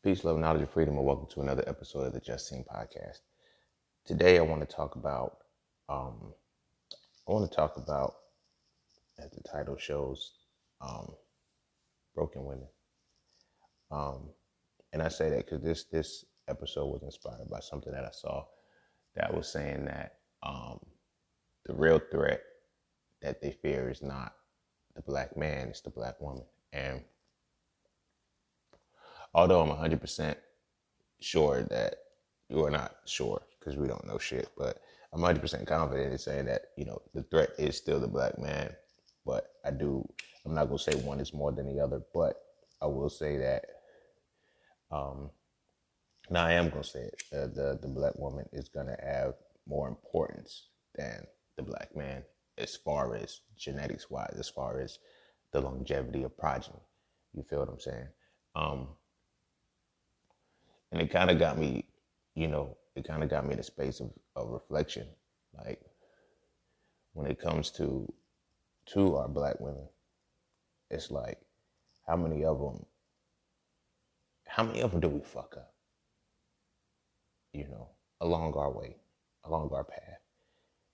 Peace, love, knowledge, and freedom, and welcome to another episode of the Just Seen podcast. Today, I want to talk about, as the title shows, broken women. And I say that because this episode was inspired by something that I saw that was saying that the real threat that they fear is not the black man, it's the black woman. And although I'm 100% sure that you are not sure because we don't know shit, but I'm 100% confident in saying that, the threat is still the black man. But I'm not going to say one is more than the other, but I will say that, now I am going to say it, the black woman is going to have more importance than the black man as far as genetics wise, as far as the longevity of progeny. You feel what I'm saying? And it kind of got me, in a space of reflection. Like, when it comes to our black women, it's like, how many of them do we fuck up? Along our way, along our path.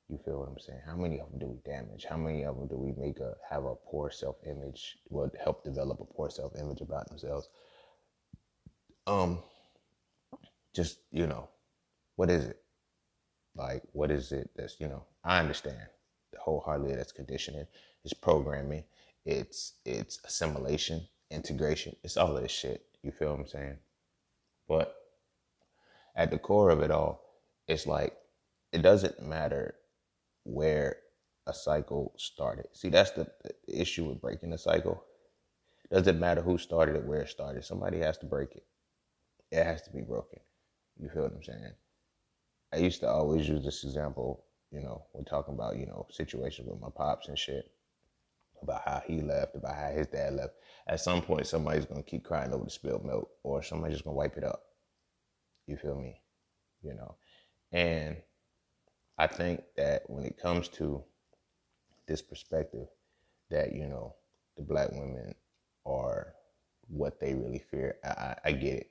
You feel what I'm saying? How many of them do we damage? How many of them do we have a poor self-image, help develop a poor self-image about themselves? Just, what is it? Like, what is it that's, I understand wholeheartedly that's conditioning, it's programming, it's assimilation, integration, it's all of this shit. You feel what I'm saying? But at the core of it all, it's like, it doesn't matter where a cycle started. See, that's the issue with breaking the cycle. It doesn't matter who started it, where it started. Somebody has to break it. It has to be broken. You feel what I'm saying? I used to always use this example, when talking about, situations with my pops and shit, about how he left, about how his dad left. At some point, somebody's going to keep crying over the spilled milk, or somebody's just going to wipe it up. You feel me? And I think that when it comes to this perspective that, the black women are what they really fear, I get it.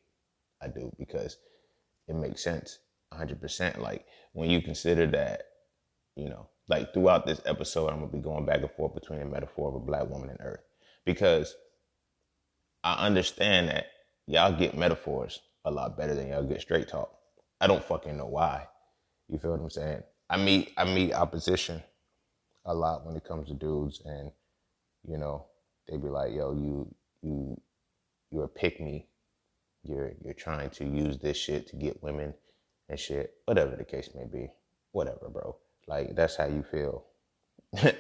I do, because it makes sense 100%. Like, when you consider that, like, throughout this episode, I'm going to be going back and forth between the metaphor of a black woman and earth, because I understand that y'all get metaphors a lot better than y'all get straight talk. I don't fucking know why. You feel what I'm saying? I meet opposition a lot when it comes to dudes, and, they be like, yo, you're a pick me. You're trying to use this shit to get women and shit, whatever the case may be. Whatever, bro. Like, that's how you feel.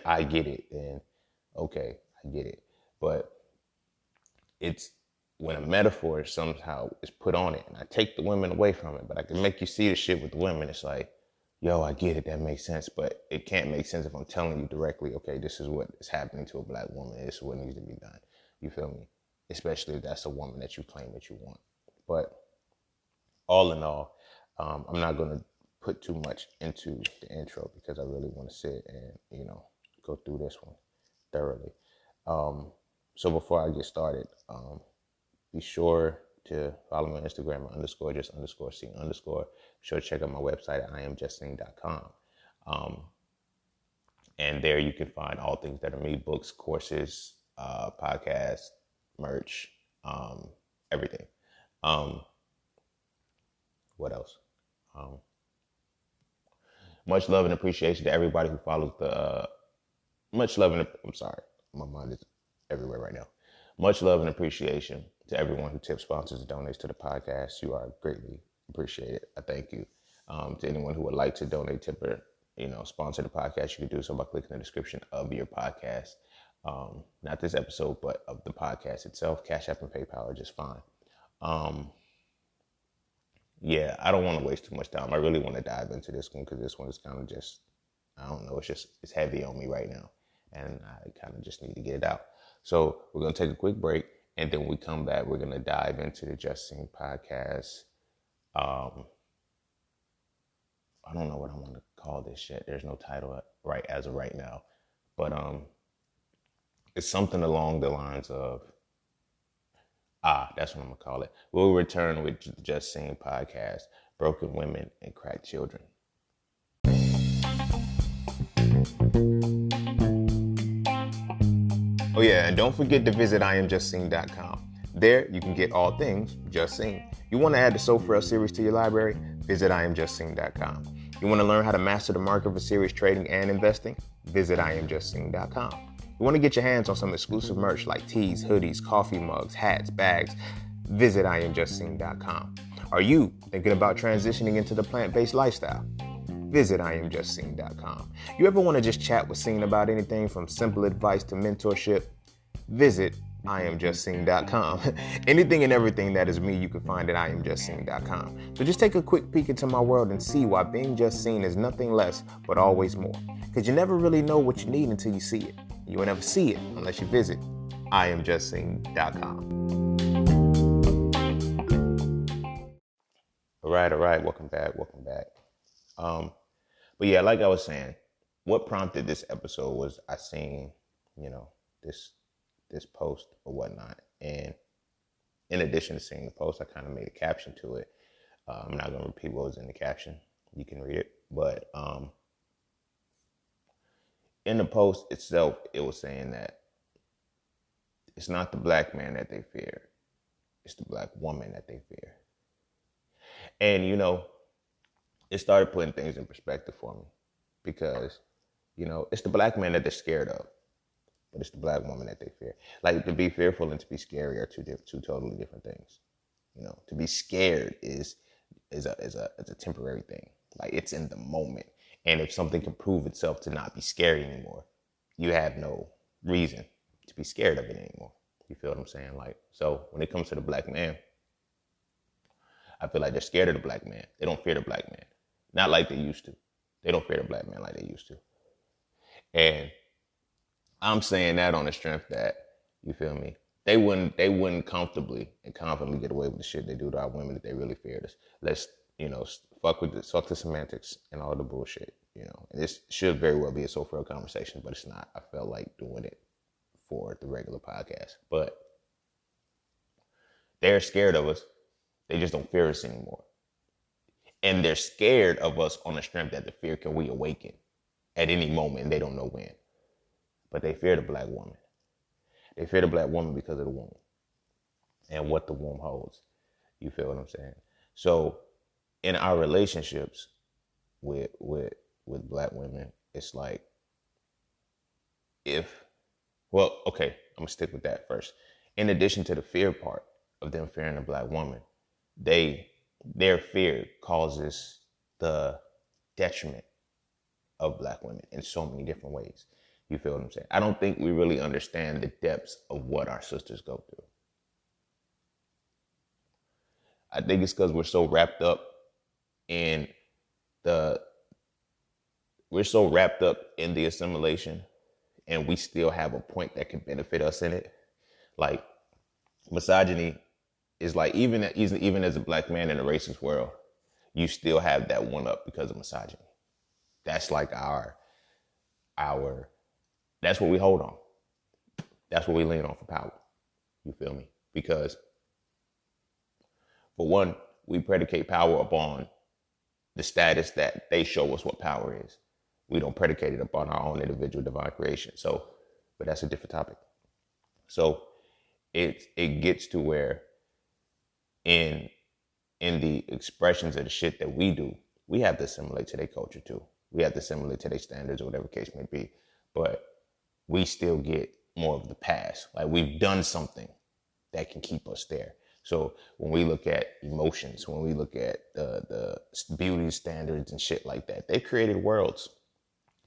I get it. And okay, I get it. But it's when a metaphor somehow is put on it, and I take the women away from it, but I can make you see the shit with the women. It's like, yo, I get it. That makes sense. But it can't make sense if I'm telling you directly, okay, this is what is happening to a black woman. This is what needs to be done. You feel me? Especially if that's a woman that you claim that you want. But all in all, I'm not going to put too much into the intro, because I really want to sit and, go through this one thoroughly. So before I get started, be sure to follow me on Instagram _just_C_. Be sure to check out my website at IamJustSeen.com. And there you can find all things that are me: books, courses, podcasts, merch, everything. What else? Much love and appreciation to everybody who follows I'm sorry, my mind is everywhere right now. Much love and appreciation to everyone who tips, sponsors, and donates to the podcast. You are greatly appreciated. I thank you. To anyone who would like to donate, tip, or, sponsor the podcast, you can do so by clicking the description of your podcast. Not this episode, but of the podcast itself. Cash App and PayPal are just fine. Yeah, I don't want to waste too much time. I really want to dive into this one, because this one is kind of just, I don't know, it's heavy on me right now, and I kind of just need to get it out. So we're going to take a quick break, and then when we come back, we're going to dive into the Just Seen podcast. I don't know what I want to call this shit. There's no title right as of right now, but it's something along the lines of That's what I'm gonna call it. We'll return with the Just Sing podcast, Broken Women and Cracked Children. Oh yeah, and don't forget to visit IamJustSing.com. There you can get all things Just Sing. You want to add the So Frail series to your library? Visit IamJustSing.com. You want to learn how to master the market for serious trading and investing? Visit IamJustSing.com. You want to get your hands on some exclusive merch like tees, hoodies, coffee mugs, hats, bags? Visit IamJustSing.com. Are you thinking about transitioning into the plant-based lifestyle? Visit IamJustSing.com. You ever want to just chat with Sing about anything from simple advice to mentorship? Visit IamJustSing.com. Anything and everything that is me you can find at IamJustSing.com. So just take a quick peek into my world and see why being just seen is nothing less but always more. Because you never really know what you need until you see it. You will never see it unless you visit IamJustSing.com. All right. Welcome back. But yeah, like I was saying, what prompted this episode was I seen, this post or whatnot. And in addition to seeing the post, I kind of made a caption to it. I'm not going to repeat what was in the caption. You can read it. But in the post itself, it was saying that it's not the black man that they fear. It's the black woman that they fear. And, it started putting things in perspective for me because, it's the black man that they're scared of, but it's the black woman that they fear. Like, to be fearful and to be scary are two totally different things. To be scared is a temporary thing. Like, it's in the moment. And if something can prove itself to not be scary anymore, you have no reason to be scared of it anymore. You feel what I'm saying? Like, so when it comes to the black man, I feel like they're scared of the black man. They don't fear the black man. Not like they used to. They don't fear the black man like they used to. And I'm saying that on the strength that, you feel me, they wouldn't comfortably and confidently get away with the shit they do to our women if they really feared us. Let's, fuck the semantics and all the bullshit, And this should very well be a So Frail conversation, but it's not. I felt like doing it for the regular podcast. But they're scared of us. They just don't fear us anymore. And they're scared of us on the strength that the fear can reawaken at any moment, and they don't know when. But they fear the black woman. They fear the black woman because of the womb and what the womb holds. You feel what I'm saying? So in our relationships with black women, it's like I'm gonna stick with that first. In addition to the fear part of them fearing the black woman, their fear causes the detriment of black women in so many different ways. You feel what I'm saying? I don't think we really understand the depths of what our sisters go through. I think it's because we're so wrapped up in the assimilation, and we still have a point that can benefit us in it. Like, misogyny is like, even as a black man in a racist world, you still have that one up because of misogyny. That's like our that's what we hold on. That's what we lean on for power. You feel me? Because for one, we predicate power upon the status that they show us what power is. We don't predicate it upon our own individual divine creation. So, but that's a different topic. So it gets to where in the expressions of the shit that we do, we have to assimilate to their culture too. We have to assimilate to their standards or whatever case may be. But we still get more of the past. Like, we've done something that can keep us there. So when we look at emotions, when we look at the beauty standards and shit like that, they created worlds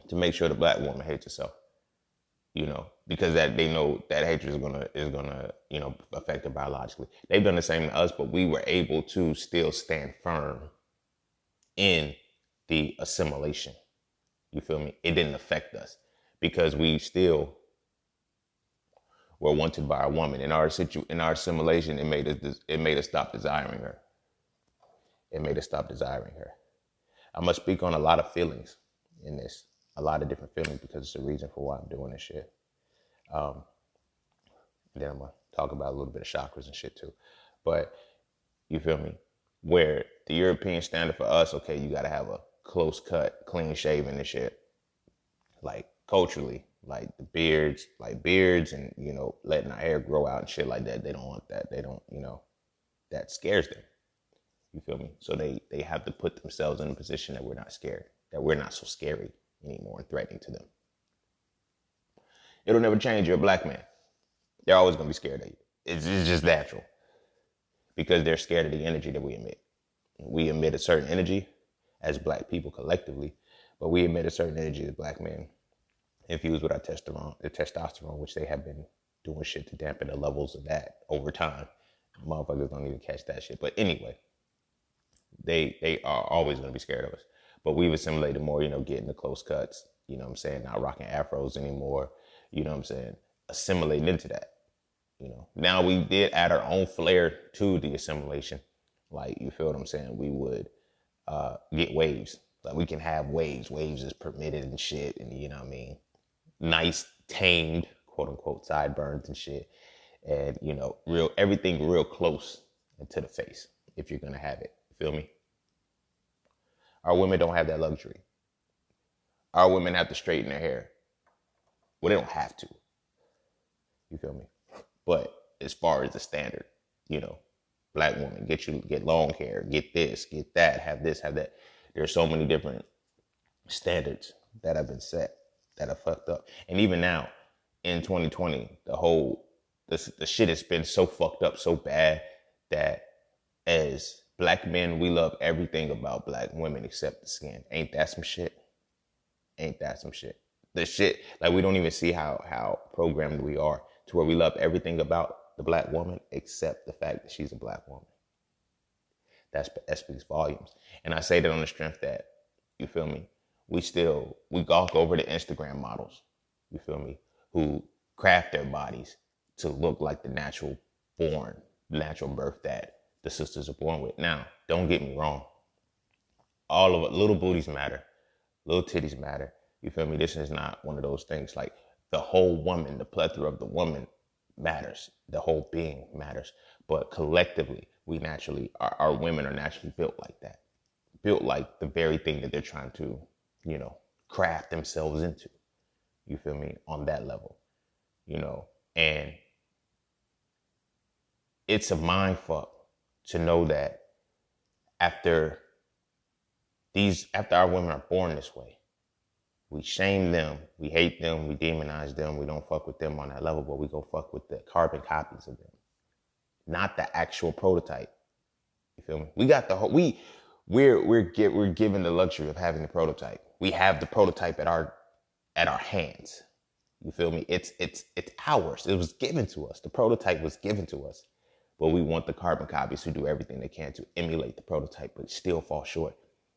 to make sure the black woman hates herself. Because that they know that hatred is gonna affect her biologically. They've done the same to us, but we were able to still stand firm in the assimilation. You feel me? It didn't affect us because we still were wanted by a woman. In our assimilation, it made us stop desiring her. It made us stop desiring her. I must speak on a lot of feelings in this, a lot of different feelings, because it's the reason for why I'm doing this shit. Then I'm gonna talk about a little bit of chakras and shit too. But you feel me? Where the European standard for us, okay, you gotta have a close cut, clean shaven and shit. Like culturally, like beards and, letting our hair grow out and shit like that. They don't want that. They don't, that scares them. You feel me? So they have to put themselves in a position that we're not scared, that we're not so scary anymore and threatening to them. It'll never change. You're a black man. They're always going to be scared of you. It's just natural because they're scared of the energy that we emit. We emit a certain energy as black people collectively, but we emit a certain energy as black men infused with our testosterone, which they have been doing shit to dampen the levels of that over time. Motherfuckers don't even catch that shit. But anyway, they are always going to be scared of us. But we've assimilated more, getting the close cuts, not rocking afros anymore, assimilating into that. Now we did add our own flair to the assimilation. Like, you feel what I'm saying? We would get waves. Like, we can have waves. Waves is permitted and shit. And, you know what I mean? Nice, tamed, quote unquote, sideburns and shit. And, everything real close into the face if you're going to have it. Feel me? Our women don't have that luxury. Our women have to straighten their hair. Well, they don't have to. You feel me? But as far as the standard, black woman, get long hair, get this, get that, have this, have that. There's so many different standards that have been set that are fucked up. And even now, in 2020, the shit has been so fucked up, so bad that as black men, we love everything about black women except the skin. Ain't that some shit? Ain't that some shit? The shit, like, we don't even see how programmed we are to where we love everything about the black woman except the fact that she's a black woman. That speaks volumes. And I say that on the strength that, you feel me, we gawk over the Instagram models, you feel me, who craft their bodies to look like the natural birth that the sisters are born with. Now, don't get me wrong. All of it, little booties matter. Little titties matter. You feel me? This is not one of those things. Like, the whole woman, the plethora of the woman matters. The whole being matters. But collectively, our women are naturally built like that. Built like the very thing that they're trying to, craft themselves into. You feel me? On that level. And it's a mind fuck to know that after our women are born this way, we shame them, we hate them, we demonize them, we don't fuck with them on that level, but we go fuck with the carbon copies of them, not the actual prototype. You feel me? We got we're given the luxury of having the prototype. We have the prototype at our hands. You feel me? It's ours. It was given to us. The prototype was given to us, but we want the carbon copies who do everything they can to emulate the prototype, but still fall short.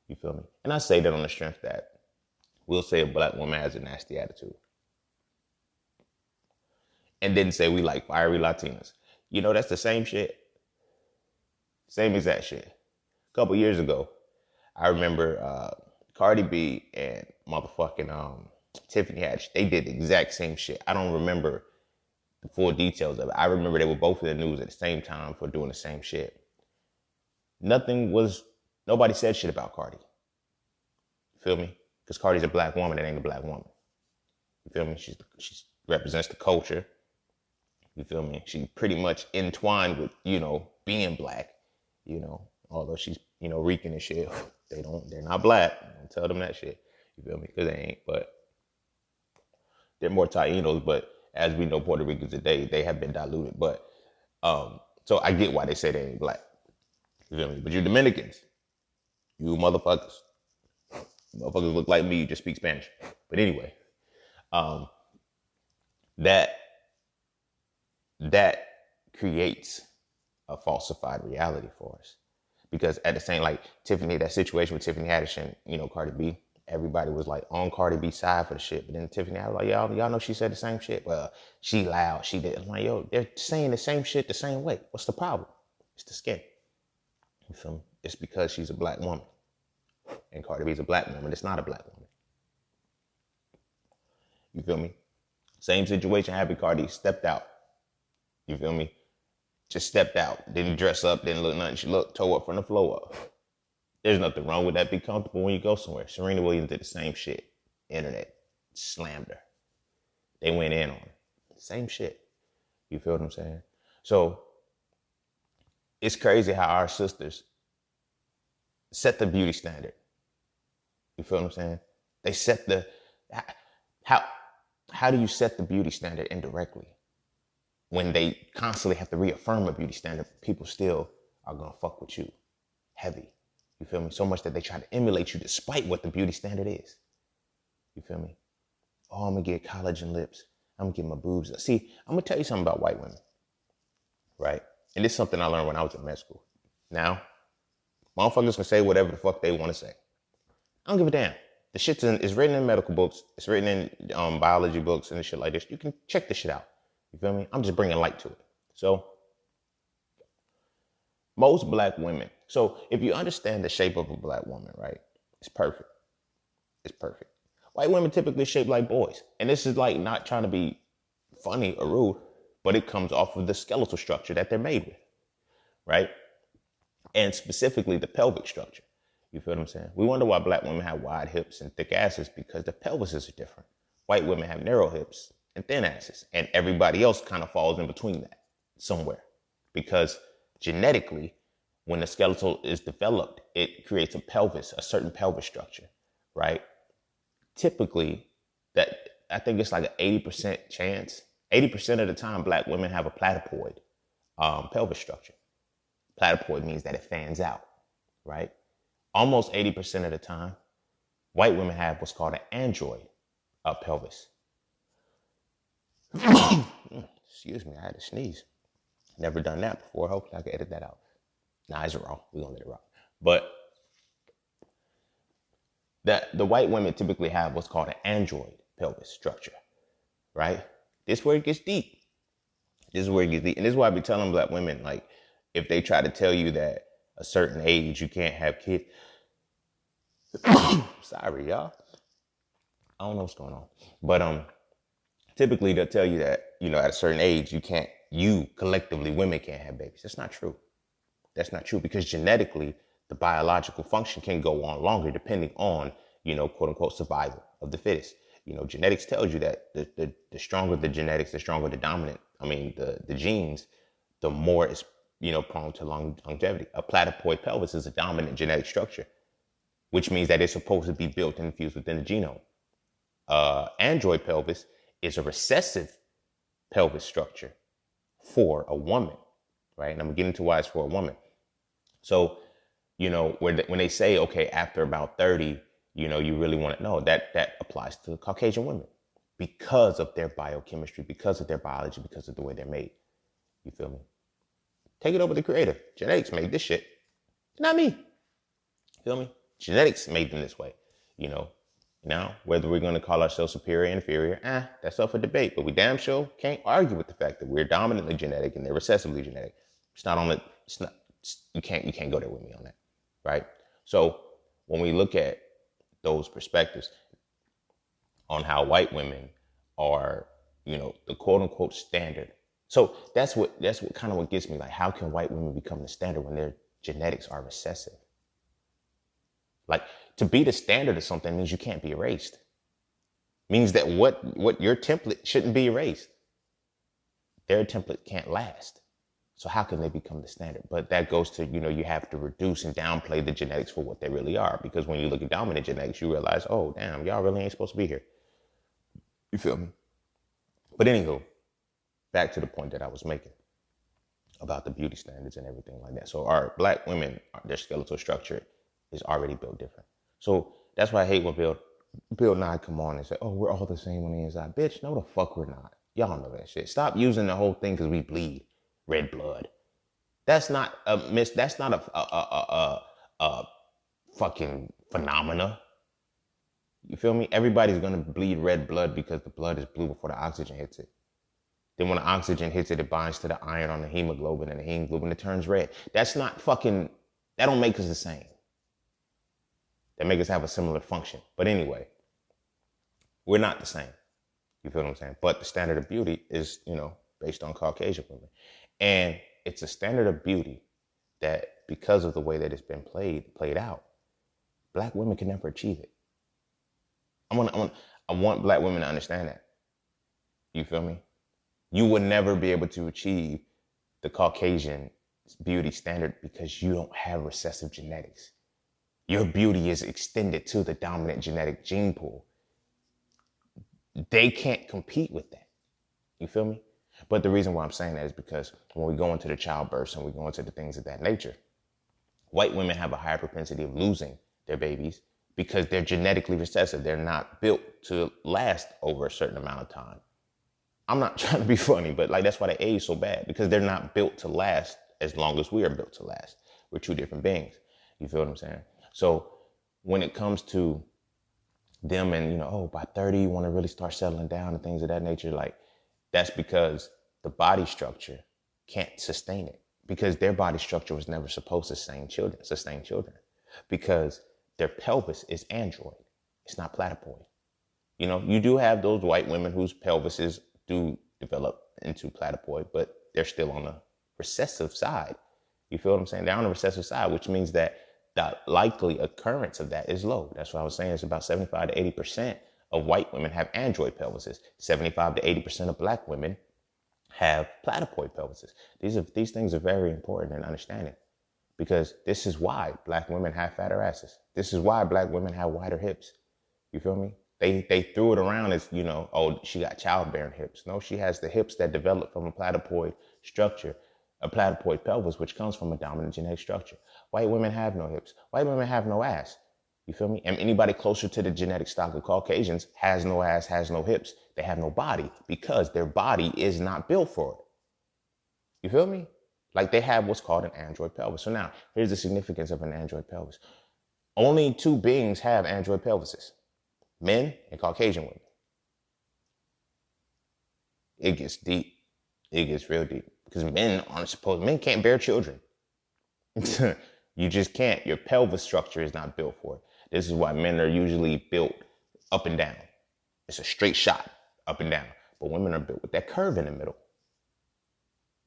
You feel me? And I say that on the strength that we'll say a black woman has a nasty attitude. And then say we like fiery Latinas. That's the same shit. Same exact shit. A couple years ago, I remember Cardi B and motherfucking Tiffany Haddish, they did the exact same shit. I don't remember the full details of it. I remember they were both in the news at the same time for doing the same shit. Nobody said shit about Cardi. You feel me? Because Cardi's a black woman that ain't a black woman. You feel me? She represents the culture. You feel me? She pretty much entwined with, being black, although she's, Rican and shit. They're not black. Don't tell them that shit. You feel me? Because they ain't, but they're more Tainos, but as we know, Puerto Ricans today, they have been diluted. But, so I get why they say they ain't black. You feel me? But you Dominicans, you motherfuckers look like me, you just speak Spanish. But anyway, that creates a falsified reality for us. Because at the same, like that situation with Tiffany Haddish and, Cardi B, everybody was like on Cardi B's side for the shit. But then Tiffany Haddish was like, y'all know she said the same shit. Well, she loud, she did. I'm like, they're saying the same shit the same way. What's the problem? It's the skin. You feel me? It's because she's a black woman. And Cardi B's a black woman. It's not a black woman. You feel me? Same situation happened. Cardi stepped out. You feel me? Just stepped out. Didn't dress up, didn't look nothing. She looked, toe up from the floor up. There's nothing wrong with that. Be comfortable when you go somewhere. Serena Williams did the same shit. Internet slammed her. They went in on her. Same shit. You feel what I'm saying? So it's crazy how our sisters set the beauty standard. You feel what I'm saying? They set the, how do you set the beauty standard indirectly? When they constantly have to reaffirm a beauty standard, people still are gonna fuck with you heavy. You feel me? So much that they try to emulate you despite what the beauty standard is. You feel me? Oh, I'm gonna get collagen lips. I'm gonna get my boobs. See, I'm gonna tell you something about white women, right? And this is something I learned when I was in med school. Now, motherfuckers can say whatever the fuck they want to say. I don't give a damn. The shit is written in medical books. It's written in biology books and shit like this. You can check this shit out. You feel me? I'm just bringing light to it. So, most black women. So, if you understand the shape of a black woman, right? It's perfect. It's perfect. White women typically shape like boys. And this is like not trying to be funny or rude, but it comes off of the skeletal structure that they're made with, right? And specifically the pelvic structure. You feel what I'm saying? We wonder why black women have wide hips and thick asses because the pelvises are different. White women have narrow hips and thin asses. And everybody else kind of falls in between that somewhere. Because genetically, when the skeletal is developed, it creates a pelvis, a certain pelvis structure, right? Typically, that I think it's like an 80% chance. 80% of the time, black women have a platypoid pelvis structure. Platypoid means that it fans out, right? Almost 80% of the time, white women have what's called an android pelvis. Excuse me, I had to sneeze. Never done that before. Hopefully I can edit that out. Nah, it's raw. We're going to let it rock. But the white women typically have what's called an android pelvis structure, right? This is where it gets deep. This is where it gets deep. And this is why I be telling black women, like, if they try to tell you that a certain age you can't have kids. Sorry, y'all. I don't know what's going on. But typically they'll tell you that, at a certain age you collectively, women can't have babies. That's not true. That's not true because genetically the biological function can go on longer depending on, quote unquote survival of the fittest. Genetics tells you that the stronger the genetics, the stronger the dominant, the genes, the more it's, prone to longevity. A platypoid pelvis is a dominant genetic structure, which means that it's supposed to be built and infused within the genome. Android pelvis is a recessive pelvis structure for a woman, right? And I'm gonna get into why it's for a woman. So, when they say, okay, after about 30, you really want to know that applies to Caucasian women because of their biochemistry, because of their biology, because of the way they're made. You feel me? Take it over to the creator. Genetics made this shit. Not me. Feel me? Genetics made them this way. Now, whether we're going to call ourselves superior, inferior, that's up for debate. But we damn sure can't argue with the fact that we're dominantly genetic and they're recessively genetic. You can't go there with me on that, right? So when we look at those perspectives on how white women are, the quote unquote standard. So that's what kind of what gets me. Like, how can white women become the standard when their genetics are recessive? Like, to be the standard of something means you can't be erased. Means that what your template shouldn't be erased. Their template can't last. So how can they become the standard? But that goes to, you have to reduce and downplay the genetics for what they really are. Because when you look at dominant genetics, you realize, oh, damn, y'all really ain't supposed to be here. You feel me? But anywho, back to the point that I was making about the beauty standards and everything like that. So our black women, their skeletal structure is already built different. So that's why I hate when Bill Nye come on and say, oh, we're all the same on the inside. Bitch, no the fuck we're not. Y'all know that shit. Stop using the whole thing because we bleed red blood. That's not a fucking phenomena. You feel me? Everybody's gonna bleed red blood because the blood is blue before the oxygen hits it. Then when the oxygen hits it, it binds to the iron on the hemoglobin, and the hemoglobin, it turns red. That don't make us the same. That make us have a similar function. But anyway, we're not the same. You feel what I'm saying? But the standard of beauty is, based on Caucasian women. And it's a standard of beauty that, because of the way that it's been played out, black women can never achieve it. I want black women to understand that. You feel me? You would never be able to achieve the Caucasian beauty standard because you don't have recessive genetics. Your beauty is extended to the dominant genetic gene pool. They can't compete with that. You feel me? But the reason why I'm saying that is because when we go into the childbirth and we go into the things of that nature, white women have a higher propensity of losing their babies because they're genetically recessive. They're not built to last over a certain amount of time. I'm not trying to be funny, but like that's why they age so bad, because they're not built to last as long as we are built to last. We're two different beings. You feel what I'm saying? So when it comes to them and, you know, oh, by 30, you want to really start settling down and things of that nature, like that's because the body structure can't sustain it, because their body structure was never supposed to sustain children because their pelvis is android. It's not platypoid. You know, you do have those white women whose pelvises do develop into platypoid, but they're still on the recessive side. You feel what I'm saying? They're on the recessive side, which means that the likely occurrence of that is low. That's what I was saying. It's about 75 to 80% of white women have android pelvises. 75 to 80% of black women have platypoid pelvises. These things are very important in understanding, because this is why black women have fatter asses. This is why black women have wider hips. You feel me? They threw it around as, you know, oh, she got childbearing hips. No, she has the hips that develop from a platypoid structure, a platypoid pelvis, which comes from a dominant genetic structure. White women have no hips. White women have no ass. You feel me? And anybody closer to the genetic stock of Caucasians has no ass, has no hips. They have no body because their body is not built for it. You feel me? Like they have what's called an android pelvis. So now, here's the significance of an android pelvis. Only two beings have android pelvises: men and Caucasian women. It gets deep. It gets real deep, because men can't bear children. You just can't. Your pelvis structure is not built for it. This is why men are usually built up and down. It's a straight shot up and down. But women are built with that curve in the middle.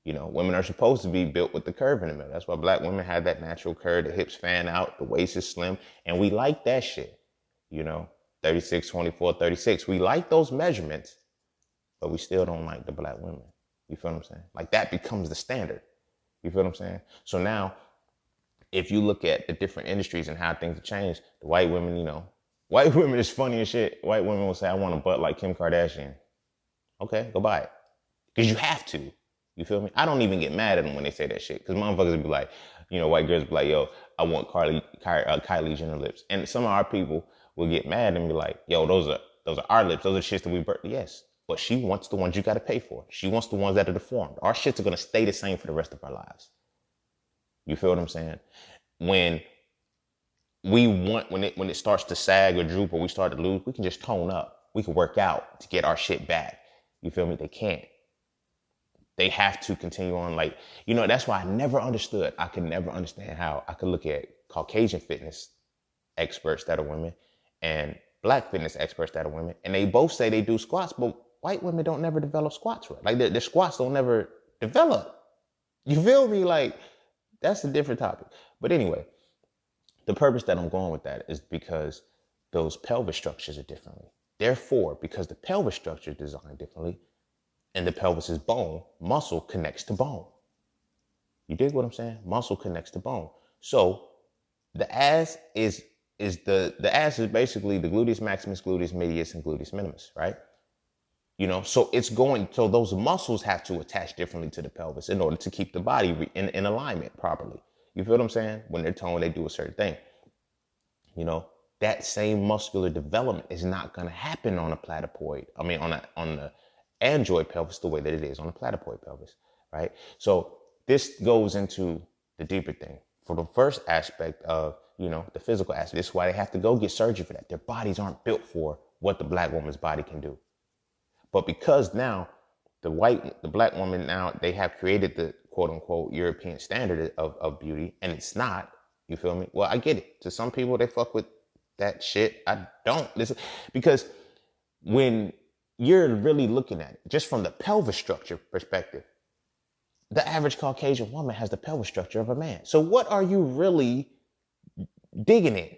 You know, women are supposed to be built with the curve in the middle. That's why black women have that natural curve. The hips fan out, the waist is slim, and we like that shit. You know, 36, 24, 36. We like those measurements, but we still don't like the black women. You feel what I'm saying? Like that becomes the standard. You feel what I'm saying? So now, if you look at the different industries and how things have changed, the white women, you know, white women is funny as shit. White women will say, I want a butt like Kim Kardashian. Okay, go buy it. Because you have to. You feel me? I don't even get mad at them when they say that shit. Because motherfuckers will be like, you know, white girls be like, yo, I want Kylie Jenner lips. And some of our people will get mad and be like, yo, those are our lips. Those are shits that we birthed. Yes. But she wants the ones you got to pay for. She wants the ones that are deformed. Our shits are going to stay the same for the rest of our lives. You feel what I'm saying? When it starts to sag or droop or we start to lose, we can just tone up. We can work out to get our shit back. You feel me? They can't. They have to continue on. Like, you know, that's why I never understood. I could never understand how I could look at Caucasian fitness experts that are women and black fitness experts that are women, and they both say they do squats, but white women don't never develop squats right. Like their squats don't never develop. You feel me? Like, that's a different topic. But anyway, the purpose that I'm going with that is because those pelvic structures are differently. Therefore, because the pelvic structure is designed differently and the pelvis is bone, muscle connects to bone. You dig what I'm saying? Muscle connects to bone. So the ass is the ass is basically the gluteus maximus, gluteus medius, and gluteus minimus, right? You know, so those muscles have to attach differently to the pelvis in order to keep the body in alignment properly. You feel what I'm saying? When they're toned, they do a certain thing. You know, that same muscular development is not going to happen on a platypoid. I mean, on the android pelvis the way that it is on a platypoid pelvis, right? So this goes into the deeper thing. For the first aspect of, you know, the physical aspect, this is why they have to go get surgery for that. Their bodies aren't built for what the black woman's body can do. But because now the black woman, now they have created the quote unquote European standard of beauty, and it's not, you feel me? Well, I get it. To some people, they fuck with that shit. I don't listen, because when you're really looking at it just from the pelvic structure perspective. The average Caucasian woman has the pelvic structure of a man. So what are you really digging in?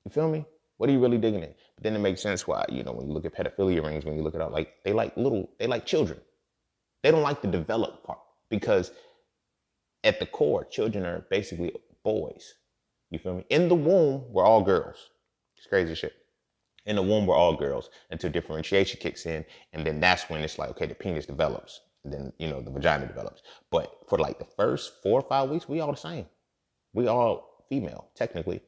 You feel me? What are you really digging in? But then it makes sense why, you know, when you look at pedophilia rings, when you look at all, like, they like children. They don't like the developed part, because at the core, children are basically boys. You feel me? In the womb, we're all girls. It's crazy shit. In the womb, we're all girls until differentiation kicks in. And then that's when it's like, okay, the penis develops. And then, you know, the vagina develops. But for like the first 4 or 5 weeks, we all the same. We all female, technically.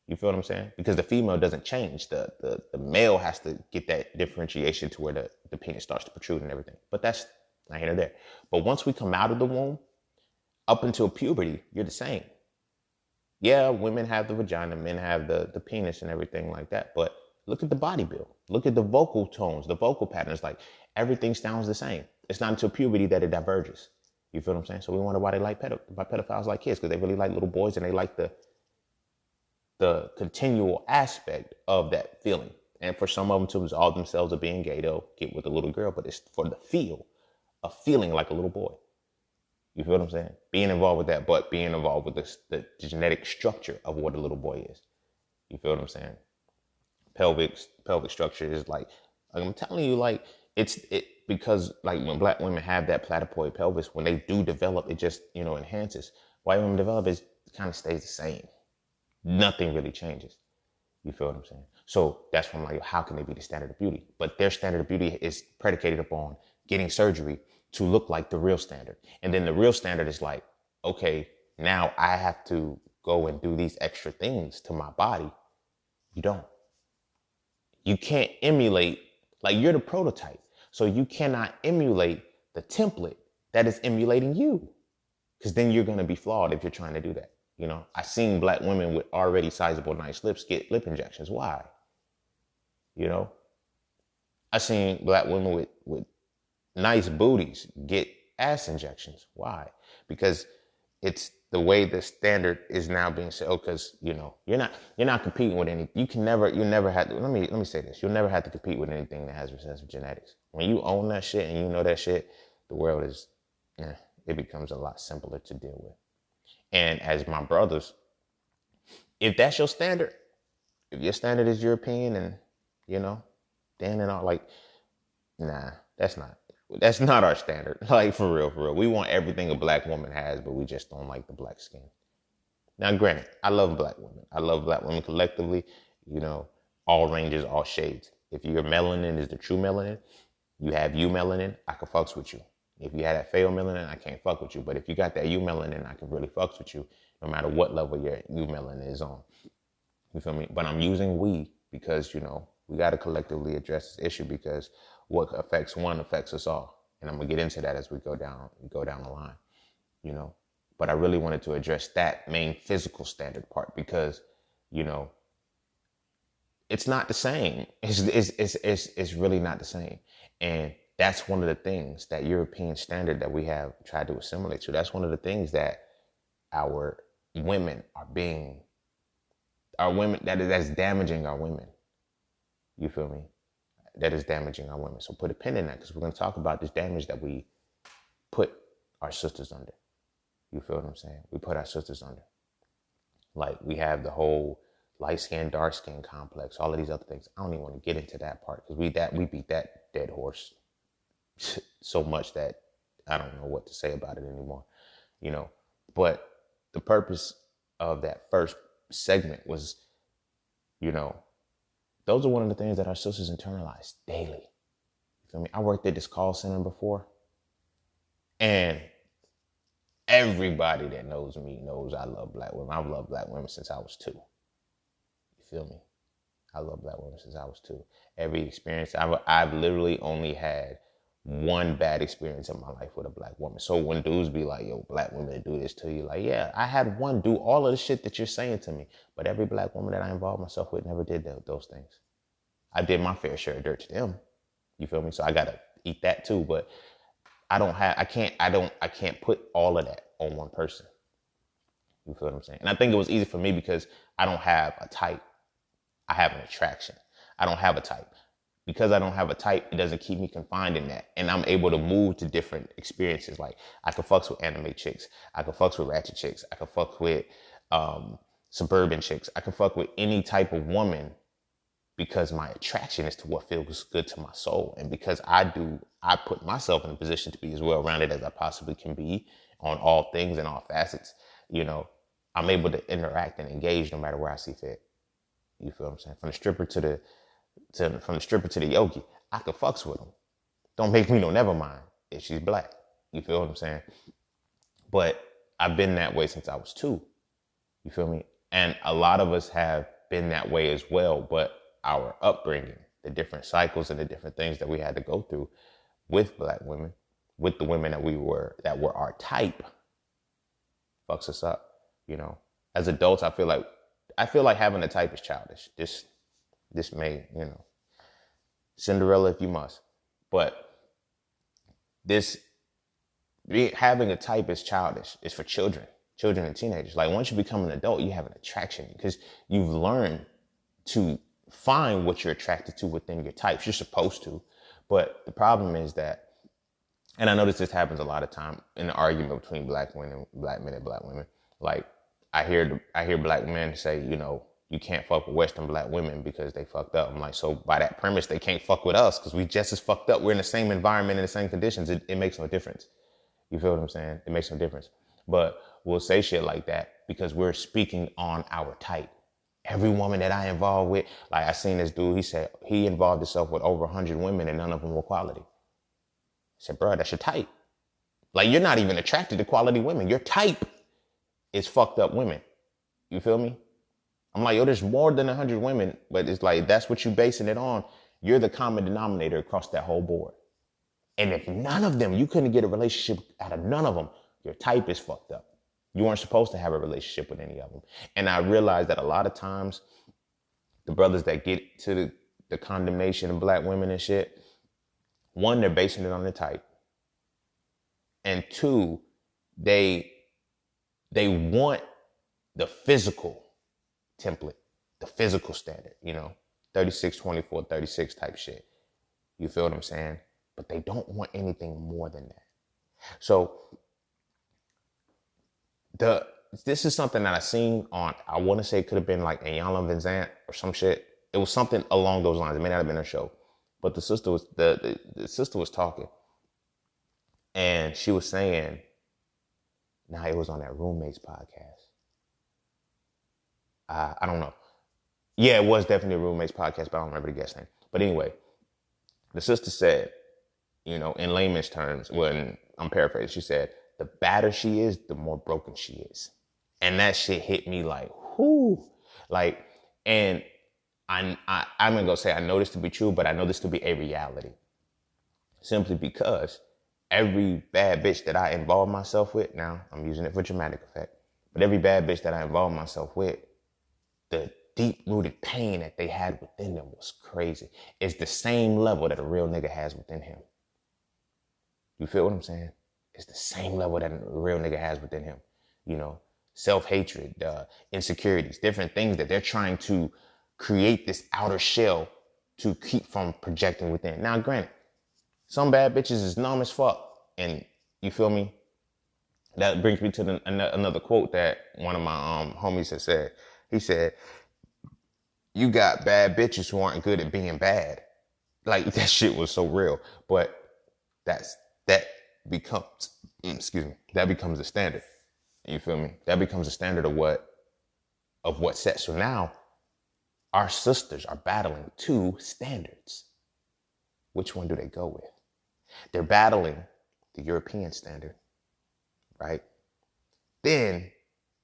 You feel what I'm saying? Because the female doesn't change. The male has to get that differentiation to where the penis starts to protrude and everything. But that's not here or there. But once we come out of the womb, up until puberty, you're the same. Yeah, women have the vagina, men have the penis and everything like that. But look at the body build. Look at the vocal tones, the vocal patterns. Like, everything sounds the same. It's not until puberty that it diverges. You feel what I'm saying? So we wonder why they like pedophiles like kids, because they really like little boys and they like the continual aspect of that feeling. And for some of them to absolve themselves of being gay, they'll get with a little girl, but it's for the feel of feeling like a little boy. You feel what I'm saying? Being involved with that, but being involved with the genetic structure of what a little boy is. You feel what I'm saying? Pelvic structure is like I'm telling you, like it because like when black women have that platypoid pelvis, when they do develop, it just, you know, enhances. White women develop, it kind of stays the same. Nothing really changes. You feel what I'm saying? So that's when, like, how can they be the standard of beauty? But their standard of beauty is predicated upon getting surgery to look like the real standard. And then the real standard is like, okay, now I have to go and do these extra things to my body. You don't. You can't emulate, like, you're the prototype. So you cannot emulate the template that is emulating you. Because then you're going to be flawed if you're trying to do that. You know, I've seen black women with already sizable nice lips get lip injections. Why? You know, I've seen black women with nice booties get ass injections. Why? Because it's the way the standard is now being set. Oh, because, you know, you're not competing with any. You never had to. Let me say this. You'll never have to compete with anything that has recessive genetics. When you own that shit and you know that shit, the world is, it becomes a lot simpler to deal with. And as my brothers, if that's your standard, if your standard is European and, you know, Dan and all, like, nah, that's not our standard. Like, for real. We want everything a black woman has, but we just don't like the black skin. Now, granted, I love black women. I love black women collectively, you know, all ranges, all shades. If your melanin is the true melanin, you have eumelanin, I can fucks with you. If you had that pheomelanin, I can't fuck with you. But if you got that eumelanin, I can really fucks with you, no matter what level your eumelanin is on. You feel me? But I'm using we because, you know, we got to collectively address this issue, because what affects one affects us all. And I'm going to get into that as we go down the line, you know. But I really wanted to address that main physical standard part, because, you know, it's not the same. It's really not the same. And that's one of the things, that European standard that we have tried to assimilate to. That's one of the things that our women that's damaging our women. You feel me? That is damaging our women. So put a pin in that, because we're going to talk about this damage that we put our sisters under. You feel what I'm saying? We put our sisters under. Like, we have the whole light skin, dark skin complex, all of these other things. I don't even want to get into that part, because we beat that dead horse so much that I don't know what to say about it anymore, you know. But the purpose of that first segment was, you know, those are one of the things that our sisters internalize daily. You feel me? I worked at this call center before, and everybody that knows me knows I love black women. I've loved black women since I was 2. You feel me? I love black women since I was 2. Every experience, I've literally only had one bad experience in my life with a black woman. So when dudes be like, yo, black women do this to you, like, yeah, I had one do all of the shit that you're saying to me, but every black woman that I involved myself with never did those things. I did my fair share of dirt to them. You feel me? So I gotta eat that too, but I can't put all of that on one person. You feel what I'm saying? And I think it was easy for me because I don't have a type. I have an attraction. I don't have a type. Because I don't have a type, it doesn't keep me confined in that. And I'm able to move to different experiences. Like I could fucks with anime chicks. I could fucks with ratchet chicks. I could fuck with suburban chicks. I could fuck with any type of woman because my attraction is to what feels good to my soul. And because I put myself in a position to be as well-rounded as I possibly can be on all things and all facets. You know, I'm able to interact and engage no matter where I see fit. You feel what I'm saying? From the stripper to the yogi, I could fucks with them. Don't make me no never mind if she's black. You feel what I'm saying? But I've been that way since I was 2. You feel me? And a lot of us have been that way as well, but our upbringing, the different cycles and the different things that we had to go through with black women, with the women that were our type, fucks us up. You know, as adults, I feel like having a type is childish. This may, you know, Cinderella if you must. But having a type is childish. It's for children and teenagers. Like once you become an adult, you have an attraction because you've learned to find what you're attracted to within your types. You're supposed to. But the problem is that, and I notice this happens a lot of time in the argument between black men and black women. Like I hear black men say, you know, you can't fuck with Western black women because they fucked up. I'm like, so by that premise, they can't fuck with us because we just as fucked up. We're in the same environment, in the same conditions. It makes no difference. You feel what I'm saying? It makes no difference. But we'll say shit like that because we're speaking on our type. Every woman that I involved with, like I seen this dude, he said he involved himself with over 100 women and none of them were quality. I said, bro, that's your type. Like you're not even attracted to quality women. Your type is fucked up women. You feel me? I'm like, yo, there's more than 100 women, but it's like, that's what you're basing it on. You're the common denominator across that whole board. And if none of them, you couldn't get a relationship out of none of them, your type is fucked up. You weren't supposed to have a relationship with any of them. And I realized that a lot of times the brothers that get to the condemnation of black women and shit, one, they're basing it on the type. And 2, they want the physical template, the physical standard, you know, 36, 24, 36 type shit. You feel what I'm saying? But they don't want anything more than that. So this is something that I seen on, I want to say it could have been like Iyanla Vanzant or some shit. It was something along those lines. It may not have been a show, but the sister was talking and she was saying, now it was on that Roommates podcast. I don't know. Yeah, it was definitely a Roommates podcast, but I don't remember the guest name. But anyway, the sister said, you know, in layman's terms, when I'm paraphrasing, she said, the badder she is, the more broken she is. And that shit hit me like, whoo. Like, and I'm going to say I know this to be true, but I know this to be a reality. Simply because every bad bitch that I involve myself with, now I'm using it for dramatic effect, but every bad bitch that I involve myself with, the deep-rooted pain that they had within them was crazy. It's the same level that a real nigga has within him. You feel what I'm saying? It's the same level that a real nigga has within him. You know, self-hatred, insecurities, different things that they're trying to create this outer shell to keep from projecting within. Now, granted, some bad bitches is numb as fuck. And you feel me? That brings me to another quote that one of my homies has said. He said, you got bad bitches who aren't good at being bad. Like, that shit was so real. But that becomes the standard. You feel me? That becomes the standard of what's set. So now our sisters are battling 2 standards. Which one do they go with? They're battling the European standard, right? Then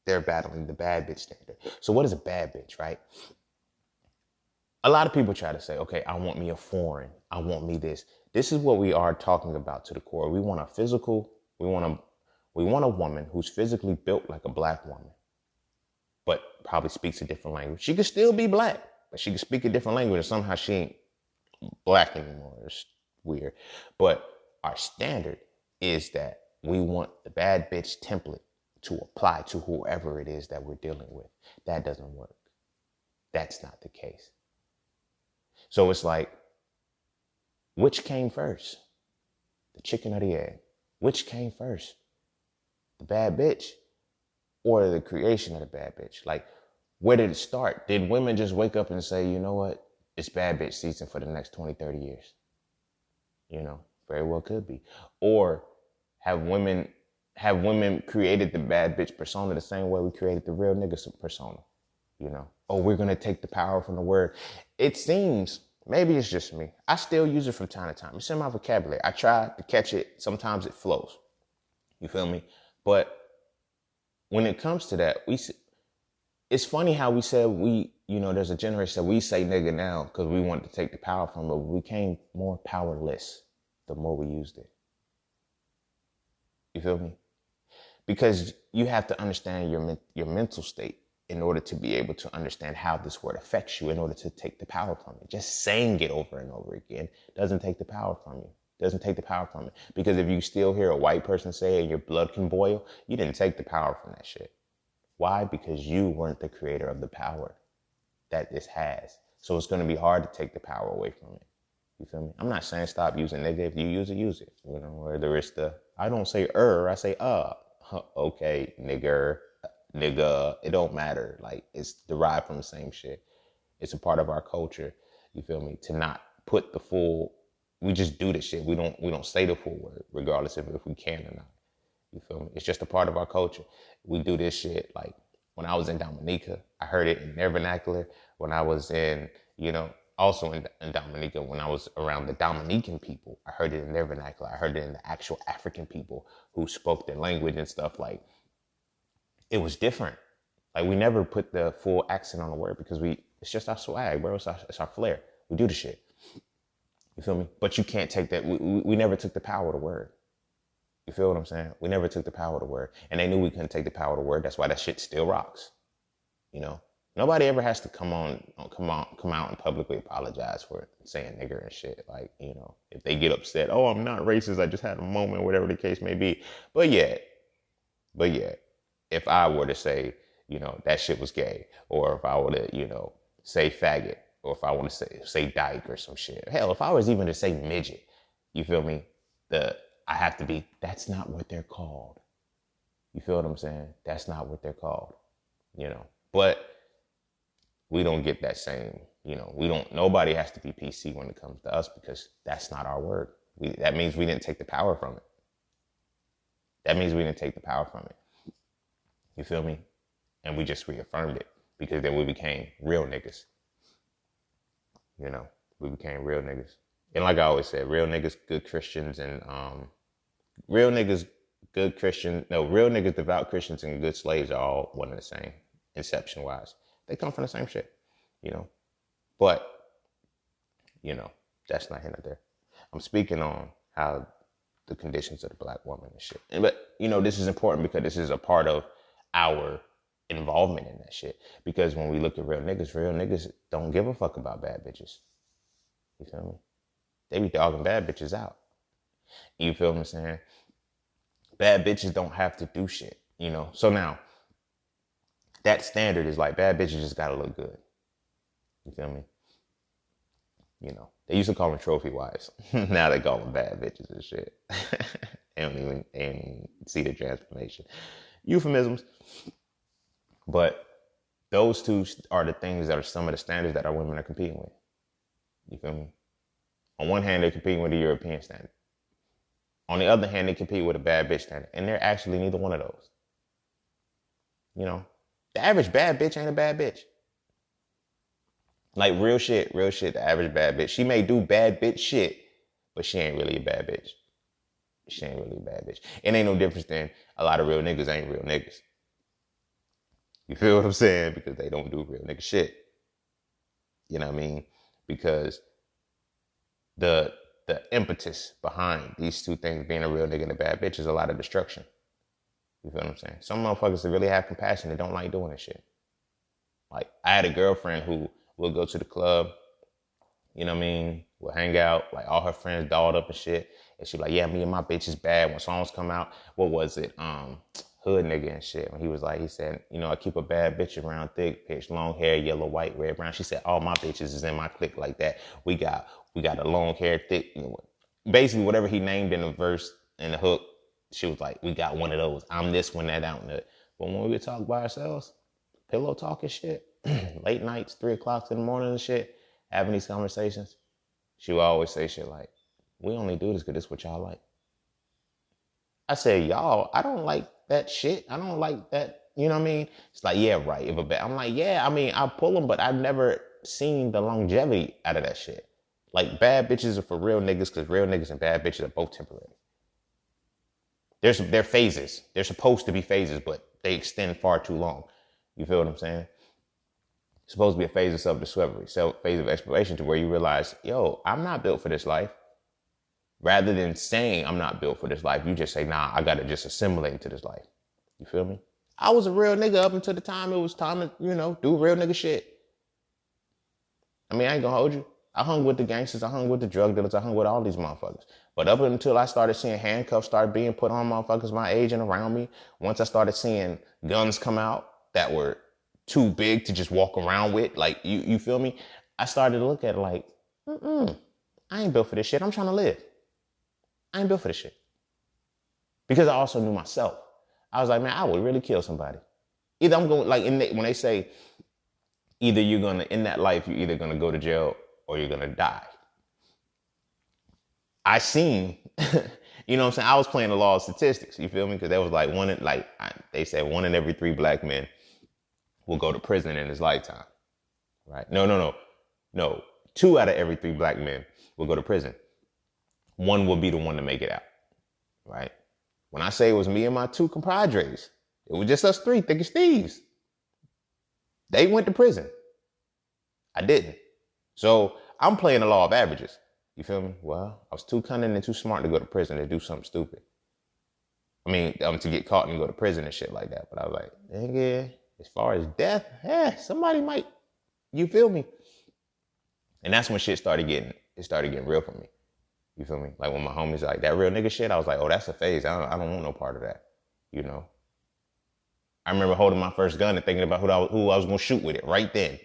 they're battling the bad bitch standard. So what is a bad bitch, right? A lot of people try to say, okay, I want me a foreign. I want me this. This is what we are talking about to the core. We want we want a woman who's physically built like a black woman, but probably speaks a different language. She could still be black, but she could speak a different language and somehow she ain't black anymore. It's weird. But our standard is that we want the bad bitch template to apply to whoever it is that we're dealing with. That doesn't work. That's not the case. So it's like, Which came first? The chicken or the egg? Which came first? The bad bitch or the creation of the bad bitch? Like, where did it start? Did women just wake up and say, you know what? It's bad bitch season for the next 20, 30 years? You know, very well could be. Or have women created the bad bitch persona the same way we created the real nigga persona? You know, oh, we're going to take the power from the word. It seems, maybe it's just me, I still use it from time to time. It's in my vocabulary. I try to catch it. Sometimes it flows. You feel me? But when it comes to that, it's funny how we said there's a generation that we say nigga now because we want to take the power from it, but we became more powerless the more we used it. You feel me? Because you have to understand your mental state in order to be able to understand how this word affects you in order to take the power from it. Just saying it over and over again doesn't take the power from you. Doesn't take the power from it. Because if you still hear a white person say it and your blood can boil, you didn't take the power from that shit. Why? Because you weren't the creator of the power that this has. So it's going to be hard to take the power away from it. You feel me? I'm not saying stop using nigga. If you use it, use it. You know, whether it's I don't say I say okay, nigger, nigga. It don't matter. Like, it's derived from the same shit. It's a part of our culture. You feel me? To not put the full, we just do the shit. We don't say the full word, regardless of if we can or not. You feel me? It's just a part of our culture. We do this shit. Like, when I was in Dominica, I heard it in their vernacular. When I was in, also in Dominica, when I was around the Dominican people, I heard it in their vernacular. I heard it in the actual African people who spoke their language and stuff. Like, it was different. Like, we never put the full accent on the word because it's just our swag, bro. It's our flair. We do the shit. You feel me? But you can't take that. We never took the power of the word. You feel what I'm saying? We never took the power of the word. And they knew we couldn't take the power of the word. That's why that shit still rocks. You know? Nobody ever has to come out and publicly apologize for saying nigger and shit. Like, if they get upset, oh, I'm not racist, I just had a moment, whatever the case may be. But yeah, if I were to say, that shit was gay, or if I were to, say faggot, or if I want to say dyke or some shit. Hell, if I was even to say midget, you feel me? I have to be, that's not what they're called. You feel what I'm saying? That's not what they're called, But we don't get that same, nobody has to be PC when it comes to us because that's not our word. That means we didn't take the power from it. You feel me? And we just reaffirmed it because then we became real niggas. We became real niggas. And like I always said, real niggas, good Christians, and real niggas, devout Christians, and good slaves are all one and the same, inception-wise. They come from the same shit, But, that's not here nor there. I'm speaking on how the conditions of the black woman and shit. But, this is important because this is a part of our involvement in that shit. Because when we look at real niggas don't give a fuck about bad bitches. You feel me? They be dogging bad bitches out. You feel what I'm saying? Bad bitches don't have to do shit, So now, that standard is like bad bitches just gotta look good. You feel me? They used to call them trophy wives. Now they call them bad bitches and shit. They don't even see the transformation. Euphemisms. But those two are the things that are some of the standards that our women are competing with. You feel me? On one hand, they're competing with the European standard. On the other hand, they compete with a bad bitch standard. And they're actually neither one of those. The average bad bitch ain't a bad bitch. Like, real shit, the average bad bitch. She may do bad bitch shit, but she ain't really a bad bitch. It ain't no difference than a lot of real niggas ain't real niggas. You feel what I'm saying? Because they don't do real nigga shit. You know what I mean? Because the impetus behind these two things, being a real nigga and a bad bitch, is a lot of destruction. You feel what I'm saying? Some motherfuckers that really have compassion, they don't like doing this shit. Like, I had a girlfriend who would go to the club, we'll hang out, like all her friends dolled up and shit. And she like, yeah, me and my bitch is bad. When songs come out, what was it? hood nigga and shit. When he said, I keep a bad bitch around, thick bitch, long hair, yellow, white, red, brown. She said, all my bitches is in my clique like that. We got a long hair, thick, basically whatever he named in the verse and the hook. She was like, we got one of those. I'm this one, that out. But when we would talk by ourselves, pillow talking shit, late nights, 3:00 in the morning and shit, having these conversations, she would always say shit like, we only do this because this is what y'all like. I said, y'all, I don't like that shit. I don't like that. You know what I mean? It's like, yeah, right. I'm like, yeah, I mean, I pull them, but I've never seen the longevity out of that shit. Like, bad bitches are for real niggas because real niggas and bad bitches are both temporary. They're phases. They're supposed to be phases, but they extend far too long. You feel what I'm saying? It's supposed to be a phase of self-discovery, phase of exploration to where you realize, yo, I'm not built for this life. Rather than saying I'm not built for this life, you just say, nah, I got to just assimilate into this life. You feel me? I was a real nigga up until the time it was time to, do real nigga shit. I mean, I ain't gonna hold you. I hung with the gangsters. I hung with the drug dealers. I hung with all these motherfuckers. But up until I started seeing handcuffs start being put on motherfuckers my age and around me, once I started seeing guns come out that were too big to just walk around with, like, you feel me? I started to look at it like, I ain't built for this shit. I'm trying to live. I ain't built for this shit. Because I also knew myself. I was like, man, I would really kill somebody. Either I'm going, like, when they say, either you're going to, in that life, you're either going to go to jail or you're going to die. I seen, you know what I'm saying? I was playing the law of statistics. You feel me? Because there was like they said 1 in every 3 black men will go to prison in his lifetime. Right? No. 2 out of every 3 black men will go to prison. 1 will be the one to make it out, right? When I say it was me and my 2 compadres, it was just us 3, thick as thieves. They went to prison. I didn't. So I'm playing the law of averages. You feel me? Well, I was too cunning and too smart to go to prison to do something stupid. I mean, to get caught and go to prison and shit like that. But I was like, nigga, as far as death, somebody might, you feel me? And that's when shit started getting real for me. You feel me? Like when my homies like that real nigga shit, I was like, oh, that's a phase. I don't want no part of that. I remember holding my first gun and thinking about who I was going to shoot with it right then.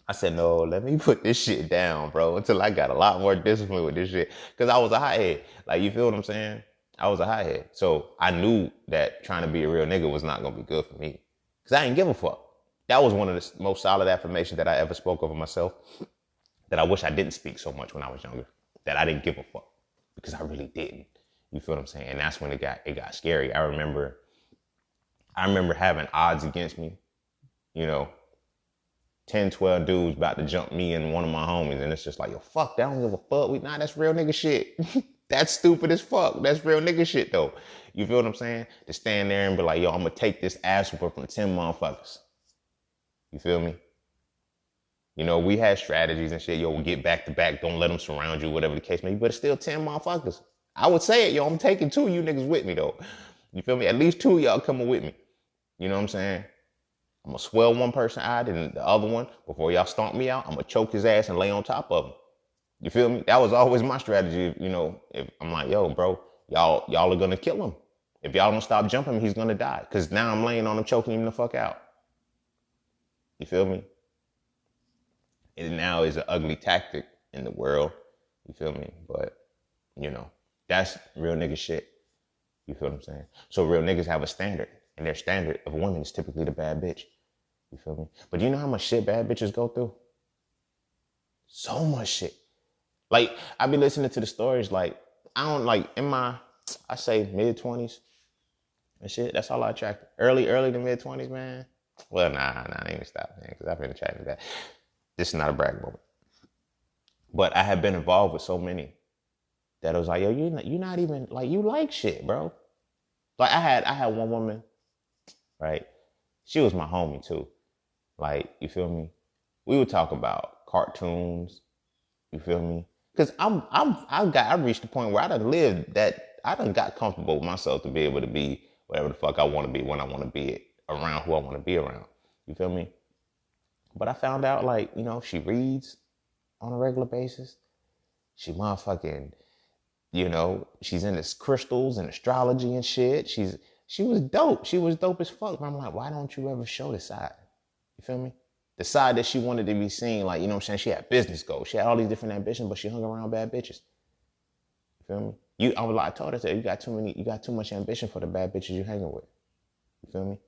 I said, no, let me put this shit down, bro, until I got a lot more discipline with this shit. Because I was a hothead. Like, you feel what I'm saying? I was a hothead. So I knew that trying to be a real nigga was not going to be good for me. Because I didn't give a fuck. That was one of the most solid affirmations that I ever spoke over myself that I wish I didn't speak so much when I was younger. That I didn't give a fuck. Because I really didn't. You feel what I'm saying? And that's when it got scary. I remember having odds against me, 10, 12 dudes about to jump me and one of my homies. And it's just like, yo, fuck, that don't give a fuck. That's real nigga shit. That's stupid as fuck. That's real nigga shit, though. You feel what I'm saying? To stand there and be like, yo, I'm going to take this ass whooper from 10 motherfuckers. You feel me? We had strategies and shit. Yo, we get back to back. Don't let them surround you, whatever the case may be. But it's still 10 motherfuckers. I would say it, yo, I'm taking 2 of you niggas with me, though. You feel me? At least 2 of y'all coming with me. You know what I'm saying? I'm going to swell one person out and the other one, before y'all stomp me out, I'm going to choke his ass and lay on top of him. You feel me? That was always my strategy. If I'm like, yo, bro, y'all are going to kill him. If y'all don't stop jumping, he's going to die. Because now I'm laying on him, choking him the fuck out. You feel me? It now is an ugly tactic in the world. You feel me? But, that's real nigga shit. You feel what I'm saying? So real niggas have a standard. And their standard of women is typically the bad bitch. You feel me? But do you know how much shit bad bitches go through? So much shit. Like, I be listening to the stories, like, I say mid-20s and shit. That's all I attracted. Early to mid-20s, man. Well, nah, I ain't even stop, man, because I've been attracted to that. This is not a brag moment. But I have been involved with so many that I was like, yo, you're not even, like, you like shit, bro. Like, I had one woman, right? She was my homie, too. Like, you feel me? We would talk about cartoons. You feel me? Because I reached the point where I done lived that, I done got comfortable with myself to be able to be whatever the fuck I want to be, when I want to be, around who I want to be around. You feel me? But I found out, like, she reads on a regular basis. She motherfucking, she's into crystals and astrology and shit. She's She was dope. She was dope as fuck. But I'm like, why don't you ever show the side? You feel me? The side that she wanted to be seen, like, you know what I'm saying? She had business goals. She had all these different ambitions, but she hung around bad bitches. You feel me? I told her that you got too much ambition for the bad bitches you hanging with. You feel me?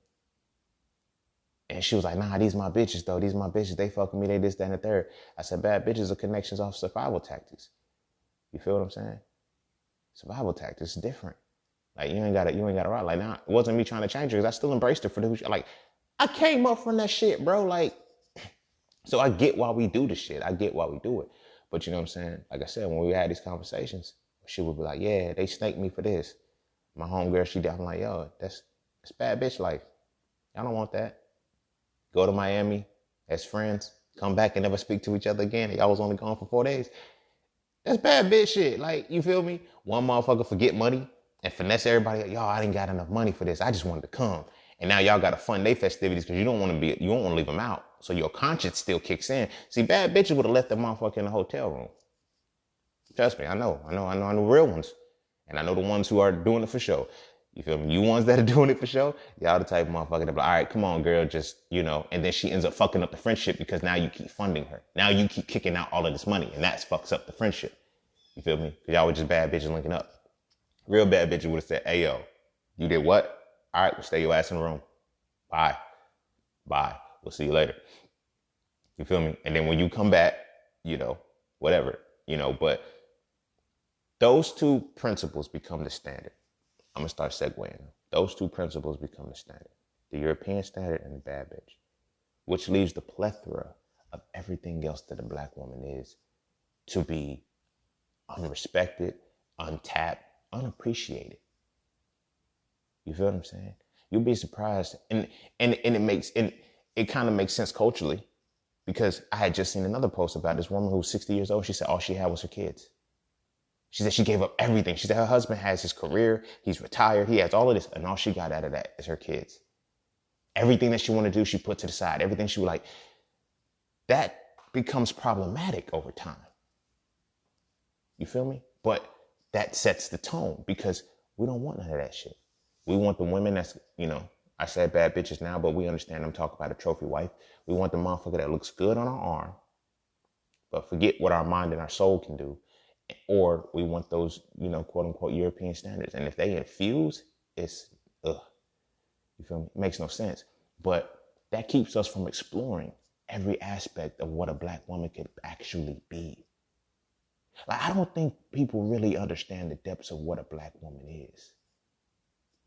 And she was like, nah, these my bitches though. These my bitches. They fucking me. They this, that, and the third. I said, bad bitches are connections off survival tactics. You feel what I'm saying? Survival tactics is different. Like you ain't gotta ride. Like, nah, it wasn't me trying to change her, because I still embraced her for the like I came up from that shit, bro. Like, so I get why we do the shit. I get why we do it. But you know what I'm saying? Like I said, when we had these conversations, she would be like, yeah, they snaked me for this. My homegirl, she definitely like, yo, that's bad bitch life. I don't want that. Go to Miami as friends, come back and never speak to each other again. Y'all was only gone for 4 days. That's bad bitch shit. Like, you feel me? One motherfucker forget money and finesse everybody. Y'all, I didn't got enough money for this. I just wanted to come. And now y'all got to fund their festivities because you don't want to leave them out. So your conscience still kicks in. See, bad bitches would have left that motherfucker in the hotel room. Trust me, I know the real ones. And I know the ones who are doing it for show. You feel me? You ones that are doing it for show, y'all the type of motherfucker that be like, all right, come on, girl, just, you know, and then she ends up fucking up the friendship because now you keep funding her. Now you keep kicking out all of this money, and that fucks up the friendship. You feel me? Because y'all were just bad bitches linking up. Real bad bitches would have said, hey, yo, you did what? All right, well, stay your ass in the room. Bye. We'll see you later. You feel me? And then when you come back, you know, whatever, you know, but those two principles become the standard. I'm going to start segueing. Those two principles become the standard. The European standard and the bad bitch. Which leaves the plethora of everything else that a black woman is to be unrespected, untapped, unappreciated. You feel what I'm saying? You'll be surprised. And it kind of makes sense culturally, because I had just seen another post about this woman who was 60 years old. She said all she had was her kids. She said she gave up everything. She said her husband has his career. He's retired. He has all of this. And all she got out of that is her kids. Everything that she wanted to do, she put to the side. Everything she was like, that becomes problematic over time. You feel me? But that sets the tone, because we don't want none of that shit. We want the women that's, you know, I said bad bitches now, but we understand them talk about a trophy wife. We want the motherfucker that looks good on our arm, but forget what our mind and our soul can do. Or we want those, you know, quote unquote European standards. And if they infuse, it's, you feel me? It makes no sense. But that keeps us from exploring every aspect of what a black woman could actually be. Like, I don't think people really understand the depths of what a black woman is.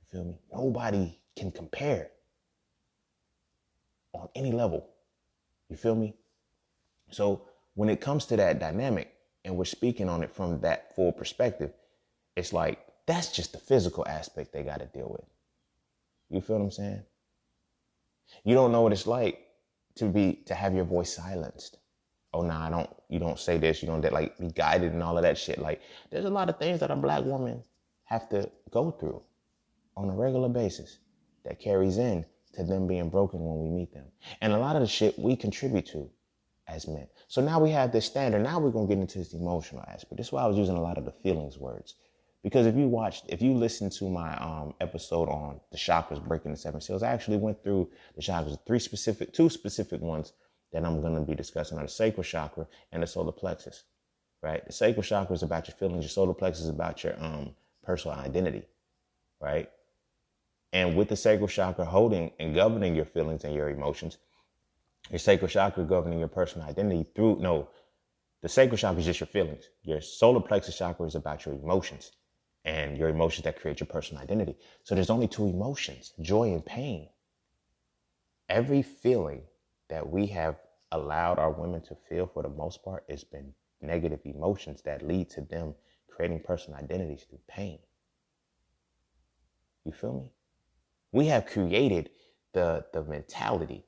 You feel me? Nobody can compare on any level. You feel me? So when it comes to that dynamic, and we're speaking on it from that full perspective, it's like, that's just the physical aspect they got to deal with. You feel what I'm saying? You don't know what it's like to have your voice silenced. Oh, nah, you don't say this, you don't that, like, be guided and all of that shit. Like, there's a lot of things that a black woman have to go through on a regular basis that carries in to them being broken when we meet them. And a lot of the shit we contribute to as men. So now we have this standard. Now we're going to get into this emotional aspect. This is why I was using a lot of the feelings words. Because if you listen to my episode on the chakras, breaking the 7 seals, I actually went through the chakras, two specific ones that I'm going to be discussing are the sacral chakra and the solar plexus, right? The sacral chakra is about your feelings. Your solar plexus is about your personal identity, right? And with the sacral chakra holding and governing your feelings and your emotions, your sacral chakra governing your personal identity the sacral chakra is just your feelings. Your solar plexus chakra is about your emotions and your emotions that create your personal identity. So there's only 2 emotions, joy and pain. Every feeling that we have allowed our women to feel, for the most part, has been negative emotions that lead to them creating personal identities through pain. You feel me? We have created the mentality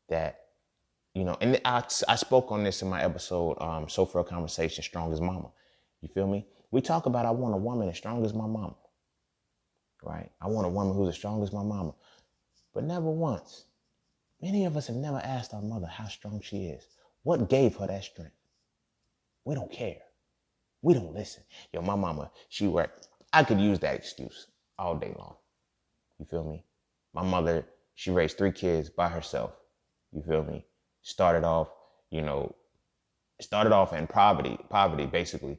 that, you know, and I spoke on this in my episode, So for a Conversation, Strong as Mama. You feel me? We talk about, I want a woman as strong as my mama, right? I want a woman who's as strong as my mama. But never once, many of us have never asked our mother how strong she is. What gave her that strength? We don't care. We don't listen. Yo, my mama, she worked. I could use that excuse all day long. You feel me? My mother, she raised 3 kids by herself. You feel me? Started off in poverty basically.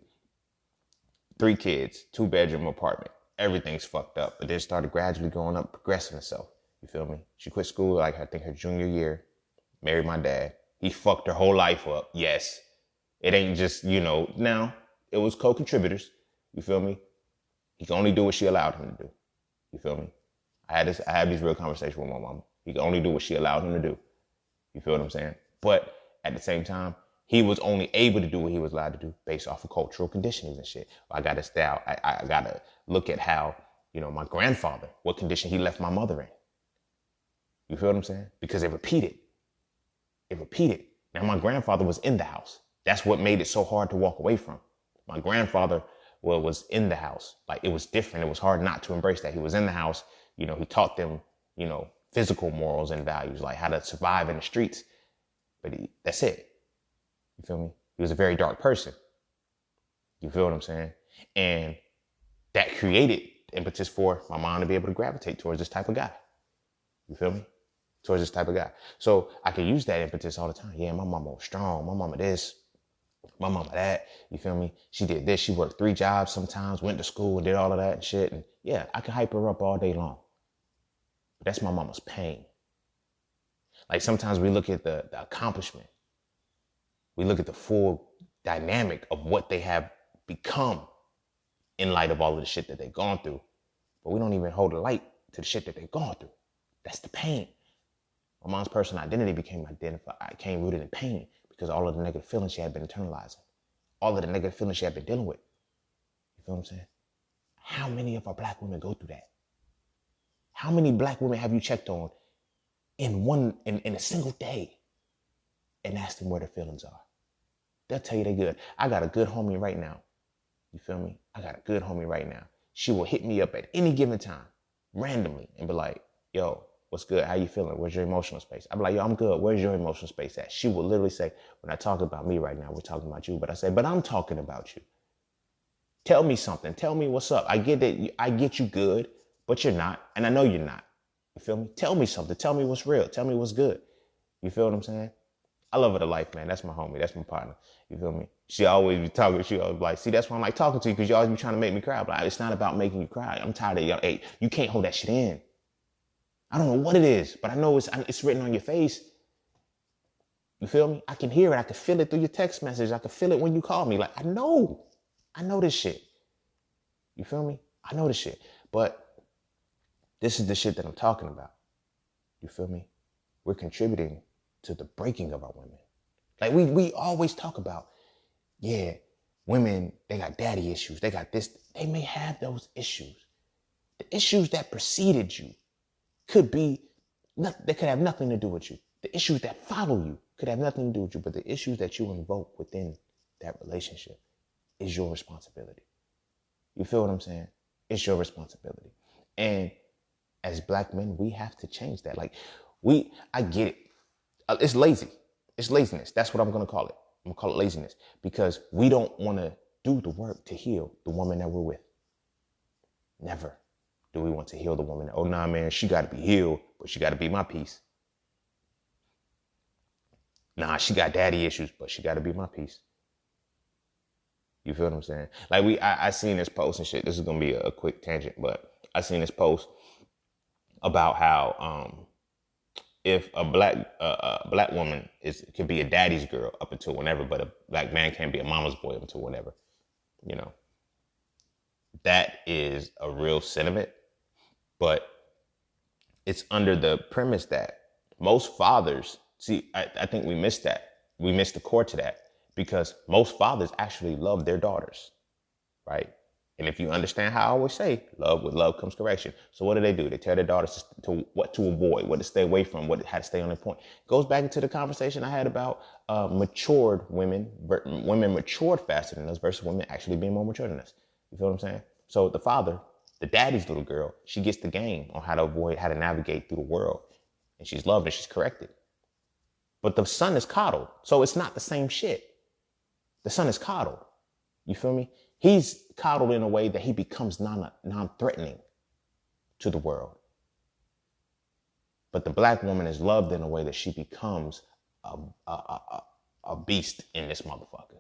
3 kids, 2-bedroom apartment. Everything's fucked up, but then started gradually going up, progressing herself. You feel me? She quit school, like I think her junior year, married my dad. He fucked her whole life up. Yes. It ain't just, now it was co-contributors. You feel me? He can only do what she allowed him to do. You feel me? I had these real conversations with my mom. He can only do what she allowed him to do. You feel what I'm saying? But at the same time, he was only able to do what he was allowed to do based off of cultural conditionings and shit. I got to style. I got to look at how, my grandfather, what condition he left my mother in. You feel what I'm saying? Because it repeated. Now, my grandfather was in the house. That's what made it so hard to walk away from. My grandfather was in the house. Like, it was different. It was hard not to embrace that. He was in the house. He taught them, physical morals and values, like how to survive in the streets. But that's it. You feel me? He was a very dark person. You feel what I'm saying? And that created impetus for my mom to be able to gravitate towards this type of guy. You feel me? Towards this type of guy. So I can use that impetus all the time. Yeah, my mama was strong. My mama this. My mama that. You feel me? She did this. She worked 3 jobs sometimes, went to school and did all of that and shit. And yeah, I can hype her up all day long. But that's my mama's pain. Like, sometimes we look at the accomplishment. We look at the full dynamic of what they have become in light of all of the shit that they've gone through. But we don't even hold a light to the shit that they've gone through. That's the pain. My mom's personal identity became rooted in pain because all of the negative feelings she had been internalizing. All of the negative feelings she had been dealing with. You feel what I'm saying? How many of our black women go through that? How many black women have you checked on in a single day and asked them where their feelings are? They'll tell you they're good. I got a good homie right now. You feel me? I got a good homie right now. She will hit me up at any given time, randomly, and be like, yo, what's good? How you feeling? Where's your emotional space? I'm like, yo, I'm good. Where's your emotional space at? She will literally say, when I talk about me right now, we're talking about you. But I say, but I'm talking about you. Tell me something. Tell me what's up. I get that. I get you good, but you're not. And I know you're not. You feel me? Tell me something. Tell me what's real. Tell me what's good. You feel what I'm saying? I love her to life, man. That's my homie. That's my partner. You feel me? She always be talking. She always be like, see, that's why I'm like talking to you, because you always be trying to make me cry. But it's not about making you cry. I'm tired of y'all. Hey, you can't hold that shit in. I don't know what it is, but I know it's written on your face. You feel me? I can hear it. I can feel it through your text message. I can feel it when you call me. Like, I know this shit. You feel me? I know this shit. But this is the shit that I'm talking about. You feel me? We're contributing to the breaking of our women. Like, we always talk about, yeah, women, they got daddy issues. They got this. They may have those issues. The issues that preceded you could be, they could have nothing to do with you. The issues that follow you could have nothing to do with you, but the issues that you invoke within that relationship is your responsibility. You feel what I'm saying? It's your responsibility. And as black men, we have to change that. Like, I get it. It's lazy. It's laziness. That's what I'm going to call it. I'm going to call it laziness, because we don't want to do the work to heal the woman that we're with. Never do we want to heal the woman. Oh, nah, man, she got to be healed, but she got to be my piece. Nah, she got daddy issues, but she got to be my piece. You feel what I'm saying? Like, I seen this post and shit. This is going to be a quick tangent, but I seen this post about how, if a black woman can be a daddy's girl up until whenever, but a black man can't be a mama's boy up until whenever, that is a real sentiment, but it's under the premise that most fathers, I think we missed that. We missed the core to that, because most fathers actually love their daughters, right? And if you understand how I always say, with love comes correction. So what do? They tell their daughters to what to avoid, what to stay away from, how to stay on their point. Goes back into the conversation I had about matured women matured faster than us versus women actually being more mature than us. You feel what I'm saying? So the father, the daddy's little girl, she gets the game on how to avoid, how to navigate through the world. And she's loved and she's corrected. But the son is coddled. So it's not the same shit. The son is coddled. You feel me? He's coddled in a way that he becomes non-threatening to the world. But the black woman is loved in a way that she becomes a beast in this motherfucker.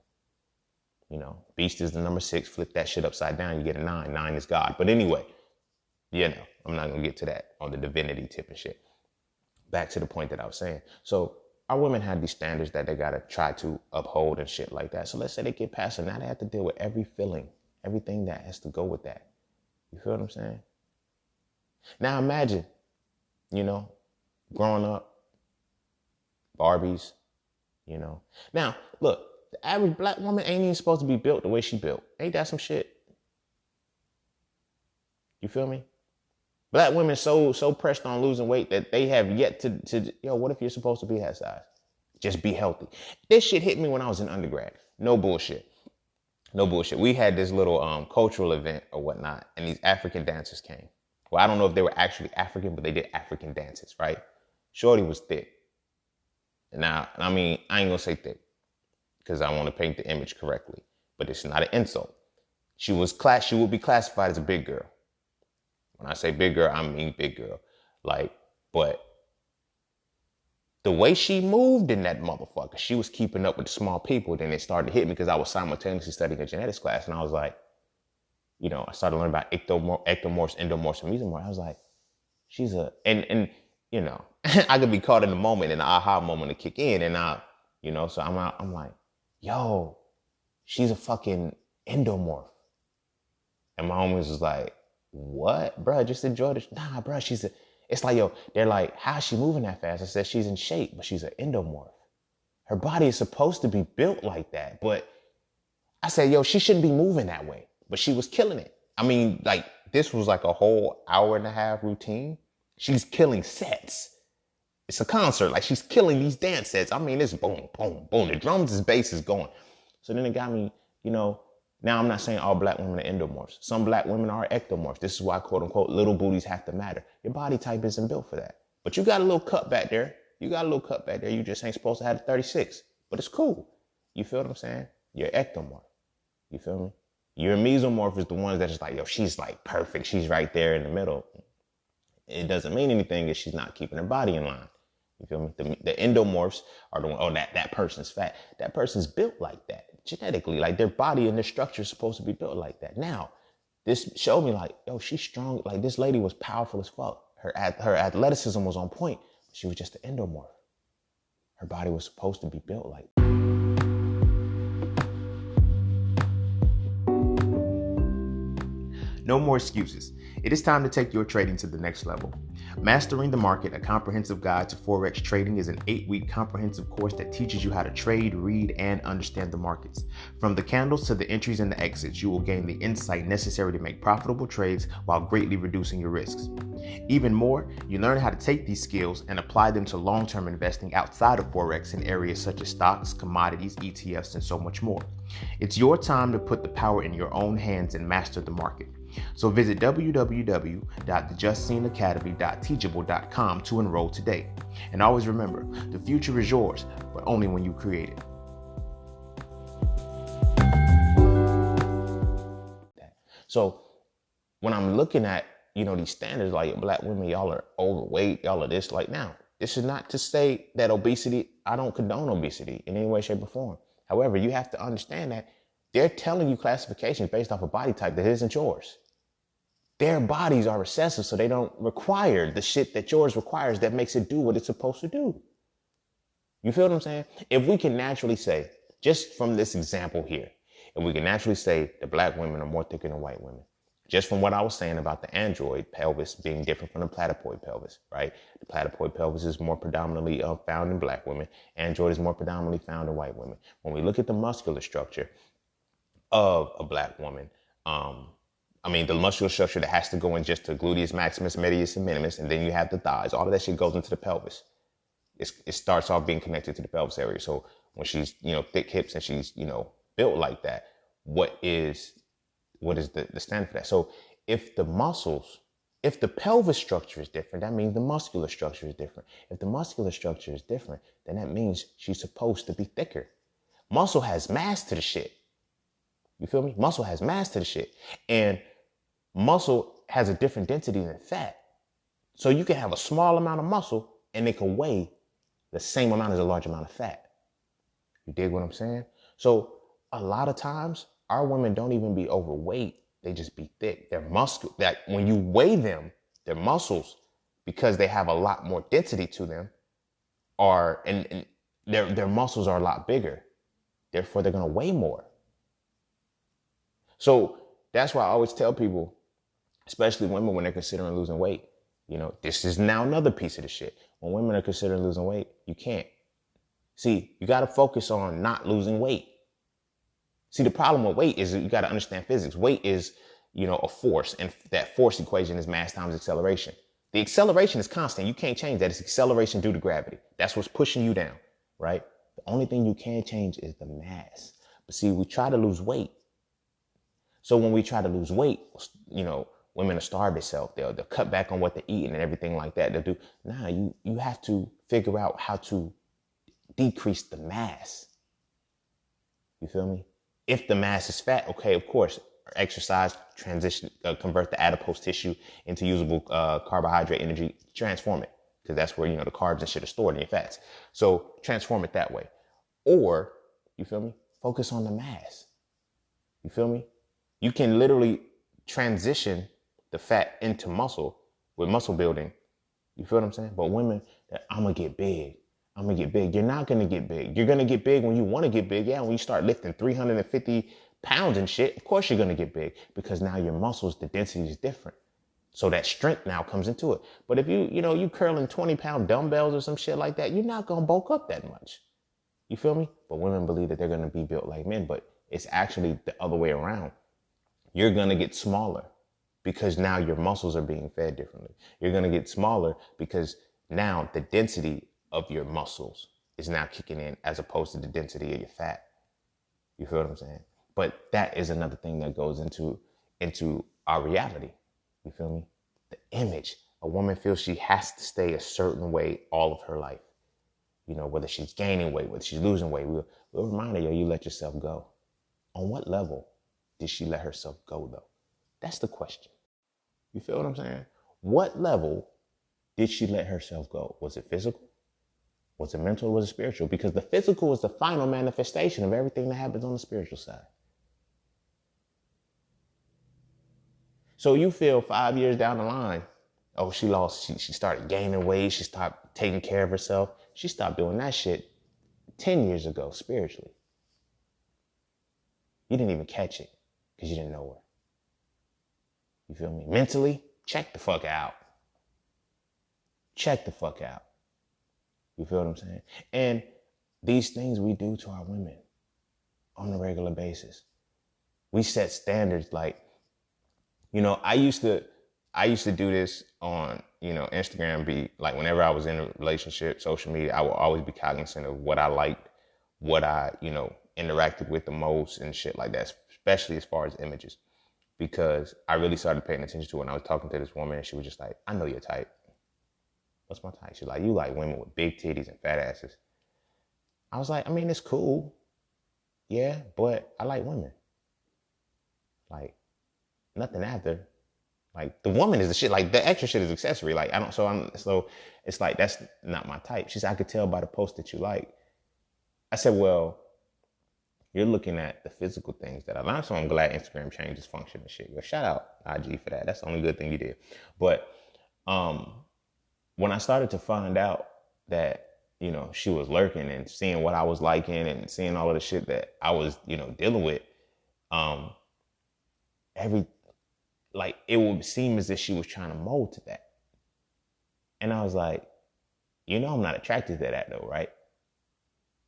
You know, beast is the number 6. Flip that shit upside down, you get a 9. 9 is God. But anyway, I'm not going to get to that on the divinity tip and shit. Back to the point that I was saying. So our women have these standards that they got to try to uphold and shit like that. So let's say they get past it. Now they have to deal with every feeling, everything that has to go with that. You feel what I'm saying? Now imagine, growing up, Barbies, Now, look, the average black woman ain't even supposed to be built the way she built. Ain't that some shit? You feel me? Black women so pressed on losing weight that they have yet to what if you're supposed to be that size? Just be healthy. This shit hit me when I was in undergrad. No bullshit. We had this little cultural event or whatnot, and these African dancers came. Well, I don't know if they were actually African, but they did African dances, right? Shorty was thick. Now, I mean, I ain't gonna say thick because I want to paint the image correctly, but it's not an insult. She would be classified as a big girl. When I say big girl, I mean big girl. But the way she moved in that motherfucker, she was keeping up with the small people. Then it started to hit me because I was simultaneously studying a genetics class, and I was like, I started learning about ectomorphs, endomorphs, and mesomorphs. I was like, she's I could be caught in the moment, in the aha moment to kick in, and so I'm like, yo, she's a fucking endomorph. And my homies was like, what, bro? Just enjoy this. Nah, bro, it's like, they're like, how's she moving that fast? I said, she's in shape, but she's an endomorph. Her body is supposed to be built like that. But I said, she shouldn't be moving that way. But she was killing it. I mean, this was like a whole hour-and-a-half routine. She's killing sets. It's a concert. She's killing these dance sets. I mean, it's boom, boom, boom. The drums and bass is going. So then it got me, now I'm not saying all black women are endomorphs. Some black women are ectomorphs. This is why, quote unquote, little booties have to matter. Your body type isn't built for that. But you got a little cut back there. You just ain't supposed to have a 36. But it's cool. You feel what I'm saying? You're ectomorph. You feel me? Your mesomorph is the ones that is like, she's like perfect. She's right there in the middle. It doesn't mean anything if she's not keeping her body in line. You feel me? The endomorphs are the one, that person's fat. That person's built like that. Genetically, their body and their structure is supposed to be built like that. Now, this showed me she's strong. This lady was powerful as fuck. Her athleticism was on point. But she was just an endomorph. Her body was supposed to be built like that. No more excuses. It is time to take your trading to the next level. Mastering the Market, a comprehensive guide to Forex trading, is an 8-week comprehensive course that teaches you how to trade, read, and understand the markets. From the candles to the entries and the exits, you will gain the insight necessary to make profitable trades while greatly reducing your risks. Even more, you learn how to take these skills and apply them to long-term investing outside of Forex in areas such as stocks, commodities, ETFs, and so much more. It's your time to put the power in your own hands and master the market. So visit www.thejustseenacademy.teachable.com to enroll today. And always remember, the future is yours, but only when you create it. So when I'm looking at, these standards, black women, y'all are overweight, y'all are this, now, this is not to say that obesity, I don't condone obesity in any way, shape, or form. However, you have to understand that they're telling you classifications based off a body type that isn't yours. Their bodies are recessive, so they don't require the shit that yours requires that makes it do what it's supposed to do. You feel what I'm saying? If we can naturally say, just from this example here, if we can naturally say that black women are more thicker than white women, just from what I was saying about the android pelvis being different from the platypoid pelvis, right? The platypoid pelvis is more predominantly found in black women. Android is more predominantly found in white women. When we look at the muscular structure of a black woman, the muscular structure that has to go in just to gluteus maximus, medius, and minimus, and then you have the thighs. All of that shit goes into the pelvis. It starts off being connected to the pelvis area. So when she's, thick hips and she's, built like that, what is the standard for that? So if the pelvis structure is different, that means the muscular structure is different. If the muscular structure is different, then that means she's supposed to be thicker. Muscle has mass to the shit. You feel me? Muscle has mass to the shit. And muscle has a different density than fat. So you can have a small amount of muscle and it can weigh the same amount as a large amount of fat. You dig what I'm saying? So a lot of times our women don't even be overweight. They just be thick. Their muscle, that when you weigh them, their muscles, because they have a lot more density to them, and their muscles are a lot bigger. Therefore, they're gonna weigh more. So that's why I always tell people, especially women when they're considering losing weight, this is now another piece of the shit. When women are considering losing weight, you can't. See, you got to focus on not losing weight. See, the problem with weight is you got to understand physics. Weight is, a force, and that force equation is mass times acceleration. The acceleration is constant. You can't change that. It's acceleration due to gravity. That's what's pushing you down, right? The only thing you can change is the mass. But see, we try to lose weight. So when we try to lose weight, women will starve themselves. They'll cut back on what they're eating and everything like that. They'll do. Nah, you have to figure out how to decrease the mass. You feel me? If the mass is fat, okay, of course, exercise, transition, convert the adipose tissue into usable carbohydrate energy, transform it, because that's where, the carbs and shit are stored in your fats. So transform it that way. Or, you feel me? Focus on the mass. You feel me? You can literally transition the fat into muscle with muscle building. You feel what I'm saying? But women, I'm going to get big. I'm going to get big. You're not going to get big. You're going to get big when you want to get big. Yeah, when you start lifting 350 pounds and shit, of course you're going to get big, because now your muscles, the density is different. So that strength now comes into it. But if you curling 20-pound dumbbells or some shit like that, you're not going to bulk up that much. You feel me? But women believe that they're going to be built like men, but it's actually the other way around. You're going to get smaller because now your muscles are being fed differently. You're going to get smaller because now the density of your muscles is now kicking in as opposed to the density of your fat. You feel what I'm saying? But that is another thing that goes into our reality. You feel me? The image. A woman feels she has to stay a certain way all of her life. Whether she's gaining weight, whether she's losing weight, we'll remind her, you let yourself go. On what level did she let herself go, though? That's the question. You feel what I'm saying? What level did she let herself go? Was it physical? Was it mental? Or was it spiritual? Because the physical is the final manifestation of everything that happens on the spiritual side. So you feel 5 years down the line, oh, she started gaining weight. She stopped taking care of herself. She stopped doing that shit 10 years ago, spiritually. You didn't even catch it because you didn't know her. You feel me? Mentally, check the fuck out. Check the fuck out. You feel what I'm saying? And these things we do to our women on a regular basis. We set standards like, I used to do this on, Instagram, be like, whenever I was in a relationship, social media, I will always be cognizant of what I liked, what I, interacted with the most and shit like that, especially as far as images, because I really started paying attention to it. And I was talking to this woman and she was just like, I know your type. What's my type? She's like, you like women with big titties and fat asses. I was like, it's cool. Yeah, but I like women. Like, nothing after. Like, the woman is the shit. Like, the extra shit is accessory. Like, so it's like, that's not my type. She said, I could tell by the post that you like. I said, well, you're looking at the physical things that I learned. So I'm glad Instagram changed its function and shit. Well, shout out IG for that. That's the only good thing you did. But, when I started to find out that, she was lurking and seeing what I was liking and seeing all of the shit that I was, dealing with, it would seem as if she was trying to mold to that. And I was like, I'm not attracted to that though, right?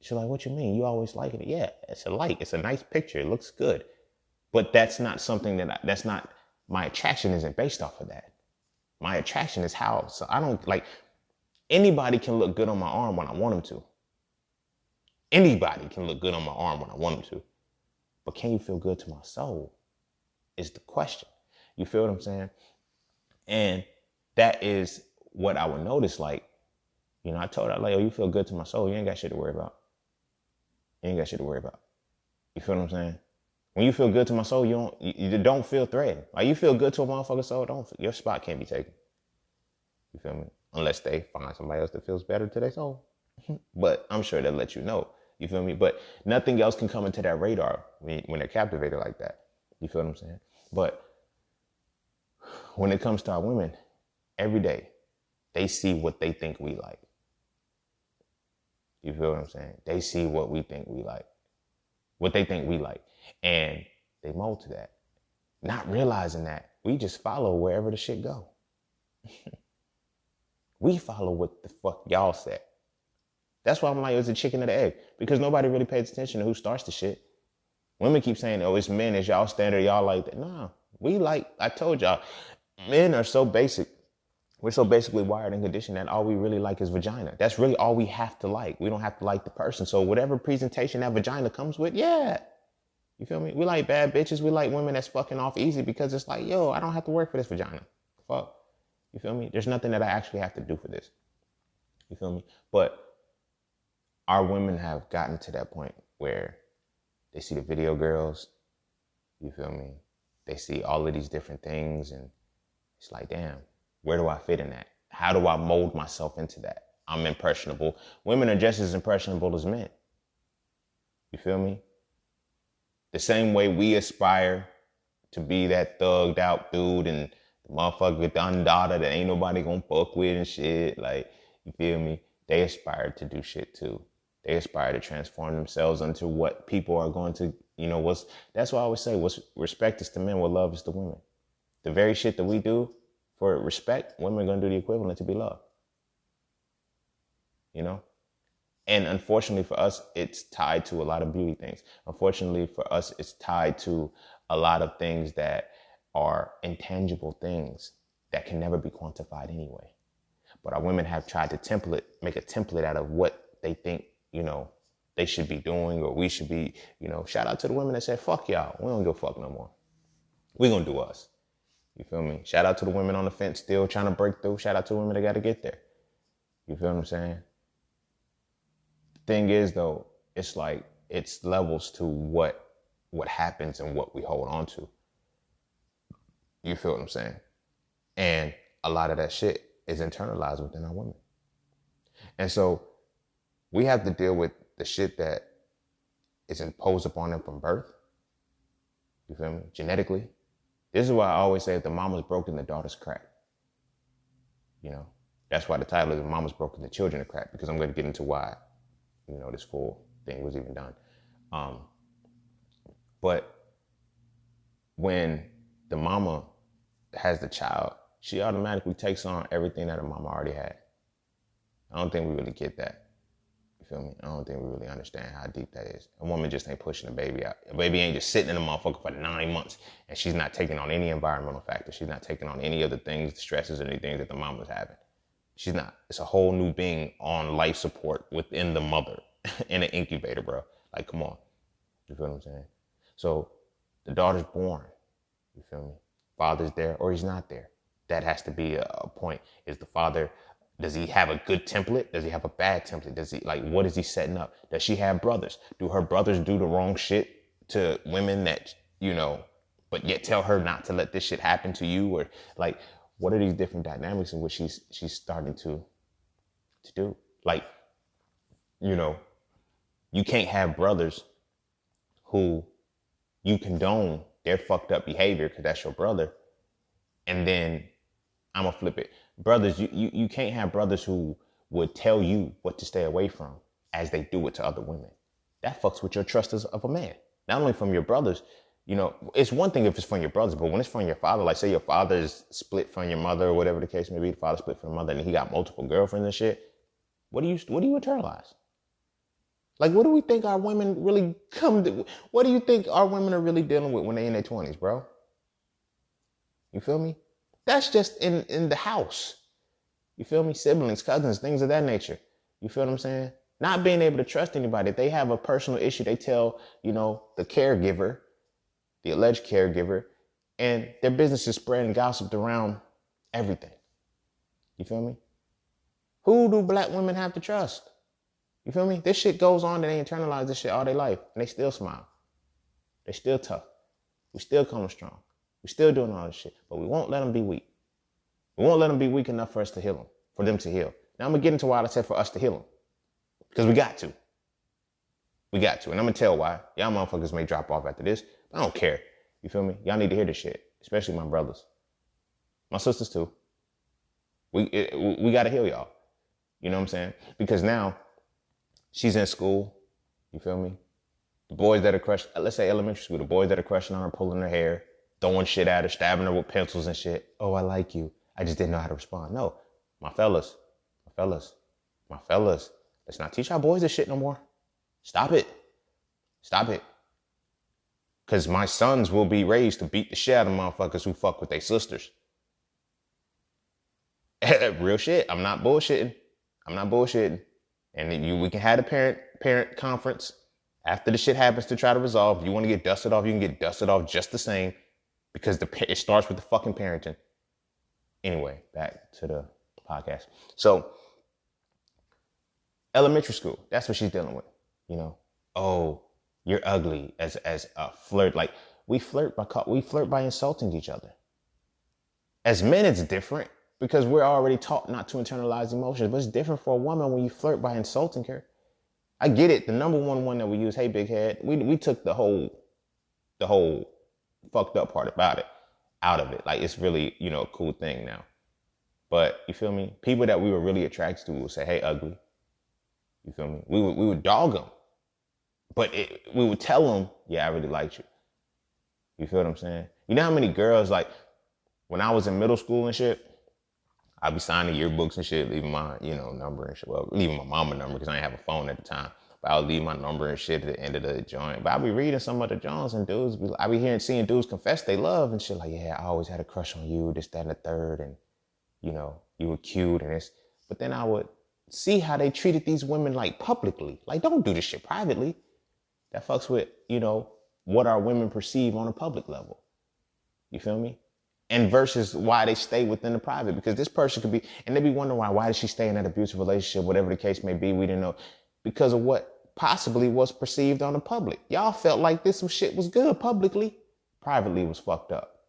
She's like, what you mean? You always liking it? Yeah, it's a like. It's a nice picture. It looks good. But that's not something that's not, my attraction isn't based off of that. My attraction is how, so I don't anybody can look good on my arm when I want them to. Anybody can look good on my arm when I want them to. But can you feel good to my soul is the question. You feel what I'm saying? And that is what I would notice. Like, I told her, you feel good to my soul. You ain't got shit to worry about. You ain't got shit to worry about. You feel what I'm saying? When you feel good to my soul, you don't feel threatened. Like, you feel good to a motherfucker's soul, your spot can't be taken. You feel me? Unless they find somebody else that feels better to their soul. But I'm sure they'll let you know. You feel me? But nothing else can come into that radar when they're captivated like that. You feel what I'm saying? But when it comes to our women, every day, they see what they think we like. You feel what I'm saying? They see what we think we like. What they think we like. And they mold to that. Not realizing that we just follow wherever the shit go. We follow what the fuck y'all said. That's why I'm like, it's a chicken and the egg. Because nobody really pays attention to who starts the shit. Women keep saying, oh, it's men, it's y'all standard, y'all like that. Nah, I told y'all, men are so basic. We're so basically wired and conditioned that all we really like is vagina. That's really all we have to like. We don't have to like the person. So whatever presentation that vagina comes with, yeah. You feel me? We like bad bitches. We like women that's fucking off easy because it's like, yo, I don't have to work for this vagina. Fuck. You feel me? There's nothing that I actually have to do for this. You feel me? But our women have gotten to that point where they see the video girls. You feel me? They see all of these different things and it's like, damn, where do I fit in that? How do I mold myself into that? I'm impressionable. Women are just as impressionable as men. You feel me? The same way we aspire to be that thugged out dude and the motherfucker done daughter that ain't nobody gonna fuck with and shit. Like, you feel me? They aspire to do shit too. They aspire to transform themselves into what people are going to, that's why I always say, what's respect is to men, what love is to women. The very shit that we do for respect, women are going to do the equivalent to be loved. And unfortunately for us, it's tied to a lot of beauty things. Unfortunately for us, it's tied to a lot of things that are intangible things that can never be quantified anyway. But our women have tried to make a template out of what they think, they should be doing or we should be, shout out to the women that said, fuck y'all. We don't give a fuck no more. We gonna do us. You feel me? Shout out to the women on the fence still trying to break through. Shout out to the women that got to get there. You feel what I'm saying? The thing is, though, it's like it's levels to what happens and what we hold on to. You feel what I'm saying? And a lot of that shit is internalized within our women. And so we have to deal with the shit that is imposed upon them from birth. You feel me? Genetically. This is why I always say if the mama's broken, the daughter's cracked. That's why the title is Mama's Broken, the Children are Cracked, because I'm going to get into why, this full thing was even done. But when the mama has the child, she automatically takes on everything that her mama already had. I don't think we really get that. You feel me? I don't think we really understand how deep that is. A woman just ain't pushing a baby out. A baby ain't just sitting in a motherfucker for 9 months and she's not taking on any environmental factors. She's not taking on any of the things, the stresses, or anything that the mama's having. She's not. It's a whole new being on life support within the mother in an incubator, bro. Like, come on. You feel what I'm saying? So the daughter's born. You feel me? Father's there or he's not there. That has to be a point. Is the father... Does he have a good template? Does he have a bad template? What is he setting up? Does she have brothers? Do her brothers do the wrong shit to women that, but yet tell her not to let this shit happen to you? Or what are these different dynamics in which she's starting to do? You can't have brothers who you condone their fucked up behavior because that's your brother. And then I'm going to flip it. Brothers, you can't have brothers who would tell you what to stay away from as they do it to other women. That fucks with your trust of a man. Not only from your brothers, it's one thing if it's from your brothers, but when it's from your father, like say your father is split from your mother or whatever the case may be, the father split from the mother and he got multiple girlfriends and shit. What do you internalize? What do we think our women really what do you think our women are really dealing with when they in their 20s, bro? You feel me? That's just in the house. You feel me? Siblings, cousins, things of that nature. You feel what I'm saying? Not being able to trust anybody. If they have a personal issue, they tell, the caregiver, the alleged caregiver, and their business is spreading gossip around everything. You feel me? Who do black women have to trust? You feel me? This shit goes on and they internalize this shit all their life and they still smile. They still tough. We still coming strong. We're still doing all this shit, but we won't let them be weak. We won't let them be weak enough for us to heal them. for them to heal. Now I'm going to get into why I said for us to heal them. Because we got to. We got to. And I'm going to tell why. Y'all motherfuckers may drop off after this. But I don't care. You feel me? Y'all need to hear this shit. Especially my brothers. My sisters too. We got to heal y'all. You know what I'm saying? Because now she's in school. You feel me? The boys that are crushing, let's say elementary school, the boys that are crushing on her, pulling her hair, throwing shit at her, stabbing her with pencils and shit. Oh, I like you. I just didn't know how to respond. No, my fellas, let's not teach our boys this shit no more. Stop it. Because my sons will be raised to beat the shit out of motherfuckers who fuck with their sisters. Real shit. I'm not bullshitting. And we can have a parent conference after the shit happens to try to resolve. If you want to get dusted off, you can get dusted off just the same. Because it starts with the fucking parenting. Anyway, back to the podcast. So, elementary school, that's what she's dealing with. You know, oh, you're ugly as a flirt. Like we flirt by insulting each other. As men, it's different because we're already taught not to internalize emotions. But it's different for a woman when you flirt by insulting her. I get it. The number one that we use, hey, big head. We took the whole fucked up part about it out of it. Like it's really, you know, a cool thing now. But you feel me? People that we were really attracted to would say, hey, ugly. You feel me? We would dog them. But we would tell them, yeah, I really liked you. You feel what I'm saying? You know how many girls, like, when I was in middle school and shit, I'd be signing yearbooks and shit, leaving my, you know, number and shit. Well, leaving my mama number because I didn't have a phone at the time. But I would leave my number and shit at the end of the joint. But I'd be reading some of the Johns and dudes. I'd be seeing dudes confess they love and shit. Like, yeah, I always had a crush on you, this, that, and the third. And, you know, you were cute and this. But then I would see how they treated these women, like, publicly. Like, don't do this shit privately. That fucks with, you know, what our women perceive on a public level. You feel me? And versus why they stay within the private. Because this person could be, and they be wondering why did she stay in that abusive relationship, whatever the case may be, we didn't know. Because of what possibly was perceived on the public. Y'all felt like this some shit was good publicly. Privately was fucked up.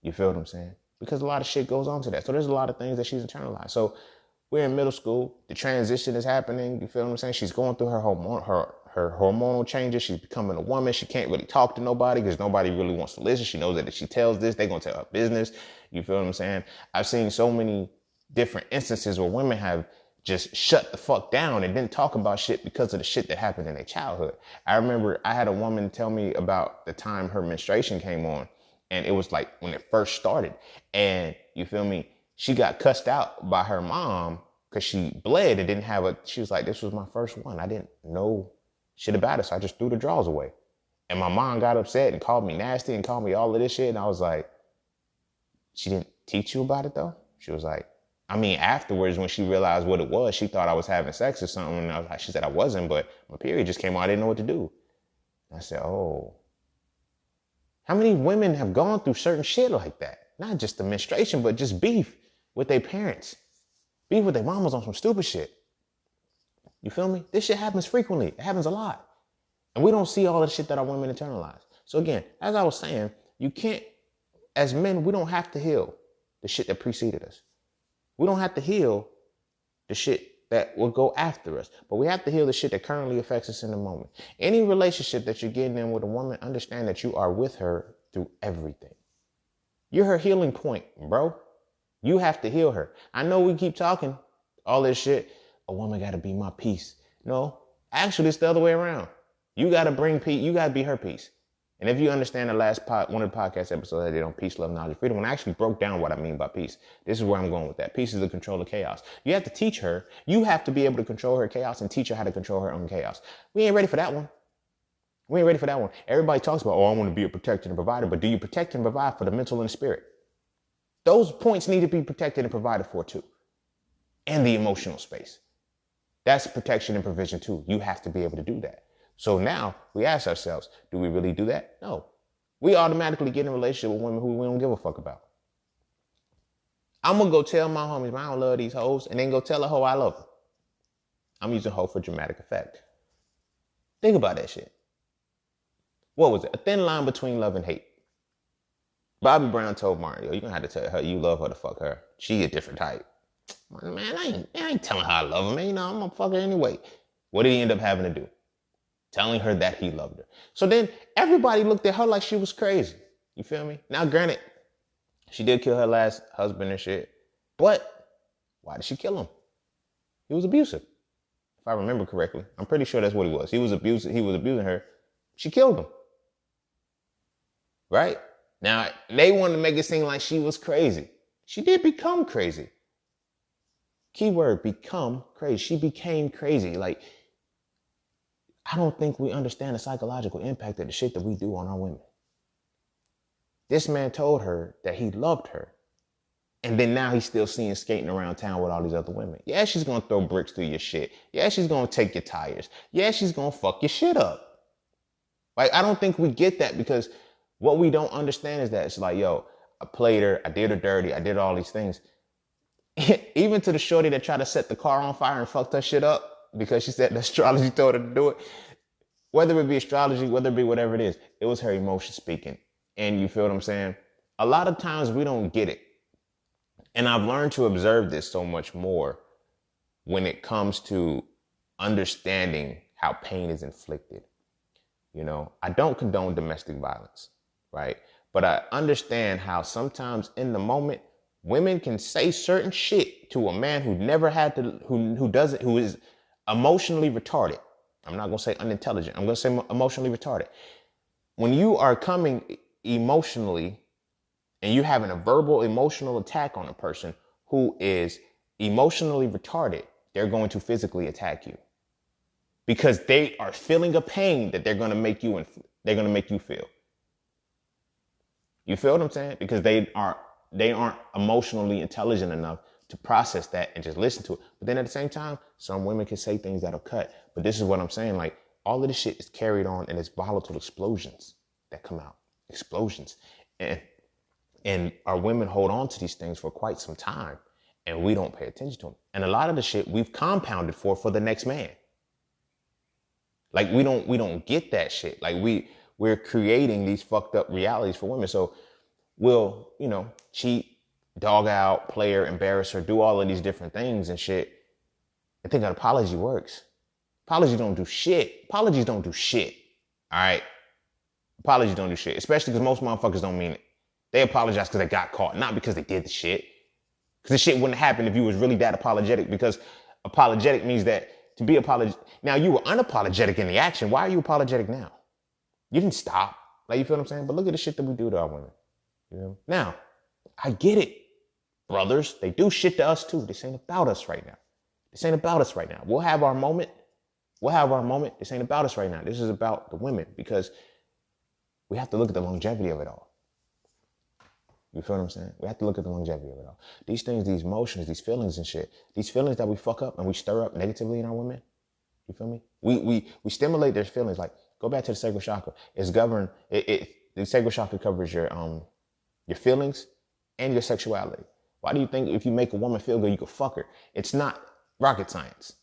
You feel what I'm saying? Because a lot of shit goes on to that. So there's a lot of things that she's internalized. So we're in middle school. The transition is happening. You feel what I'm saying? She's going through her hormonal changes. She's becoming a woman. She can't really talk to nobody because nobody really wants to listen. She knows that if she tells this, they're going to tell her business. You feel what I'm saying? I've seen so many different instances where women have just shut the fuck down and didn't talk about shit because of the shit that happened in their childhood. I remember I had a woman tell me about the time her menstruation came on, and it was like when it first started. And you feel me? She got cussed out by her mom because she bled and didn't have she was like, this was my first one. I didn't know shit about it. So I just threw the drawers away. And my mom got upset and called me nasty and called me all of this shit. And I was like, she didn't teach you about it though? She was like, I mean, afterwards, when she realized what it was, she thought I was having sex or something. And I was like, she said I wasn't, but my period just came on. I didn't know what to do. I said, oh, how many women have gone through certain shit like that? Not just the menstruation, but just beef with their parents. Beef with their mamas on some stupid shit. You feel me? This shit happens frequently. It happens a lot. And we don't see all the shit that our women internalize. So again, as I was saying, you can't, as men, we don't have to heal the shit that preceded us. We don't have to heal the shit that will go after us. But we have to heal the shit that currently affects us in the moment. Any relationship that you're getting in with a woman, understand that you are with her through everything. You're her healing point, bro. You have to heal her. I know we keep talking all this shit. A woman got to be my peace. No, actually, it's the other way around. You got to bring peace. You got to be her peace. And if you understand the last one of the podcast episodes I did on peace, love, knowledge, freedom, when I actually broke down what I mean by peace, this is where I'm going with that. Peace is the control of chaos. You have to teach her. You have to be able to control her chaos and teach her how to control her own chaos. We ain't ready for that one. Everybody talks about, oh, I want to be a protector and provider. But do you protect and provide for the mental and the spirit? Those points need to be protected and provided for too. And the emotional space. That's protection and provision too. You have to be able to do that. So now we ask ourselves, do we really do that? No. We automatically get in a relationship with women who we don't give a fuck about. I'm going to go tell my homies, I don't love these hoes, and then go tell a hoe I love her. I'm using hoe for dramatic effect. Think about that shit. What was it? A thin line between love and hate. Bobby Brown told Mario, you're going to have to tell her you love her to fuck her. She a different type. Man, I ain't telling her I love her, man. You know, I'm gonna fuck her anyway. What did he end up having to do? Telling her that he loved her. So then everybody looked at her like she was crazy. You feel me? Now, granted, she did kill her last husband and shit. But why did she kill him? He was abusive. If I remember correctly. I'm pretty sure that's what he was. He was abusing her. She killed him. Right? Now, they wanted to make it seem like she was crazy. She did become crazy. Keyword, become crazy. She became crazy. Like, I don't think we understand the psychological impact of the shit that we do on our women. This man told her that he loved her. And then now he's still seen skating around town with all these other women. Yeah, she's going to throw bricks through your shit. Yeah, she's going to take your tires. Yeah, she's going to fuck your shit up. Like, I don't think we get that, because what we don't understand is that it's like, yo, I played her. I did her dirty. I did all these things. Even to the shorty that tried to set the car on fire and fucked her shit up because she said the astrology told her to do it. Whether it be astrology, whether it be whatever it is, it was her emotion speaking. And you feel what I'm saying? A lot of times we don't get it. And I've learned to observe this so much more when it comes to understanding how pain is inflicted. You know, I don't condone domestic violence, right? But I understand how sometimes in the moment, women can say certain shit to a man who never had to, who is emotionally retarded. I'm not going to say unintelligent. I'm going to say emotionally retarded. When you are coming emotionally and you're having a verbal emotional attack on a person who is emotionally retarded, they're going to physically attack you because they are feeling a pain that they're going to make you feel. You feel what I'm saying? Because they aren't emotionally intelligent enough to process that and just listen to it. But then at the same time, some women can say things that'll cut. But this is what I'm saying. Like, all of this shit is carried on, and it's volatile explosions that come out. Explosions. And our women hold on to these things for quite some time, and we don't pay attention to them. And a lot of the shit we've compounded for the next man. Like, we don't get that shit. Like, we're creating these fucked up realities for women. So we'll, cheat, dog out, play her, embarrass her, do all of these different things and shit, and think an apology works. Apologies don't do shit. Apologies don't do shit. All right? Apologies don't do shit, especially because most motherfuckers don't mean it. They apologize because they got caught, not because they did the shit. Because the shit wouldn't happen if you was really that apologetic, because apologetic means that to be apologetic. Now, you were unapologetic in the action. Why are you apologetic now? You didn't stop. Like, you feel what I'm saying? But look at the shit that we do to our women. You know? Now, I get it. Brothers, they do shit to us too. This ain't about us right now. This ain't about us right now. We'll have our moment. This ain't about us right now. This is about the women, because we have to look at the longevity of it all. You feel what I'm saying? We have to look at the longevity of it all. These things, these emotions, these feelings and shit, these feelings that we fuck up and we stir up negatively in our women. You feel me? We stimulate their feelings. Like, go back to the sacral chakra. It's governed. The sacral chakra covers your feelings and your sexuality. Why do you think if you make a woman feel good, you can fuck her? It's not rocket science.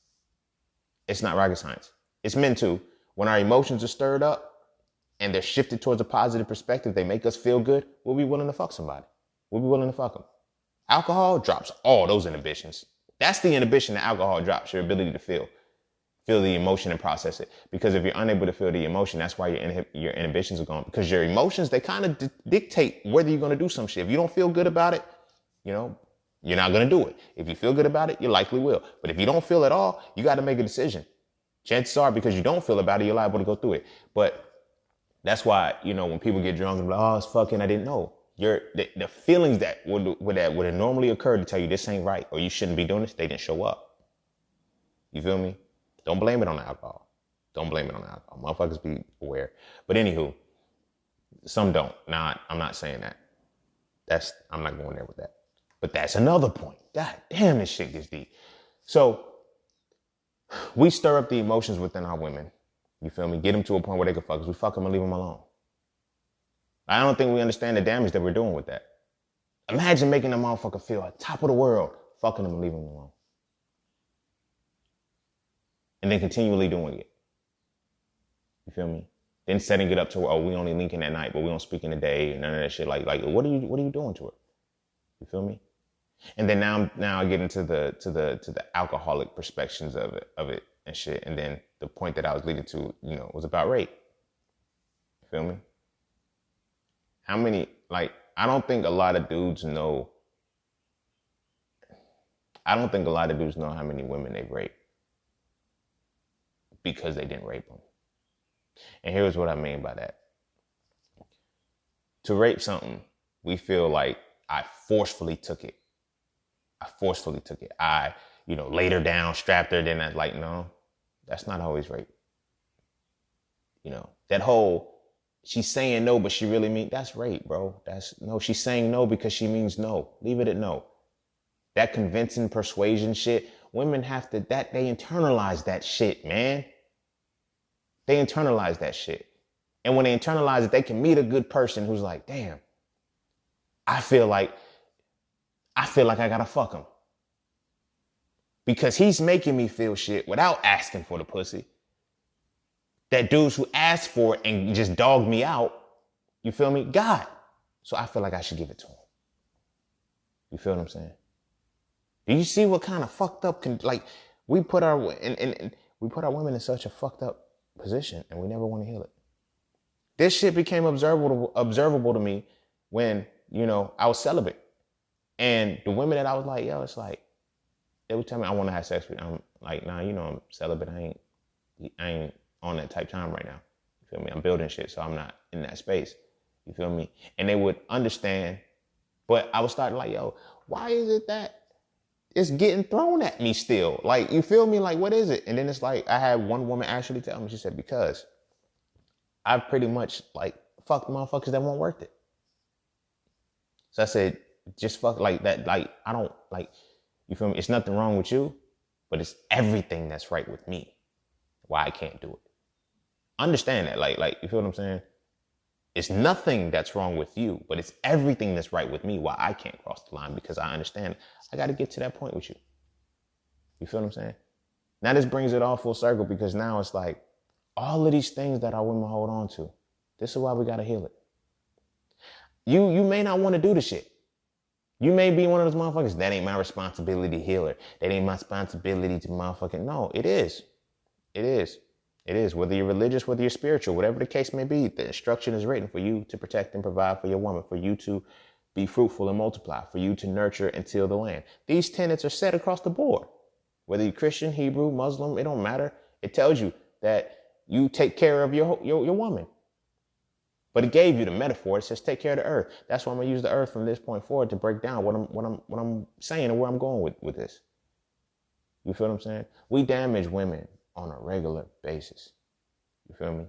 It's not rocket science. It's meant to. When our emotions are stirred up and they're shifted towards a positive perspective, they make us feel good, we'll be willing to fuck somebody. We'll be willing to fuck them. Alcohol drops all those inhibitions. That's the inhibition that alcohol drops, your ability to feel the emotion and process it. Because if you're unable to feel the emotion, that's why your inhibitions are gone. Because your emotions, they kind of dictate whether you're going to do some shit. If you don't feel good about it, you're not going to do it. If you feel good about it, you likely will. But if you don't feel at all, you got to make a decision. Chances are, because you don't feel about it, you're liable to go through it. But that's why, when people get drunk and be like, oh, it's fucking, I didn't know. The feelings that would have normally occurred to tell you this ain't right or you shouldn't be doing this, they didn't show up. You feel me? Don't blame it on the alcohol. Don't blame it on the alcohol. Motherfuckers be aware. But anywho, some don't. Now, I'm not saying that. I'm not going there with that. But that's another point. God damn, this shit gets deep. So we stir up the emotions within our women. You feel me? Get them to a point where they can fuck us. We fuck them and leave them alone. I don't think we understand the damage that we're doing with that. Imagine making a motherfucker feel on top of the world, fucking them and leaving them alone. And then continually doing it. You feel me? Then setting it up to where, we only linking at night, but we don't speak in the day and none of that shit. Like, what are you doing to her? You feel me? And then now I get into the alcoholic perspectives of it and shit. And then the point that I was leading to, was about rape. You feel me? How many, like, I don't think a lot of dudes know how many women they've raped because they didn't rape them. And here's what I mean by that. To rape something, we feel like I forcefully took it. I laid her down, strapped her, then I like, no, that's not always rape. That whole, she's saying no, but she really means, that's rape, bro. She's saying no because she means no. Leave it at no. That convincing persuasion shit, women have to, they internalize that shit, man. They internalize that shit. And when they internalize it, they can meet a good person who's like, damn, I feel like I gotta fuck him. Because he's making me feel shit without asking for the pussy. That dudes who ask for it and just dog me out, you feel me? God. So I feel like I should give it to him. You feel what I'm saying? Do you see what kind of fucked up we put our women in such a fucked up position and we never want to heal it. This shit became observable to me when, I was celibate. And the women that I was like, yo, it's like, they would tell me I want to have sex with you. I'm like, nah, I'm celibate. I ain't on that type time right now. You feel me? I'm building shit, so I'm not in that space. You feel me? And they would understand, but I would start like, yo, why is it that it's getting thrown at me still? Like, you feel me? Like, what is it? And then it's like, I had one woman actually tell me, she said, because I've pretty much fucked motherfuckers that won't worth it. So I said, just fuck like that. Like, I don't you feel me? It's nothing wrong with you, but it's everything that's right with me. Why I can't do it. Understand that. Like, you feel what I'm saying? It's nothing that's wrong with you, but it's everything that's right with me. Why I can't cross the line, because I understand I got to get to that point with you. You feel what I'm saying? Now this brings it all full circle, because now it's like all of these things that our women hold on to. This is why we got to heal it. You may not want to do the shit. You may be one of those motherfuckers. That ain't my responsibility to heal her. That ain't my responsibility to motherfucking. No, it is. It is. It is. Whether you're religious, whether you're spiritual, whatever the case may be, the instruction is written for you to protect and provide for your woman, for you to be fruitful and multiply, for you to nurture and till the land. These tenets are set across the board. Whether you're Christian, Hebrew, Muslim, it don't matter. It tells you that you take care of your woman. But it gave you the metaphor. It says take care of the earth. That's why I'm gonna use the earth from this point forward to break down what I'm saying and where I'm going with this. You feel what I'm saying? We damage women on a regular basis. You feel me?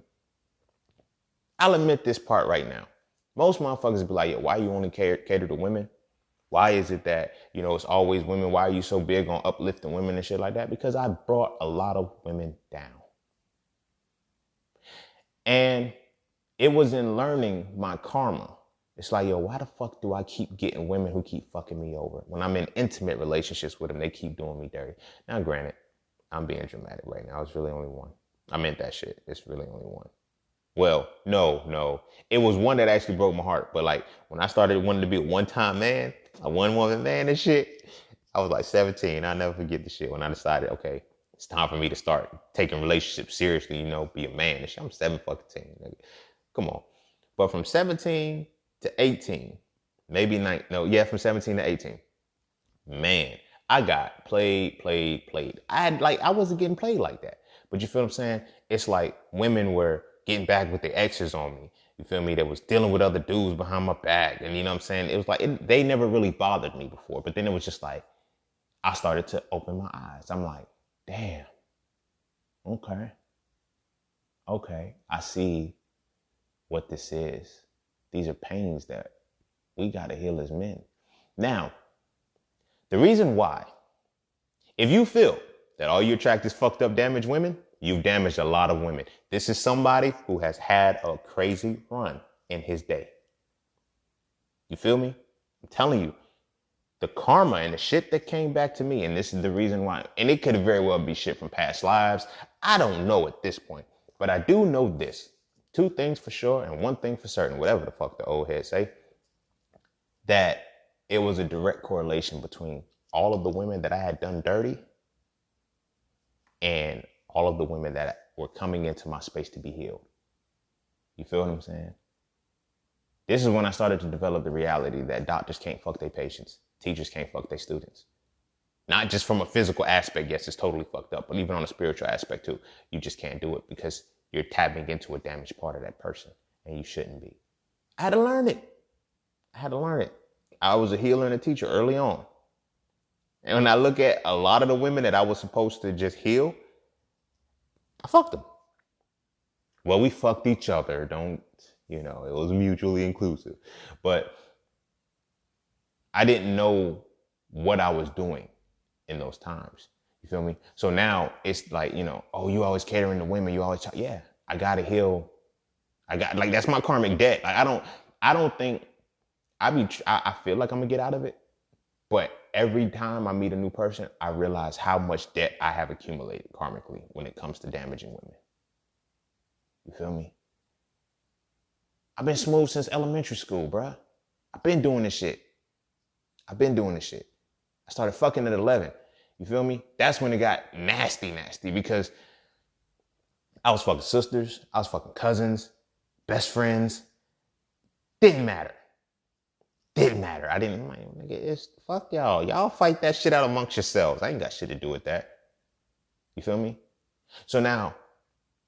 I'll admit this part right now. Most motherfuckers be like, yo, why you only cater to women? Why is it that, it's always women? Why are you so big on uplifting women and shit like that? Because I brought a lot of women down. And it was in learning my karma. It's like, yo, why the fuck do I keep getting women who keep fucking me over? When I'm in intimate relationships with them, they keep doing me dirty. Now, granted, I'm being dramatic right now. It's really only one. I meant that shit. It's really only one. Well, no. It was one that actually broke my heart. But when I started wanting to be a one-time man, a one-woman man and shit, I was like 17. I'll never forget the shit when I decided, okay, it's time for me to start taking relationships seriously, be a man and shit. I'm 17, nigga. Come on. But from 17 to 18, from 17 to 18, man, I got played. I wasn't getting played like that. But you feel what I'm saying? It's like women were getting back with their exes on me. You feel me? They was dealing with other dudes behind my back. And you know what I'm saying? It was like, they never really bothered me before. But then it was just like, I started to open my eyes. I'm like, damn. Okay. I see what this is. These are pains that we got to heal as men. Now, the reason why, if you feel that all you attract is fucked up, damaged women, you've damaged a lot of women. This is somebody who has had a crazy run in his day. You feel me? I'm telling you, the karma and the shit that came back to me, and this is the reason why, and it could very well be shit from past lives. I don't know at this point, but I do know this. 2 things for sure and 1 thing for certain, whatever the fuck the old heads say, that it was a direct correlation between all of the women that I had done dirty and all of the women that were coming into my space to be healed. You feel what I'm saying? This is when I started to develop the reality that doctors can't fuck their patients. Teachers can't fuck their students. Not just from a physical aspect. Yes, it's totally fucked up. But even on a spiritual aspect too. You just can't do it because you're tapping into a damaged part of that person. And you shouldn't be. I had to learn it. I was a healer and a teacher early on. And when I look at a lot of the women that I was supposed to just heal, I fucked them. Well, we fucked each other. It was mutually inclusive. But I didn't know what I was doing in those times. You feel me? So now it's like, you always catering to women. You always, yeah, I got to heal. That's my karmic debt. Like, I don't think I feel like I'm gonna get out of it. But every time I meet a new person, I realize how much debt I have accumulated karmically when it comes to damaging women. You feel me? I've been smooth since elementary school, bruh. I've been doing this shit. I started fucking at 11. You feel me? That's when it got nasty because I was fucking sisters. I was fucking cousins, best friends. Didn't matter. I didn't, it's fuck y'all. Y'all fight that shit out amongst yourselves. I ain't got shit to do with that. You feel me? So now,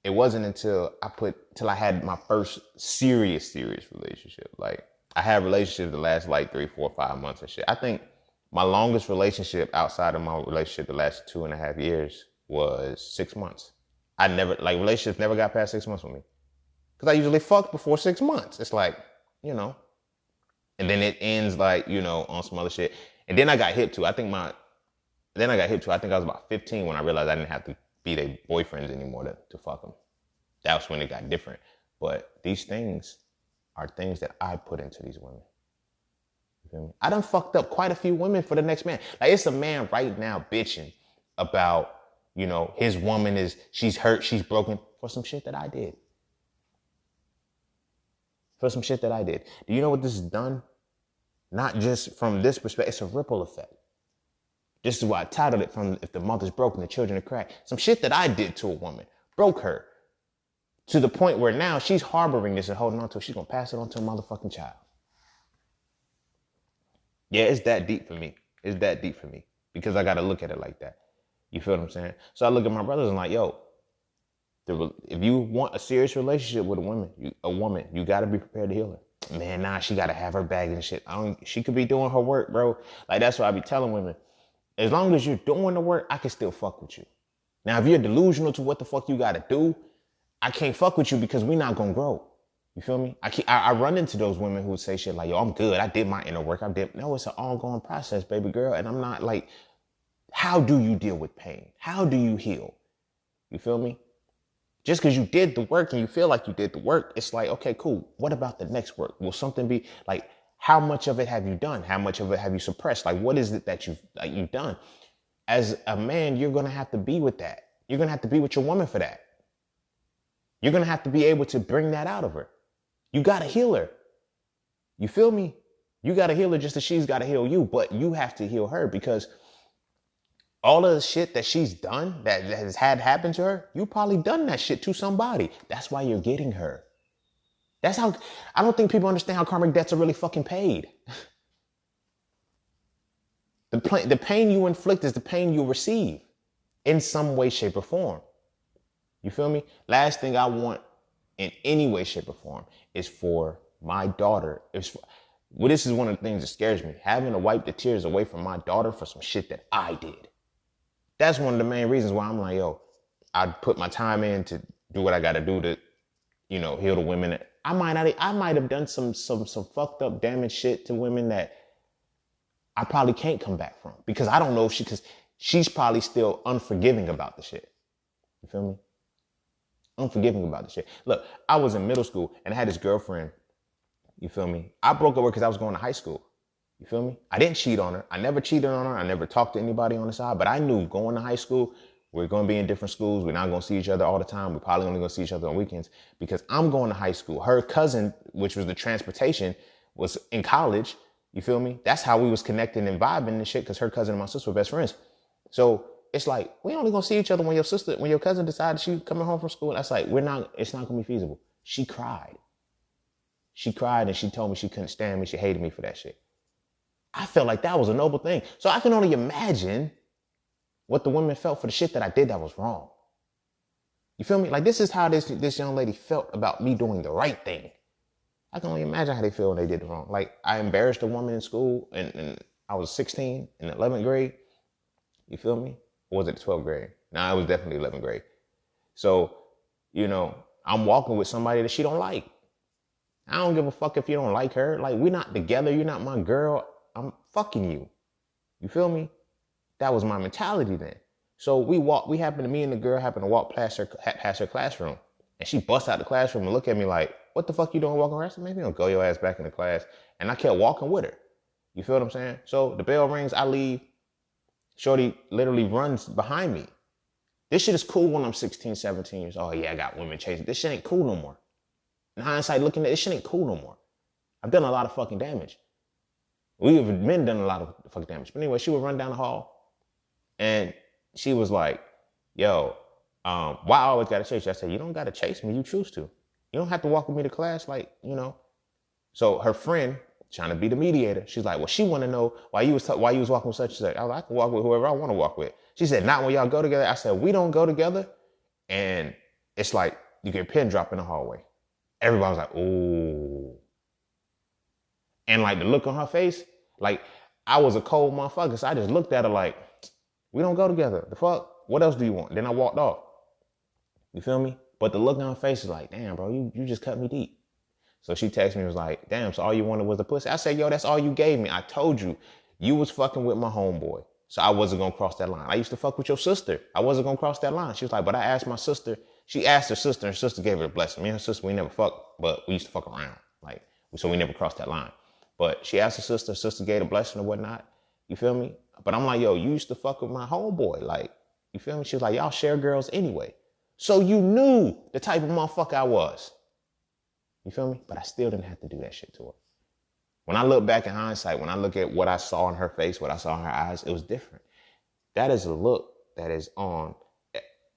it wasn't until I had my first serious relationship. Like, I had relationships that last like 3, 4, 5 months and shit. I think my longest relationship outside of my relationship the last 2.5 years was 6 months. Relationships never got past 6 months with me. Because I usually fuck before 6 months. It's like, and then it ends like, on some other shit. And then I got hip to. I think I was about 15 when I realized I didn't have to be their boyfriends anymore to fuck them. That was when it got different. But these things are things that I put into these women. You feel me? I done fucked up quite a few women for the next man. Like, it's a man right now bitching about, his woman she's hurt, she's broken for some shit that I did. Do you know what this has done? Not just from this perspective, it's a ripple effect. This is why I titled it from If the Mother's Broken, the Children are Cracked. Some shit that I did to a woman broke her to the point where now she's harboring this and holding on to it. She's going to pass it on to a motherfucking child. Yeah, it's that deep for me. Because I got to look at it like that. You feel what I'm saying? So I look at my brothers and like, yo, if you want a serious relationship with a woman, you got to be prepared to heal her. Man, nah, she got to have her bag and shit. She could be doing her work, bro. Like, that's why I be telling women, as long as you're doing the work, I can still fuck with you. Now, if you're delusional to what the fuck you got to do, I can't fuck with you because we're not going to grow. You feel me? I run into those women who say shit like, yo, I'm good. I did my inner work. No, it's an ongoing process, baby girl. And I'm not like, how do you deal with pain? How do you heal? You feel me? Just because you did the work and you feel like you did the work, it's like, okay, cool. What about the next work? Will something be like, how much of it have you done? How much of it have you suppressed? Like, what is it that you've done? As a man, you're going to have to be with that. You're going to have to be with your woman for that. You're going to have to be able to bring that out of her. You got to heal her. You feel me? You got to heal her just as she's got to heal you, but you have to heal her because all of the shit that she's done, that has had happen to her, you probably done that shit to somebody. That's why you're getting her. That's how, I don't think people understand how karmic debts are really fucking paid. The pain you inflict is the pain you receive in some way, shape, or form. You feel me? Last thing I want in any way, shape, or form is for my daughter. This is one of the things that scares me. Having to wipe the tears away from my daughter for some shit that I did. That's one of the main reasons why I'm like, yo, I put my time in to do what I got to do to, heal the women. I might have done some fucked up damaged shit to women that I probably can't come back from because I don't know if because she's probably still unforgiving about the shit. You feel me? Unforgiving about the shit. Look, I was in middle school and I had this girlfriend. You feel me? I broke up with her because I was going to high school. You feel me? I didn't cheat on her. I never cheated on her. I never talked to anybody on the side, but I knew going to high school, we're going to be in different schools. We're not going to see each other all the time. We're probably only going to see each other on weekends because I'm going to high school. Her cousin, which was the transportation, was in college. You feel me? That's how we was connecting and vibing and shit, because her cousin and my sister were best friends. So it's like, we only gonna see each other when your cousin decided she coming home from school. That's like, it's not gonna be feasible. She cried. She cried and she told me she couldn't stand me. She hated me for that shit. I felt like that was a noble thing. So I can only imagine what the women felt for the shit that I did that was wrong. You feel me? Like, this is how this young lady felt about me doing the right thing. I can only imagine how they feel when they did it wrong. Like, I embarrassed a woman in school and I was 16 in 11th grade. You feel me? Or was it the 12th grade? Nah, it was definitely 11th grade. So, you know, I'm walking with somebody that she don't like. I don't give a fuck if you don't like her. Like, we're not together. You're not my girl. I'm fucking you. You feel me? That was my mentality then. So me and the girl happened to walk past her classroom. And she bust out the classroom and look at me like, what the fuck you doing walking around? I said, maybe don't go your ass back in the class. And I kept walking with her. You feel what I'm saying? So the bell rings, I leave. Shorty literally runs behind me. This shit is cool when I'm 16, 17 years old. Oh yeah, I got women chasing. This shit ain't cool no more. In hindsight, looking at this shit ain't cool no more. I've done a lot of fucking damage. We have men done a lot of fucking damage. But anyway, she would run down the hall and she was like, yo, why I always gotta chase you? I said, you don't gotta chase me, you choose to. You don't have to walk with me to class, like, you know. So her friend, trying to be the mediator, she's like, well, she wanna know why you was walking with such and such. I was like, I can walk with whoever I wanna walk with. She said, not when y'all go together. I said, we don't go together. And it's like, you get a pin drop in the hallway. Everybody was like, ooh. And like the look on her face, like I was a cold motherfucker. So I just looked at her like, we don't go together. The fuck? What else do you want? Then I walked off. You feel me? But the look on her face is like, damn, bro, you just cut me deep. So she texted me and was like, damn, so all you wanted was the pussy? I said, yo, that's all you gave me. I told you, you was fucking with my homeboy. So I wasn't going to cross that line. I used to fuck with your sister. I wasn't going to cross that line. She was like, but I asked my sister. She asked her sister and her sister gave her a blessing. Me and her sister, we never fucked, but we used to fuck around. Like, so we never crossed that line. But she asked her sister gave a blessing or whatnot. You feel me? But I'm like, yo, you used to fuck with my homeboy. Like, you feel me? She was like, y'all share girls anyway. So you knew the type of motherfucker I was. You feel me? But I still didn't have to do that shit to her. When I look back in hindsight, when I look at what I saw in her face, what I saw in her eyes, it was different. That is a look that is on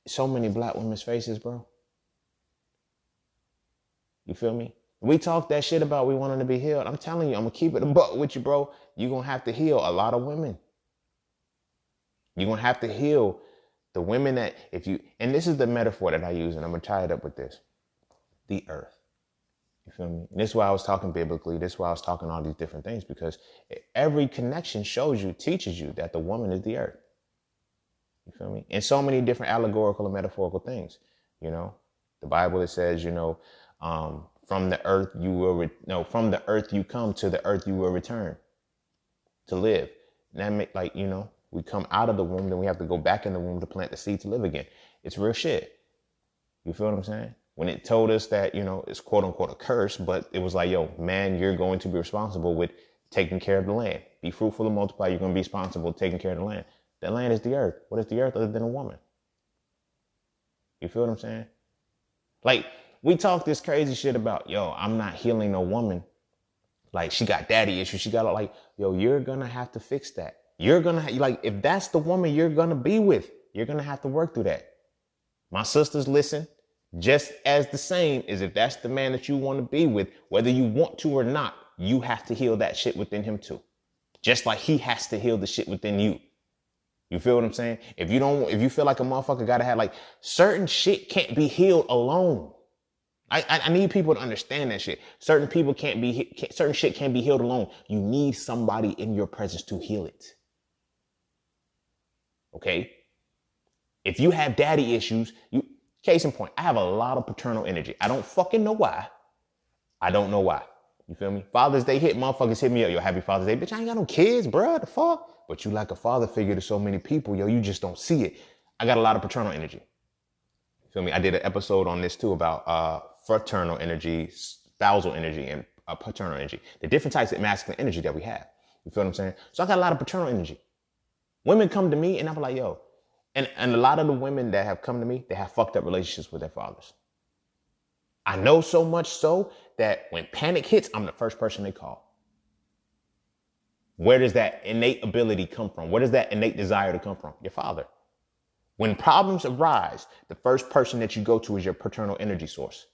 so many black women's faces, bro. You feel me? We talk that shit about we wanting to be healed. I'm telling you, I'm going to keep it a buck with you, bro. You're going to have to heal a lot of women. You're going to have to heal the women that and this is the metaphor that I use, and I'm going to tie it up with this. The earth. You feel me? And this is why I was talking biblically. This is why I was talking all these different things, because every connection teaches you that the woman is the earth. You feel me? And so many different allegorical and metaphorical things. You know, the Bible, it says, you know, from the earth from the earth you come, to the earth you will return to live. And that like, you know, we come out of the womb, then we have to go back in the womb to plant the seed to live again. It's real shit. You feel what I'm saying? When it told us that, you know, it's quote unquote a curse, but it was like, yo, man, you're going to be responsible with taking care of the land. Be fruitful and multiply. You're going to be responsible with taking care of the land. The land is the earth. What is the earth other than a woman? You feel what I'm saying? Like, we talk this crazy shit about, yo, I'm not healing no woman. Like, she got daddy issues. She got like, yo, you're going to have to fix that. You're going to like, if that's the woman you're going to be with, you're going to have to work through that. My sisters, listen, just as the same as if that's the man that you want to be with, whether you want to or not, you have to heal that shit within him too. Just like he has to heal the shit within you. You feel what I'm saying? If you feel like a motherfucker gotta have like certain shit can't be healed alone. I need people to understand that shit. Certain shit can't be healed alone. You need somebody in your presence to heal it. Okay? If you have daddy issues, case in point, I have a lot of paternal energy. I don't fucking know why. I don't know why. You feel me? Father's Day motherfuckers hit me up. Yo, happy Father's Day. Bitch, I ain't got no kids, bruh. The fuck? But you like a father figure to so many people. Yo, you just don't see it. I got a lot of paternal energy. You feel me? I did an episode on this too about fraternal energy, spousal energy, and paternal energy. The different types of masculine energy that we have. You feel what I'm saying? So I got a lot of paternal energy. Women come to me and I'm like, yo, and a lot of the women that have come to me, they have fucked up relationships with their fathers. I know so much so that when panic hits, I'm the first person they call. Where does that innate ability come from? Where does that innate desire to come from? Your father. When problems arise, the first person that you go to is your paternal energy source.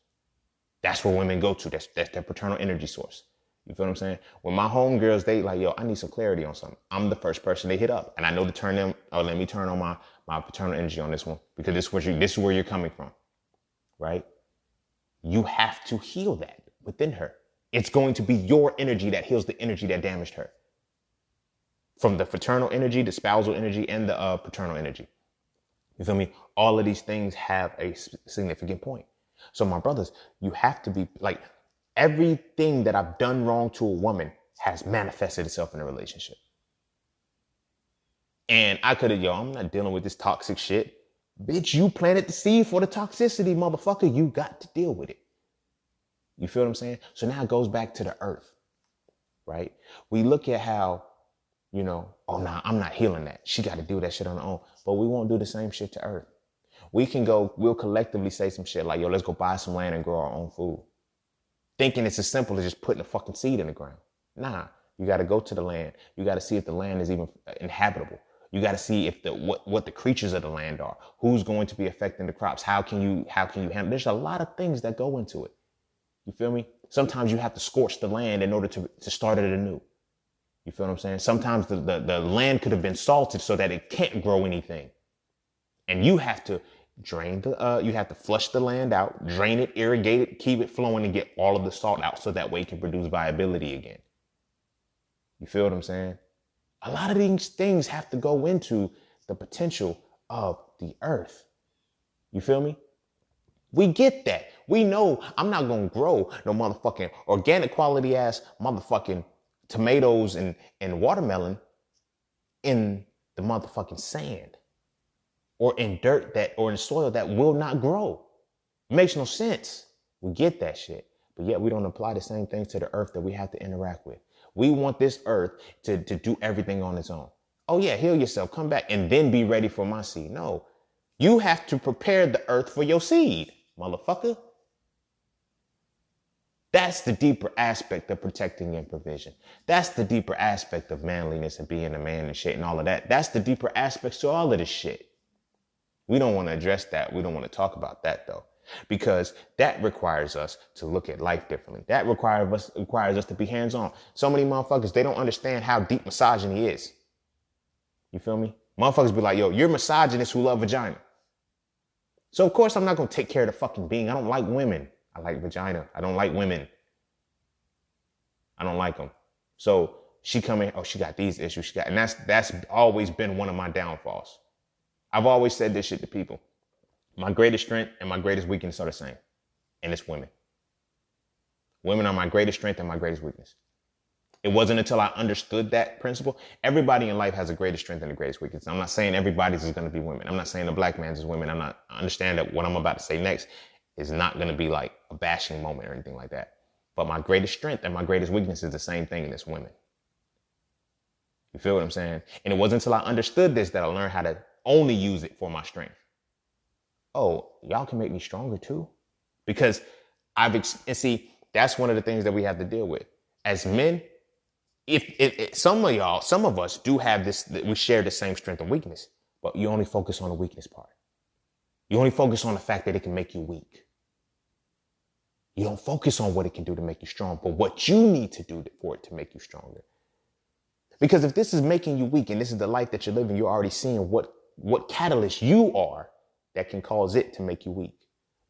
That's where women go to. That's their paternal energy source. You feel what I'm saying? When my homegirls, they like, yo, I need some clarity on something. I'm the first person they hit up. And I know to turn them, let me turn on my paternal energy on this one, because this is where you're coming from, right? You have to heal that within her. It's going to be your energy that heals the energy that damaged her. From the fraternal energy, the spousal energy, and the paternal energy. You feel me? All of these things have a significant point. So my brothers, you have to be like, everything that I've done wrong to a woman has manifested itself in a relationship. And I could have, I'm not dealing with this toxic shit. Bitch, you planted the seed for the toxicity, motherfucker. You got to deal with it. You feel what I'm saying? So now it goes back to the earth, right? We look at how, I'm not healing that. She got to do that shit on her own. But we won't do the same shit to earth. We'll collectively say some shit like, yo, let's go buy some land and grow our own food. Thinking it's as simple as just putting a fucking seed in the ground. Nah, you got to go to the land. You got to see if the land is even inhabitable. You got to see if what the creatures of the land are, who's going to be affecting the crops. How can you handle? There's a lot of things that go into it. You feel me? Sometimes you have to scorch the land in order to start it anew. You feel what I'm saying? Sometimes the land could have been salted so that it can't grow anything. And you have to you have to flush the land out, drain it, irrigate it, keep it flowing, and get all of the salt out so that way it can produce viability again. You feel what I'm saying? A lot of these things have to go into the potential of the earth. You feel me? We get that. We know I'm not going to grow no motherfucking organic quality ass motherfucking tomatoes and watermelon in the motherfucking sand or in dirt or in soil that will not grow. It makes no sense. We get that shit. But yet we don't apply the same things to the earth that we have to interact with. We want this earth to do everything on its own. Oh yeah, heal yourself, come back, and then be ready for my seed. No, you have to prepare the earth for your seed, motherfucker. That's the deeper aspect of protecting and provision. That's the deeper aspect of manliness and being a man and shit and all of that. That's the deeper aspects to all of this shit. We don't want to address that. We don't want to talk about that though, because that requires us to look at life differently. That requires us to be hands-on. So many motherfuckers, they don't understand how deep misogyny is. You feel me? Motherfuckers be like, yo, you're misogynists who love vagina. So of course I'm not going to take care of the fucking being. I don't like women. I like vagina. I don't like women. I don't like them. So she come in, she got these issues. And that's always been one of my downfalls. I've always said this shit to people. My greatest strength and my greatest weakness are the same. And it's women. Women are my greatest strength and my greatest weakness. It wasn't until I understood that principle. Everybody in life has a greatest strength and a greatest weakness. I'm not saying everybody's is going to be women. I'm not saying the black man's is women. I understand that what I'm about to say next is not going to be like a bashing moment or anything like that. But my greatest strength and my greatest weakness is the same thing, and it's women. You feel what I'm saying? And it wasn't until I understood this that I learned how to only use it for my strength. Oh, y'all can make me stronger too. Because and see, that's one of the things that we have to deal with. As men, if some of us do have this, we share the same strength and weakness, but you only focus on the weakness part. You only focus on the fact that it can make you weak. You don't focus on what it can do to make you strong, but what you need to do for it to make you stronger. Because if this is making you weak and this is the life that you're living, you're already seeing what catalyst you are that can cause it to make you weak.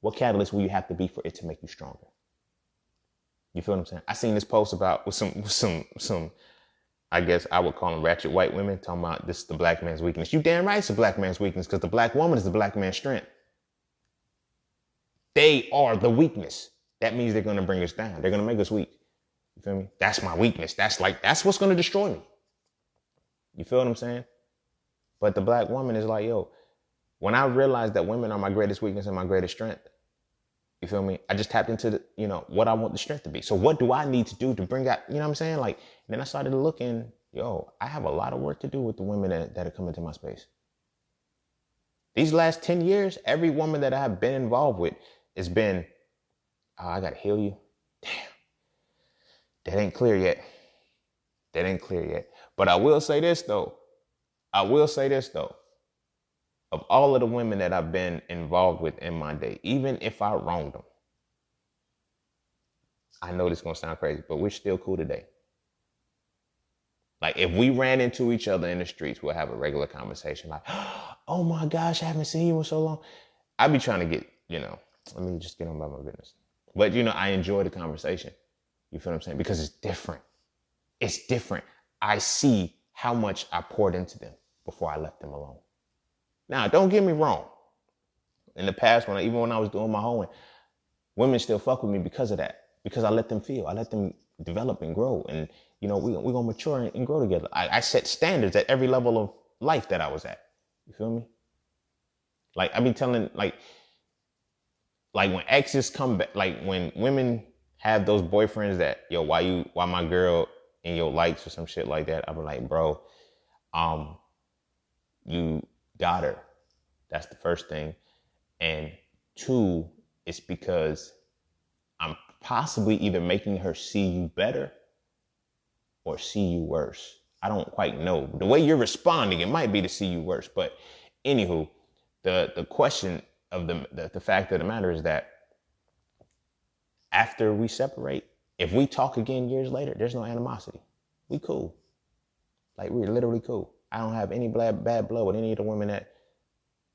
What catalyst will you have to be for it to make you stronger? You feel what I'm saying? I seen this post about with some, I guess I would call them ratchet white women talking about this is the black man's weakness. You damn right it's the black man's weakness, because the black woman is the black man's strength. They are the weakness. That means they're going to bring us down. They're going to make us weak. You feel me? That's my weakness. That's what's going to destroy me. You feel what I'm saying? But the black woman is like, yo, when I realized that women are my greatest weakness and my greatest strength, you feel me? I just tapped into what I want the strength to be. So what do I need to do to bring out, you know what I'm saying? Like, then I started looking, I have a lot of work to do with the women that are coming to my space. These last 10 years, every woman that I have been involved with has been, I got to heal you. Damn. That ain't clear yet. But I will say this though. Of all of the women that I've been involved with in my day, even if I wronged them, I know this is gonna sound crazy, but we're still cool today. Like if we ran into each other in the streets, we'll have a regular conversation like, oh my gosh, I haven't seen you in so long. I'd be trying to get, let me just get on about my business. But I enjoy the conversation. You feel what I'm saying? Because it's different. It's different. I see how much I poured into them before I left them alone. Now, don't get me wrong. In the past, even when I was doing my hoeing, women still fuck with me because of that. Because I let them feel. I let them develop and grow. And, we're going to mature and grow together. I set standards at every level of life that I was at. You feel me? Like, I be telling, like when exes come back, like when women have those boyfriends that, why my girl in your likes or some shit like that, I be like, bro, you got her. That's the first thing. And 2, it's because I'm possibly either making her see you better or see you worse. I don't quite know. The way you're responding, it might be to see you worse. But anywho, the question of the fact of the matter is that after we separate, if we talk again years later, there's no animosity. We cool. Like we're literally cool. I don't have any bad blood with any of the women that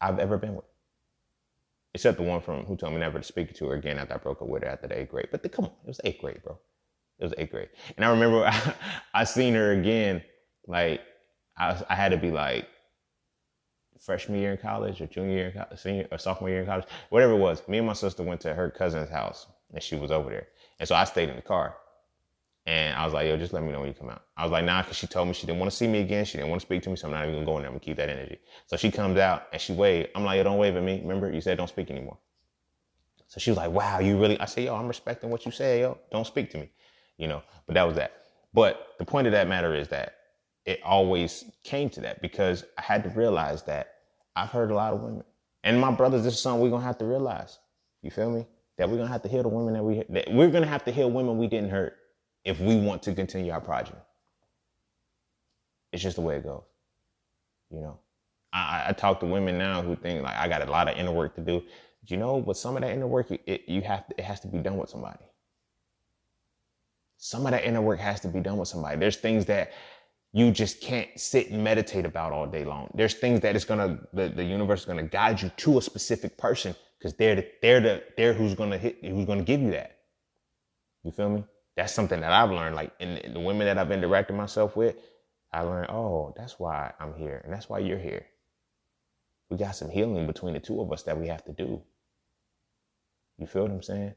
I've ever been with. Except the one who told me never to speak to her again after I broke up with her after the 8th grade. But come on, it was 8th grade, bro. It was 8th grade. And I remember I seen her again, like I had to be like freshman year in college or junior year in college, senior or sophomore year in college, whatever it was. Me and my sister went to her cousin's house and she was over there. And so I stayed in the car. And I was like, yo, just let me know when you come out. I was like, nah, because she told me she didn't want to see me again. She didn't want to speak to me, so I'm not even going to go in there. I'm going to keep that energy. So she comes out and she waved. I'm like, yo, don't wave at me. Remember, you said don't speak anymore. So she was like, wow, you really? I said, yo, I'm respecting what you said, yo. Don't speak to me. But that was that. But the point of that matter is that it always came to that because I had to realize that I've hurt a lot of women. And my brothers, this is something we're going to have to realize. You feel me? That we're going to have to heal the women that we're going to have to heal women we didn't hurt if we want to continue our progeny. It's just the way it goes. I talk to women now who think like I got a lot of inner work to do. But some of that inner work, it has to be done with somebody. Some of that inner work has to be done with somebody. There's things that you just can't sit and meditate about all day long. There's things that the universe is gonna guide you to a specific person because they're who's gonna give you that. You feel me? That's something that I've learned. Like in the women that I've interacted myself with, I learned, oh, that's why I'm here and that's why you're here. We got some healing between the two of us that we have to do. You feel what I'm saying?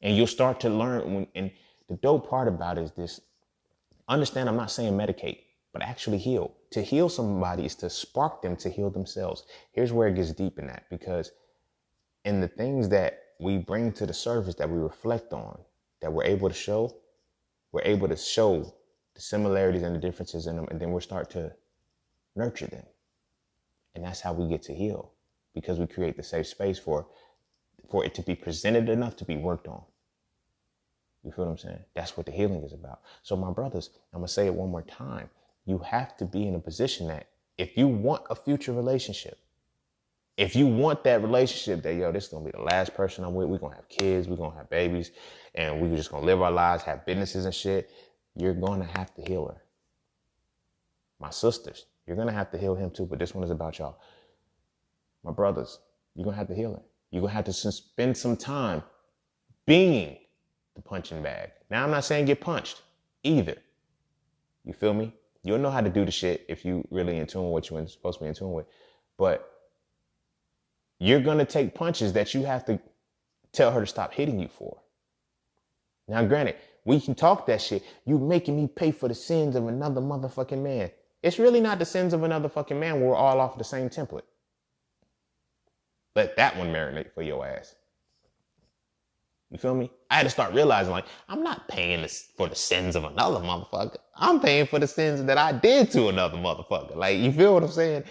And you'll start to learn and the dope part about it is this. Understand, I'm not saying medicate, but actually heal. To heal somebody is to spark them to heal themselves. Here's where it gets deep in that, because in the things that we bring to the surface that we reflect on, that we're able to show the similarities and the differences in them, and then we'll start to nurture them. And that's how we get to heal, because we create the safe space for it to be presented enough to be worked on. You feel what I'm saying? That's what the healing is about. So my brothers, I'm going to say it one more time. You have to be in a position that if you want a future relationship, if you want that relationship that, yo, this is going to be the last person I'm with, we're going to have kids, we're going to have babies, and we're just going to live our lives, have businesses and shit, you're going to have to heal her. My sisters, you're going to have to heal him too, but this one is about y'all. My brothers, you're going to have to heal her. You're going to have to spend some time being the punching bag. Now, I'm not saying get punched either. You feel me? You'll know how to do the shit if you really in tune with what you're supposed to be in tune with. But you're going to take punches that you have to tell her to stop hitting you for. Now, granted, we can talk that shit. You making me pay for the sins of another motherfucking man. It's really not the sins of another fucking man. We're all off the same template. Let that one marinate for your ass. You feel me? I had to start realizing, like, I'm not paying for the sins of another motherfucker. I'm paying for the sins that I did to another motherfucker. Like, you feel what I'm saying?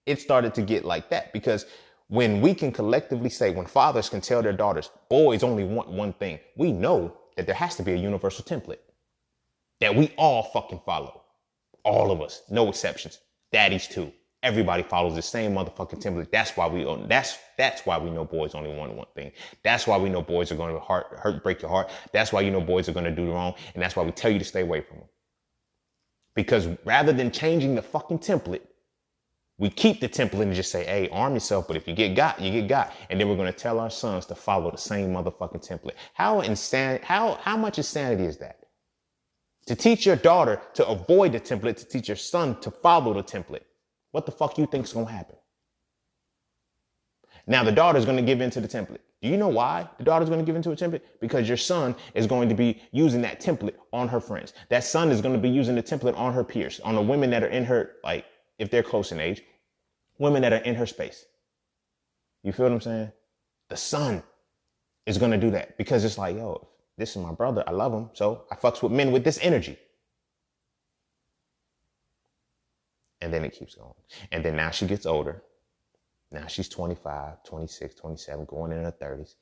It started to get like that because when we can collectively say, when fathers can tell their daughters, boys only want one thing, we know that there has to be a universal template that we all fucking follow. All of us, no exceptions. Daddies too. Everybody follows the same motherfucking template. That's why we own. That's why we know boys only want one thing. That's why we know boys are going to break your heart. That's why you know boys are going to do wrong, and that's why we tell you to stay away from them. Because rather than changing the fucking template, we keep the template and just say, hey, arm yourself. But if you get got, you get got. And then we're going to tell our sons to follow the same motherfucking template. How much insanity is that? To teach your daughter to avoid the template, to teach your son to follow the template. What the fuck you think is going to happen? Now the daughter's going to give into the template. Do you know why the daughter's going to give into a template? Because your son is going to be using that template on her friends. That son is going to be using the template on her peers, on the women that are in her, like, if they're close in age, women that are in her space. You feel what I'm saying? The son is going to do that because it's like, yo, this is my brother. I love him. So I fucks with men with this energy. And then it keeps going. And then now she gets older. Now she's 25, 26, 27, going in her 30s.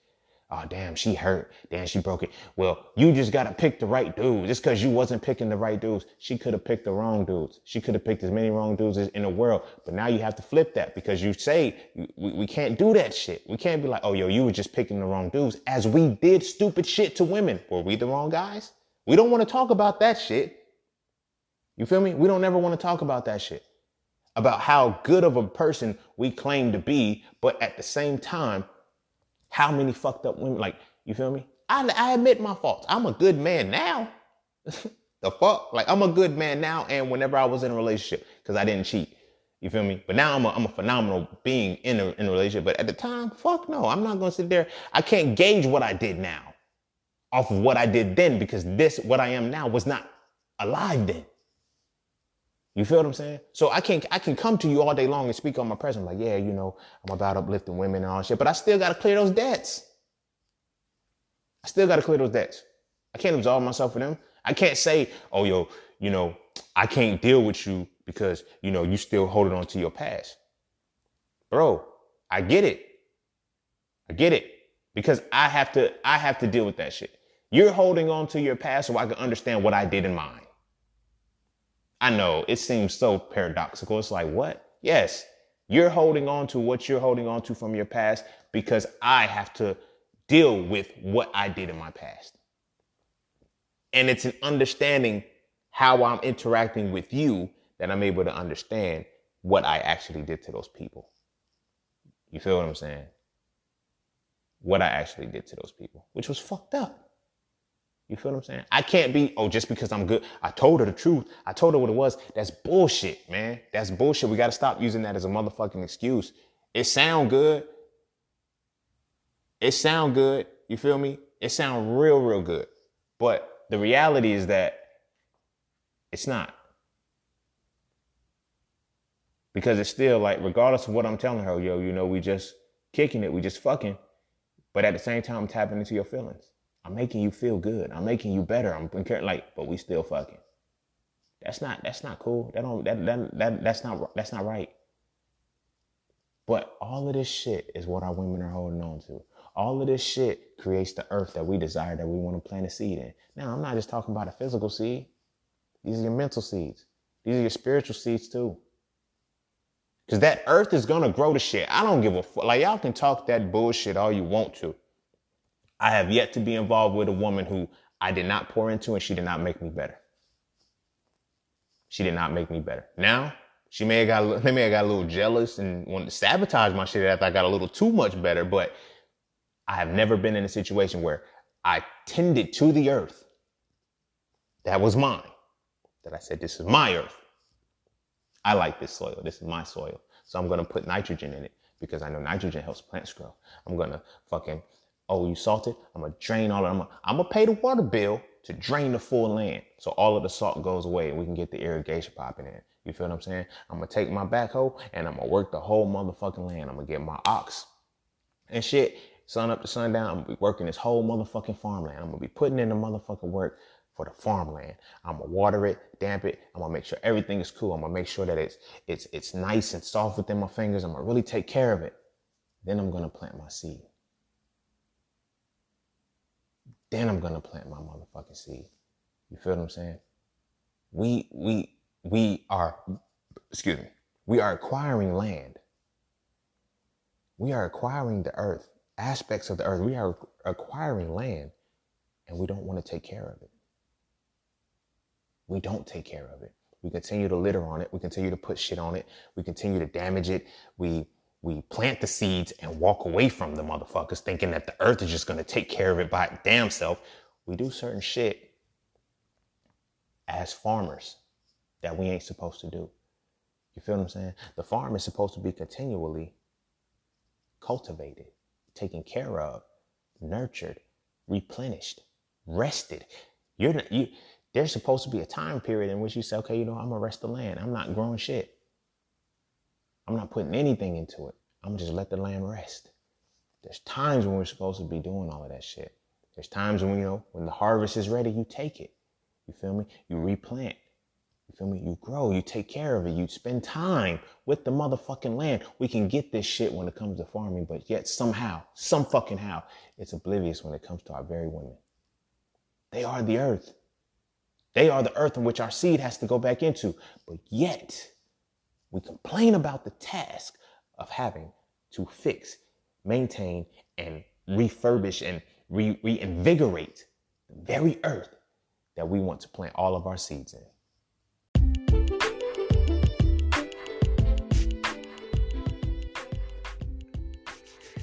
Oh, damn, she hurt. Damn, she broke it. Well, you just got to pick the right dudes. Just because you wasn't picking the right dudes, she could have picked the wrong dudes. She could have picked as many wrong dudes as in the world. But now you have to flip that because you say we can't do that shit. We can't be like, oh, yo, you were just picking the wrong dudes as we did stupid shit to women. Were we the wrong guys? We don't want to talk about that shit. You feel me? We don't ever want to talk about that shit. About how good of a person we claim to be, but at the same time, how many fucked up women, like, you feel me? I admit my faults. I'm a good man now. The fuck? Like, I'm a good man now and whenever I was in a relationship, because I didn't cheat. You feel me? But now I'm a phenomenal being in a relationship. But at the time, fuck no. I'm not going to sit there. I can't gauge what I did now off of what I did then because what I am now was not alive then. You feel what I'm saying? So I can come to you all day long and speak on my present. Like, yeah, you know, I'm about uplifting women and all shit, but I still got to clear those debts. I can't absolve myself of them. I can't say, oh, yo, you know, I can't deal with you because, you know, you still holding on to your past. Bro, I get it. Because I have to deal with that shit. You're holding on to your past so I can understand what I did in mine. I know it seems so paradoxical. It's like, what? Yes, you're holding on to what you're holding on to from your past because I have to deal with what I did in my past. And it's an understanding how I'm interacting with you that I'm able to understand what I actually did to those people. You feel what I'm saying? What I actually did to those people, which was fucked up. You feel what I'm saying? I can't be, oh, just because I'm good. I told her the truth. I told her what it was. That's bullshit, man. That's bullshit. We got to stop using that as a motherfucking excuse. It sound good. You feel me? It sound real, real good. But the reality is that it's not. Because it's still like, regardless of what I'm telling her, yo, you know, we just kicking it. We just fucking. But at the same time, I'm tapping into your feelings. I'm making you feel good. I'm making you better. I'm like, but we still fucking. That's not cool. That's not right. But all of this shit is what our women are holding on to. All of this shit creates the earth that we desire, that we want to plant a seed in. Now, I'm not just talking about a physical seed. These are your mental seeds. These are your spiritual seeds too. Because that earth is going to grow the shit. I don't give a fuck. Like, y'all can talk that bullshit all you want to. I have yet to be involved with a woman who I did not pour into and she did not make me better. Now, they may have got a little jealous and wanted to sabotage my shit after I got a little too much better, but I have never been in a situation where I tended to the earth that was mine, that I said, this is my earth. I like this soil. This is my soil. So I'm going to put nitrogen in it because I know nitrogen helps plants grow. I'm going to fucking, oh, you salted? I'm going to drain all of them. I'm going to pay the water bill to drain the full land. So all of the salt goes away and we can get the irrigation popping in. You feel what I'm saying? I'm going to take my backhoe and I'm going to work the whole motherfucking land. I'm going to get my ox and shit. Sun up to sundown. I'm going to be working this whole motherfucking farmland. I'm going to be putting in the motherfucking work for the farmland. I'm going to water it, damp it. I'm going to make sure everything is cool. I'm going to make sure that it's nice and soft within my fingers. I'm going to really take care of it. Then I'm going to plant my seed. Then I'm going to plant my motherfucking seed. You feel what I'm saying? We we are, excuse me, we are acquiring land. We are acquiring the earth, aspects of the earth. We are acquiring land, and we don't want to take care of it. We don't take care of it. We continue to litter on it. We continue to put shit on it. We continue to damage it. We plant the seeds and walk away from the motherfuckers thinking that the earth is just going to take care of it by its damn self. We do certain shit as farmers that we ain't supposed to do. You feel what I'm saying? The farm is supposed to be continually cultivated, taken care of, nurtured, replenished, rested. There's supposed to be a time period in which you say, okay, I'm gonna rest the land. I'm not growing shit. I'm not putting anything into it. I'm gonna just let the land rest. There's times when we're supposed to be doing all of that shit. There's times when, when the harvest is ready, you take it. You feel me? You replant. You feel me? You grow, you take care of it. You spend time with the motherfucking land. We can get this shit when it comes to farming, but yet somehow, some fucking how, it's oblivious when it comes to our very women. They are the earth. They are the earth in which our seed has to go back into. But yet, we complain about the task of having to fix, maintain, and refurbish and reinvigorate the very earth that we want to plant all of our seeds in.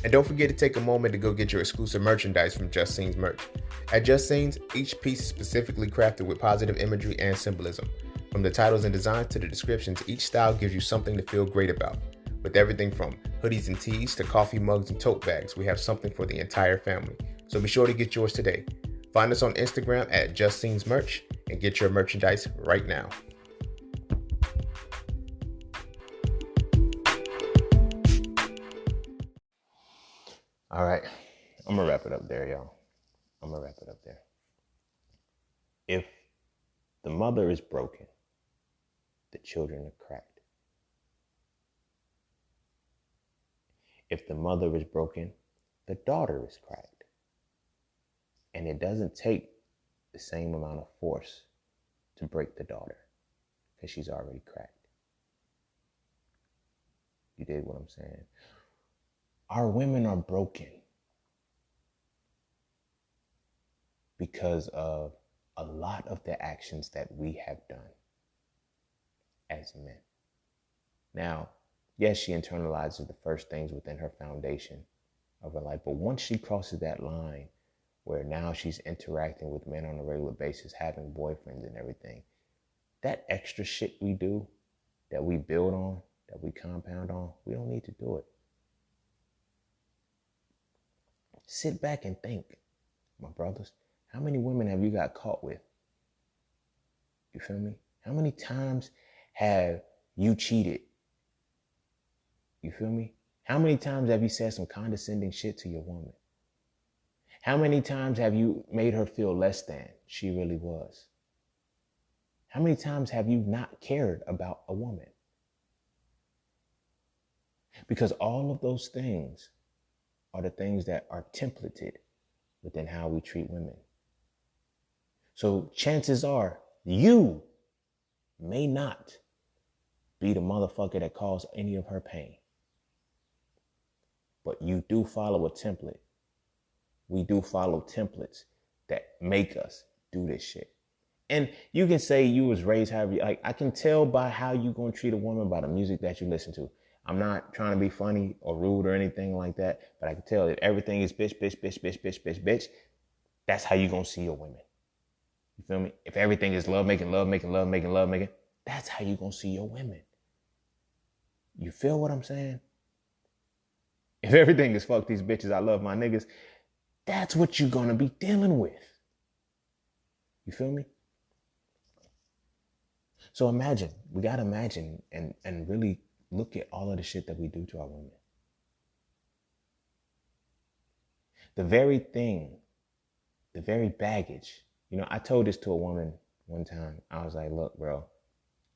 And don't forget to take a moment to go get your exclusive merchandise from Just Scenes merch. At Just Scenes, each piece is specifically crafted with positive imagery and symbolism. From the titles and designs to the descriptions, each style gives you something to feel great about. With everything from hoodies and tees to coffee mugs and tote bags, we have something for the entire family. So be sure to get yours today. Find us on Instagram at Just Scenes merch and get your merchandise right now. All right, I'm gonna wrap it up there, y'all. I'm gonna wrap it up there. If the mother is broken, the children are cracked. If the mother is broken, the daughter is cracked. And it doesn't take the same amount of force to break the daughter because she's already cracked. You dig what I'm saying? Our women are broken because of a lot of the actions that we have done as men. Now, yes, she internalizes the first things within her foundation of her life, but once she crosses that line where now she's interacting with men on a regular basis, having boyfriends and everything, that extra shit we do, that we build on, that we compound on, we don't need to do it. Sit back and think, my brothers, how many women have you got caught with? You feel me? How many times have you cheated? You feel me? How many times have you said some condescending shit to your woman? How many times have you made her feel less than she really was? How many times have you not cared about a woman? Because all of those things are the things that are templated within how we treat women. So chances are you may not be the motherfucker that caused any of her pain. But you do follow a template. We do follow templates that make us do this shit. And you can say you was raised however you like. I can tell by how you gonna treat a woman by the music that you listen to. I'm not trying to be funny or rude or anything like that, but I can tell if everything is bitch, bitch, bitch, bitch, bitch, bitch, bitch, that's how you gonna see your women. You feel me? If everything is love making, that's how you gonna see your women. You feel what I'm saying? If everything is fuck these bitches, I love my niggas, that's what you're gonna be dealing with. You feel me? So imagine, we gotta imagine and really look at all of the shit that we do to our women. The very thing, the very baggage. I told this to a woman one time. I was like, look, bro,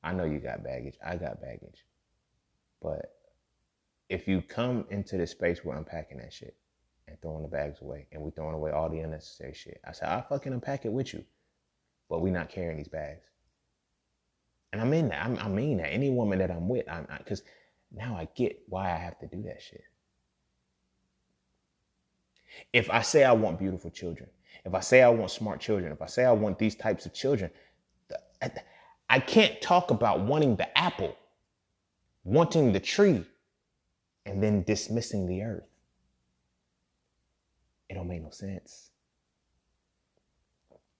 I know you got baggage. I got baggage. But if you come into the space, we're unpacking that shit and throwing the bags away, and we throwing away all the unnecessary shit. I said, I'll fucking unpack it with you, but we not carrying these bags. And I'm in that. I mean that. Any woman that I'm with, because now I get why I have to do that shit. If I say I want beautiful children, if I say I want smart children, if I say I want these types of children, I can't talk about wanting the apple, wanting the tree, and then dismissing the earth. It don't make no sense.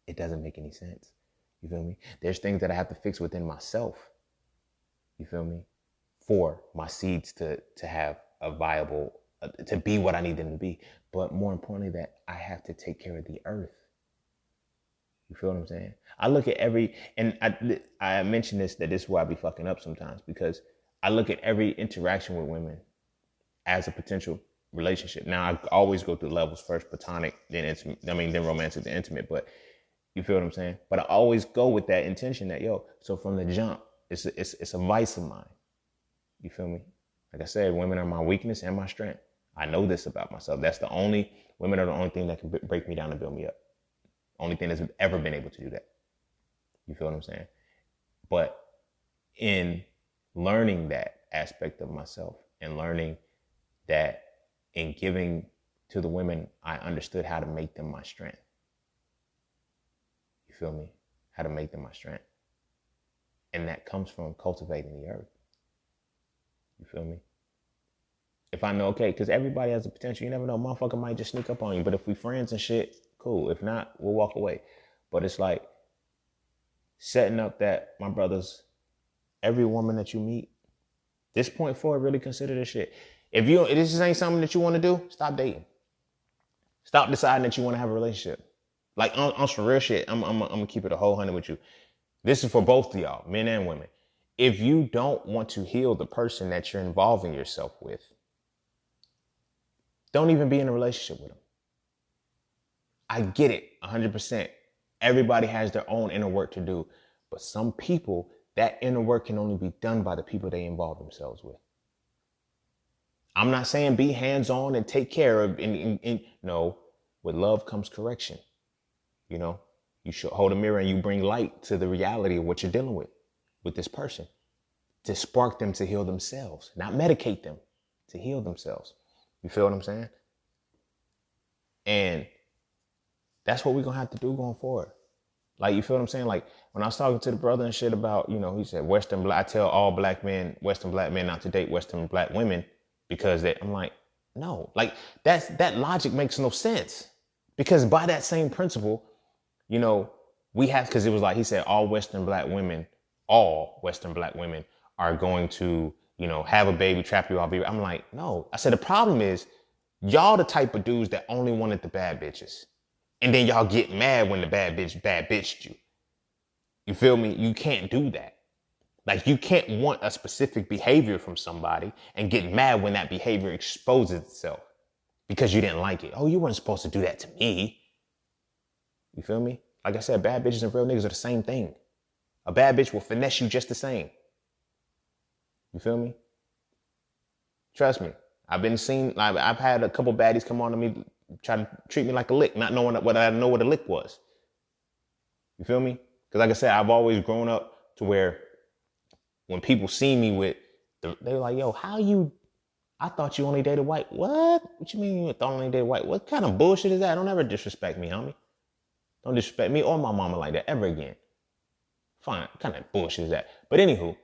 It doesn't make any sense. You feel me? There's things that I have to fix within myself. You feel me? For my seeds to have a viable, to be what I need them to be. But more importantly, that I have to take care of the earth. You feel what I'm saying? I look at and I mentioned this, that this is why I be fucking up sometimes, because I look at every interaction with women as a potential relationship. Now, I always go through levels: first platonic, then intimate, then romantic, then intimate. But you feel what I'm saying? But I always go with that intention that, so from the jump, it's a vice of mine. You feel me? Like I said, women are my weakness and my strength. I know this about myself. Women are the only thing that can break me down and build me up. Only thing that's ever been able to do that. You feel what I'm saying? But in learning that aspect of myself and learning that in giving to the women, I understood how to make them my strength. You feel me? How to make them my strength. And that comes from cultivating the earth. You feel me? If I know, okay, because everybody has the potential. You never know. Motherfucker might just sneak up on you. But if we friends and shit, cool. If not, we'll walk away. But it's like setting up that, my brothers, every woman that you meet, this point forward, really consider this shit. If this ain't something that you want to do, stop dating. Stop deciding that you want to have a relationship. Like, on some real shit, I'm going to keep it a whole 100 with you. This is for both of y'all, men and women. If you don't want to heal the person that you're involving yourself with, don't even be in a relationship with them. I get it, 100%. Everybody has their own inner work to do. But some people, that inner work can only be done by the people they involve themselves with. I'm not saying be hands-on and take care of, no, with love comes correction. You should hold a mirror and you bring light to the reality of what you're dealing with this person, to spark them to heal themselves, not medicate them, to heal themselves. You feel what I'm saying? And that's what we're going to have to do going forward. Like, you feel what I'm saying? Like, when I was talking to the brother and shit about, he said, I tell all black men, Western black men not to date Western black women because I'm like, no, like that logic makes no sense. Because by that same principle, we have, because it was like, he said, all Western black women are going to, have a baby, trap you all baby. I'm like, no. I said, the problem is y'all the type of dudes that only wanted the bad bitches. And then y'all get mad when the bad bitched you. You feel me? You can't do that. Like, you can't want a specific behavior from somebody and get mad when that behavior exposes itself because you didn't like it. Oh, you weren't supposed to do that to me. You feel me? Like I said, bad bitches and real niggas are the same thing. A bad bitch will finesse you just the same. You feel me? Trust me. I've had a couple baddies come on to me, try to treat me like a lick, not knowing what I know what a lick was. You feel me? Because like I said, I've always grown up to where when people see me with, they're like, yo, I thought you only dated white. What? What you mean you only dated white? What kind of bullshit is that? Don't ever disrespect me, homie. Don't disrespect me or my mama like that ever again. Fine. What kind of bullshit is that? But anywho,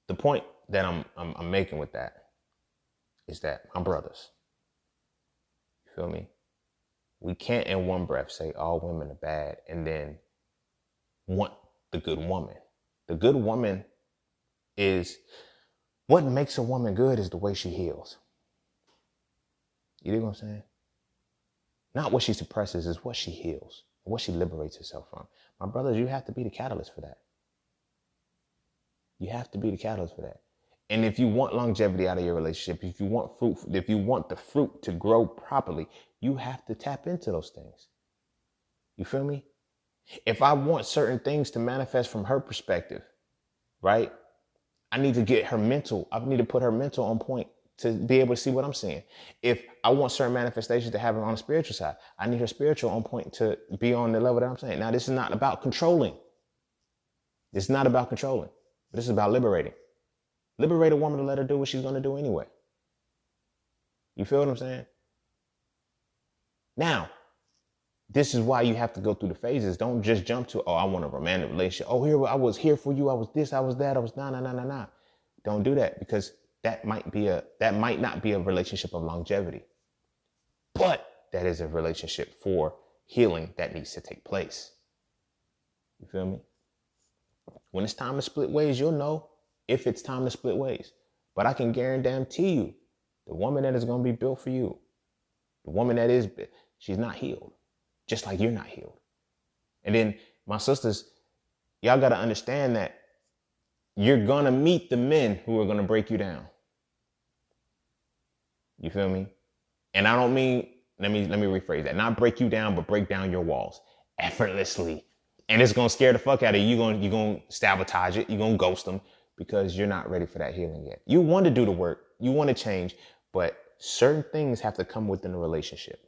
the point that I'm making with that is that, my brothers, you feel me? We can't in one breath say all women are bad and then want the good woman. The good woman is, what makes a woman good is the way she heals. You dig what I'm saying? Not what she suppresses, is what she heals, what she liberates herself from. My brothers, you have to be the catalyst for that. You have to be the catalyst for that. And if you want longevity out of your relationship, if you want the fruit to grow properly, you have to tap into those things. You feel me? If I want certain things to manifest from her perspective, right? I need to get her mental. I need to put her mental on point to be able to see what I'm seeing. If I want certain manifestations to happen on the spiritual side, I need her spiritual on point to be on the level that I'm saying. Now, this is not about controlling. It's not about controlling, but it's about liberating. Liberate a woman to let her do what she's going to do anyway. You feel what I'm saying? Now, this is why you have to go through the phases. Don't just jump to, oh, I want a romantic relationship. Oh, here, I was here for you. I was this, I was that. I was nah. Don't do that, because that might not be a relationship of longevity. But that is a relationship for healing that needs to take place. You feel me? When it's time to split ways, you'll know if it's time to split ways. But I can guarantee you, the woman that is going to be built for you, the woman that is, she's not healed. Just like you're not healed. And then my sisters, y'all got to understand that you're going to meet the men who are going to break you down. You feel me? And I don't mean, let me rephrase that. Not break you down, but break down your walls effortlessly. And it's going to scare the fuck out of you. You're going to sabotage it. You're going to ghost them because you're not ready for that healing yet. You want to do the work. You want to change, but certain things have to come within a relationship.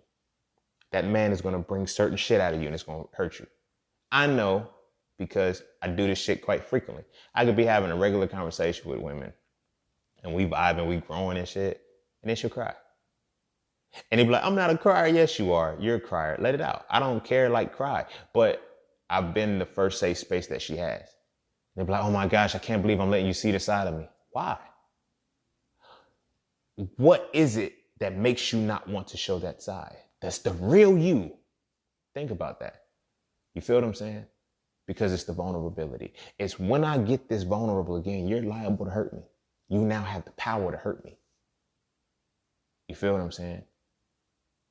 That man is going to bring certain shit out of you and it's going to hurt you. I know, because I do this shit quite frequently. I could be having a regular conversation with women and we vibe and we growing and shit, and then she'll cry. And they be like, I'm not a crier. Yes, you are. You're a crier. Let it out. I don't care, like, cry. But I've been the first safe space that she has. They be like, oh my gosh, I can't believe I'm letting you see the side of me. Why? What is it that makes you not want to show that side? That's the real you. Think about that. You feel what I'm saying? Because it's the vulnerability. It's when I get this vulnerable again, you're liable to hurt me. You now have the power to hurt me. You feel what I'm saying?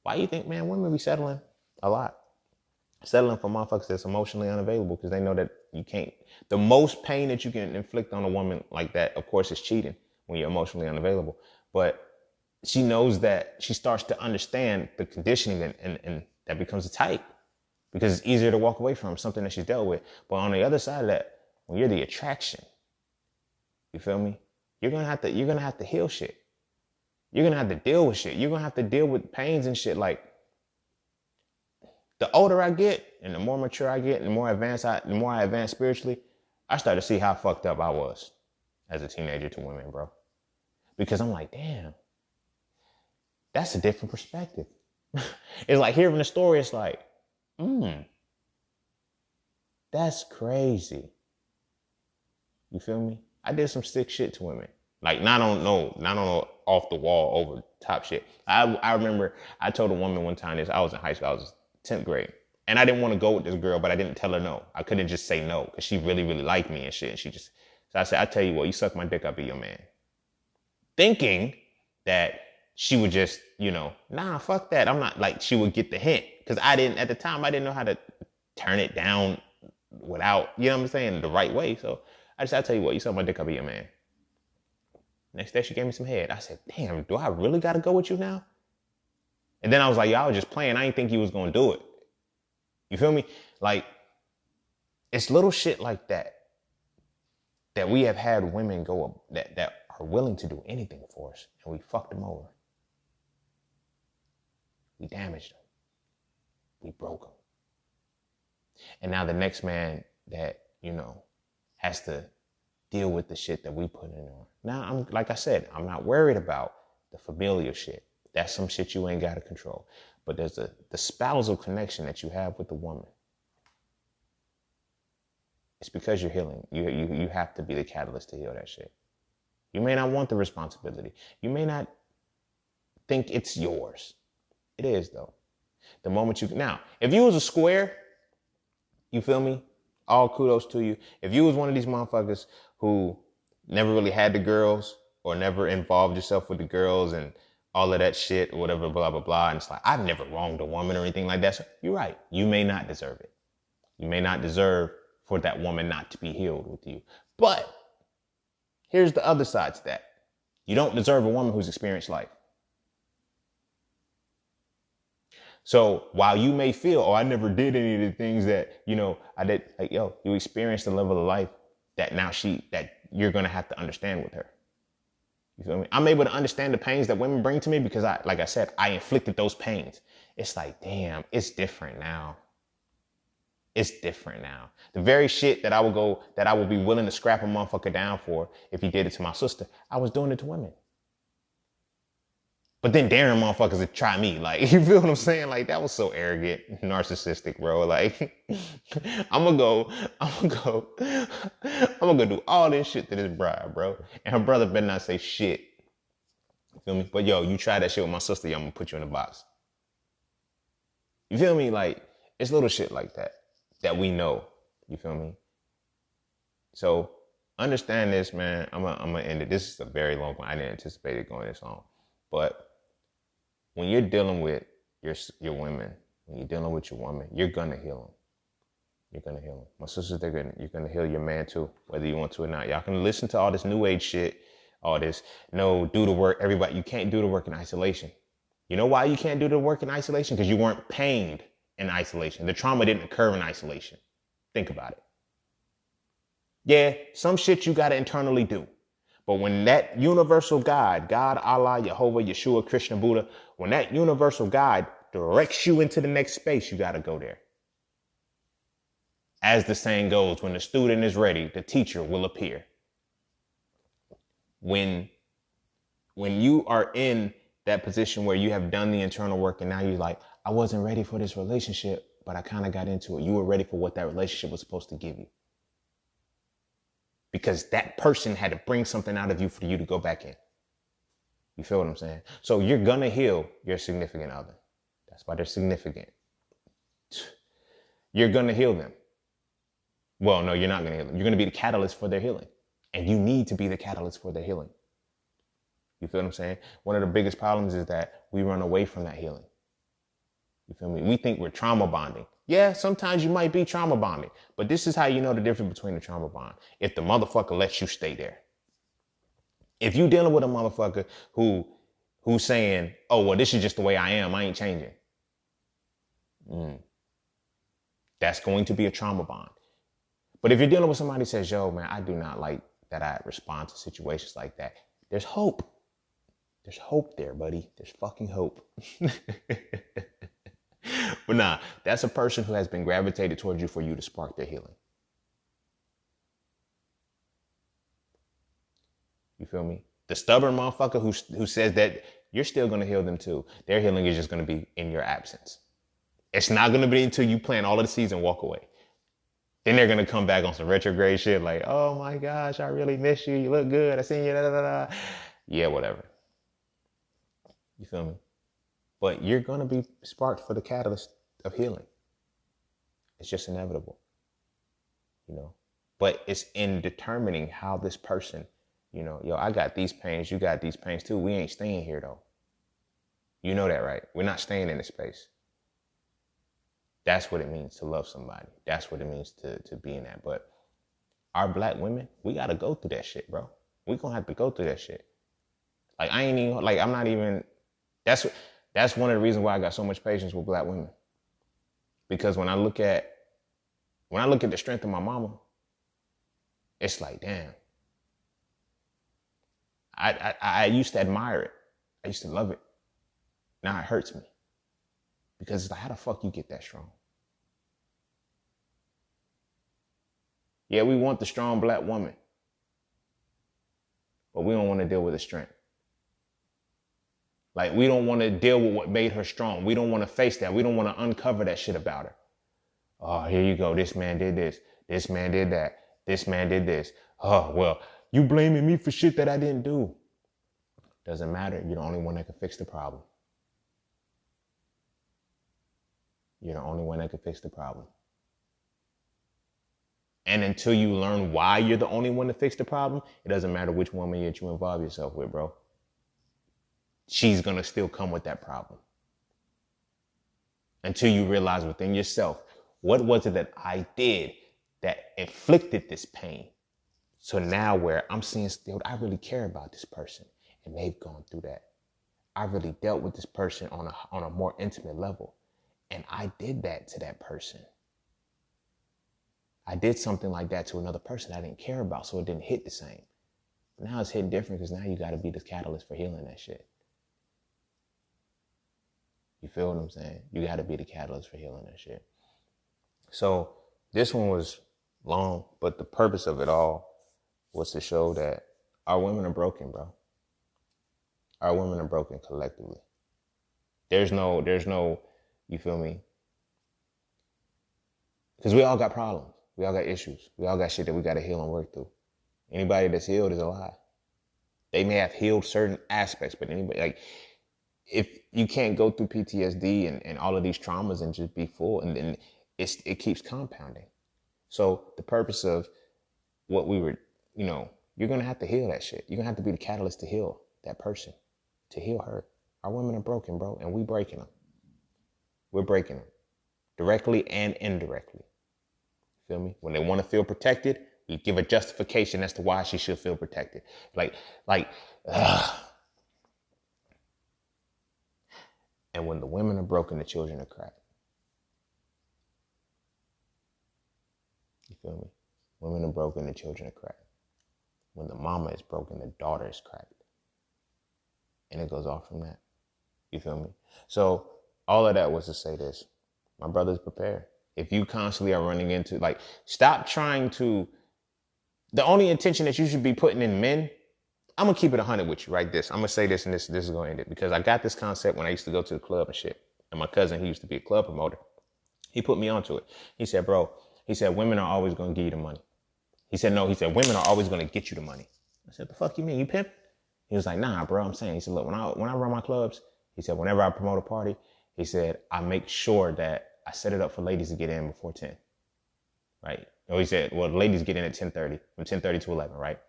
Why do you think, man, women be settling a lot? Settling for motherfuckers that's emotionally unavailable because they know that you can't. The most pain that you can inflict on a woman like that, of course, is cheating when you're emotionally unavailable. But she knows that, she starts to understand the conditioning and that becomes a type because it's easier to walk away from something that she's dealt with. But on the other side of that, when you're the attraction, you feel me? You're gonna have to heal shit. You're gonna have to deal with shit. You're gonna have to deal with pains and shit. Like, the older I get and the more mature I get and the more I advance spiritually, I start to see how fucked up I was as a teenager to women, bro. Because I'm like, damn, that's a different perspective. It's like hearing the story, it's like, that's crazy. You feel me? I did some sick shit to women. Like, not on off the wall over top shit. I remember I told a woman one time this, I was in high school, I was 10th grade. And I didn't want to go with this girl, but I didn't tell her no. I couldn't just say no because she really, really liked me and shit. And so I said, I tell you what, you suck my dick, I'll be your man. Thinking that she would just, nah, fuck that. I'm not, like, she would get the hint. Because at the time, I didn't know how to turn it down without, you know what I'm saying, the right way. So I tell you what, you suck my dick, I'll be your man. Next day, she gave me some head. I said, damn, do I really got to go with you now? And then I was like, y'all was just playing. I didn't think you was going to do it. You feel me? Like, it's little shit like that we have had women go up that are willing to do anything for us. And we fucked them over. We damaged them. We broke them. And now the next man that, has to deal with the shit that we put in on. Now, like I said, I'm not worried about the familial shit. That's some shit you ain't got to control. But there's the spousal connection that you have with the woman. It's because you're healing. You have to be the catalyst to heal that shit. You may not want the responsibility. You may not think it's yours. It is, though. The moment now, if you was a square, you feel me? All kudos to you. If you was one of these motherfuckers who never really had the girls or never involved yourself with the girls and all of that shit or whatever, blah, blah, blah. And it's like, I've never wronged a woman or anything like that. So you're right. You may not deserve it. You may not deserve for that woman not to be healed with you. But here's the other side to that. You don't deserve a woman who's experienced life. So while you may feel, I never did any of the things that, I did, like, you experienced a level of life that that you're going to have to understand with her. You feel me? I'm able to understand the pains that women bring to me because like I said, I inflicted those pains. It's like, damn, it's different now. It's different now. The very shit that I would be willing to scrap a motherfucker down for if he did it to my sister, I was doing it to women. But then daring motherfuckers to try me. Like, you feel what I'm saying? Like, that was so arrogant, narcissistic, bro. Like, I'm gonna go do all this shit to this bride, bro. And her brother better not say shit. You feel me? But yo, you try that shit with my sister, yo, I'm gonna put you in a box. You feel me? Like, it's little shit like that we know. You feel me? So understand this, man. I'm gonna end it. This is a very long one. I didn't anticipate it going this long. But when you're dealing with your women, when you're dealing with your woman, you're gonna heal them. You're gonna heal them. My sisters, you're gonna heal your man too, whether you want to or not. Y'all can listen to all this new age shit, all this, no, do the work. Everybody, you can't do the work in isolation. You know why you can't do the work in isolation? Because you weren't pained in isolation. The trauma didn't occur in isolation. Think about it. Yeah, some shit you gotta internally do. But when that universal God, Allah, Jehovah, Yeshua, Krishna, Buddha, when that universal God directs you into the next space, you got to go there. As the saying goes, when the student is ready, the teacher will appear. When you are in that position where you have done the internal work and now you're like, I wasn't ready for this relationship, but I kind of got into it. You were ready for what that relationship was supposed to give you. Because that person had to bring something out of you for you to go back in. You feel what I'm saying? So you're going to heal your significant other. That's why they're significant. You're going to heal them. Well, no, you're not going to heal them. You're going to be the catalyst for their healing. And you need to be the catalyst for their healing. You feel what I'm saying? One of the biggest problems is that we run away from that healing. You feel me? We think we're trauma bonding. Yeah, sometimes you might be trauma bonding, but this is how you know the difference between the trauma bond. If the motherfucker lets you stay there. If you dealing with a motherfucker who's saying, oh, well, this is just the way I am, I ain't changing. That's going to be a trauma bond. But if you're dealing with somebody who says, yo, man, I do not like that I respond to situations like that. There's hope. There's hope there, buddy. There's fucking hope. But nah, that's a person who has been gravitated towards you for you to spark their healing. You feel me? The stubborn motherfucker who says that, you're still going to heal them too. Their healing is just going to be in your absence. It's not going to be until you plant all of the seeds and walk away. Then they're going to come back on some retrograde shit like, oh my gosh, I really miss you. You look good. I seen you. Da, da, da, da. Yeah, whatever. You feel me? But you're going to be sparked for the catalyst of healing. It's just inevitable, you know. But it's in determining how this person, you know, yo, I got these pains, you got these pains too. We ain't staying here though. You know that, right? We're not staying in this space. That's what it means to love somebody. That's what it means to be in that. But our black women, we got to go through that shit, bro. We going to have to go through that shit. Like, that's one of the reasons why I got so much patience with black women. Because when I look at the strength of my mama, it's like, damn. I used to admire it. I used to love it. Now it hurts me. Because it's like, how the fuck you get that strong? Yeah, we want the strong black woman. But we don't want to deal with the strength. Like, we don't want to deal with what made her strong. We don't want to face that. We don't want to uncover that shit about her. Oh, here you go. This man did this. This man did that. This man did this. Oh, well, you blaming me for shit that I didn't do. Doesn't matter. You're the only one that can fix the problem. You're the only one that can fix the problem. And until you learn why you're the only one to fix the problem, it doesn't matter which woman yet you involve yourself with, bro. She's going to still come with that problem. Until you realize within yourself, what was it that I did that inflicted this pain? So now where I'm seeing still, I really care about this person and they've gone through that. I really dealt with this person on a more intimate level. And I did that to that person. I did something like that to another person I didn't care about, so it didn't hit the same. Now it's hitting different because now you got to be the catalyst for healing that shit. You feel what I'm saying? You got to be the catalyst for healing that shit. So This one was long, but the purpose of it all was to show that our women are broken, bro. Our women are broken collectively. There's no, you feel me? Because we all got problems. We all got issues. We all got shit that we got to heal and work through. Anybody that's healed is a lie. They may have healed certain aspects, but anybody, like, if you can't go through PTSD and all of these traumas and just be full, and then it keeps compounding. So the purpose of what we were, you're going to have to heal that shit. You're going to have to be the catalyst to heal that person, to heal her. Our women are broken, bro, and we breaking them. We're breaking them directly and indirectly. Feel me? When they want to feel protected, we give a justification as to why she should feel protected. And when the women are broken, the children are cracked. You feel me? Women are broken, the children are cracked. When the mama is broken, the daughter is cracked. And it goes off from that. You feel me? So all of that was to say this. My brothers, prepare. If you constantly are running into, stop trying to, the only intention that you should be putting in men, I'm going to keep it 100 with you, right? I'm going to say this, and this is going to end it, because I got this concept when I used to go to the club and shit. And my cousin, he used to be a club promoter. He put me onto it. He said, bro, women are always going to give you the money. He said, women are always going to get you the money. I said, the fuck you mean? You pimp? He was like, nah, bro, I'm saying. He said, look, when I run my clubs, he said, whenever I promote a party, he said, I make sure that I set it up for ladies to get in before 10, right? Or he said, well, the ladies get in at 10:30, from 10:30 to 11, right?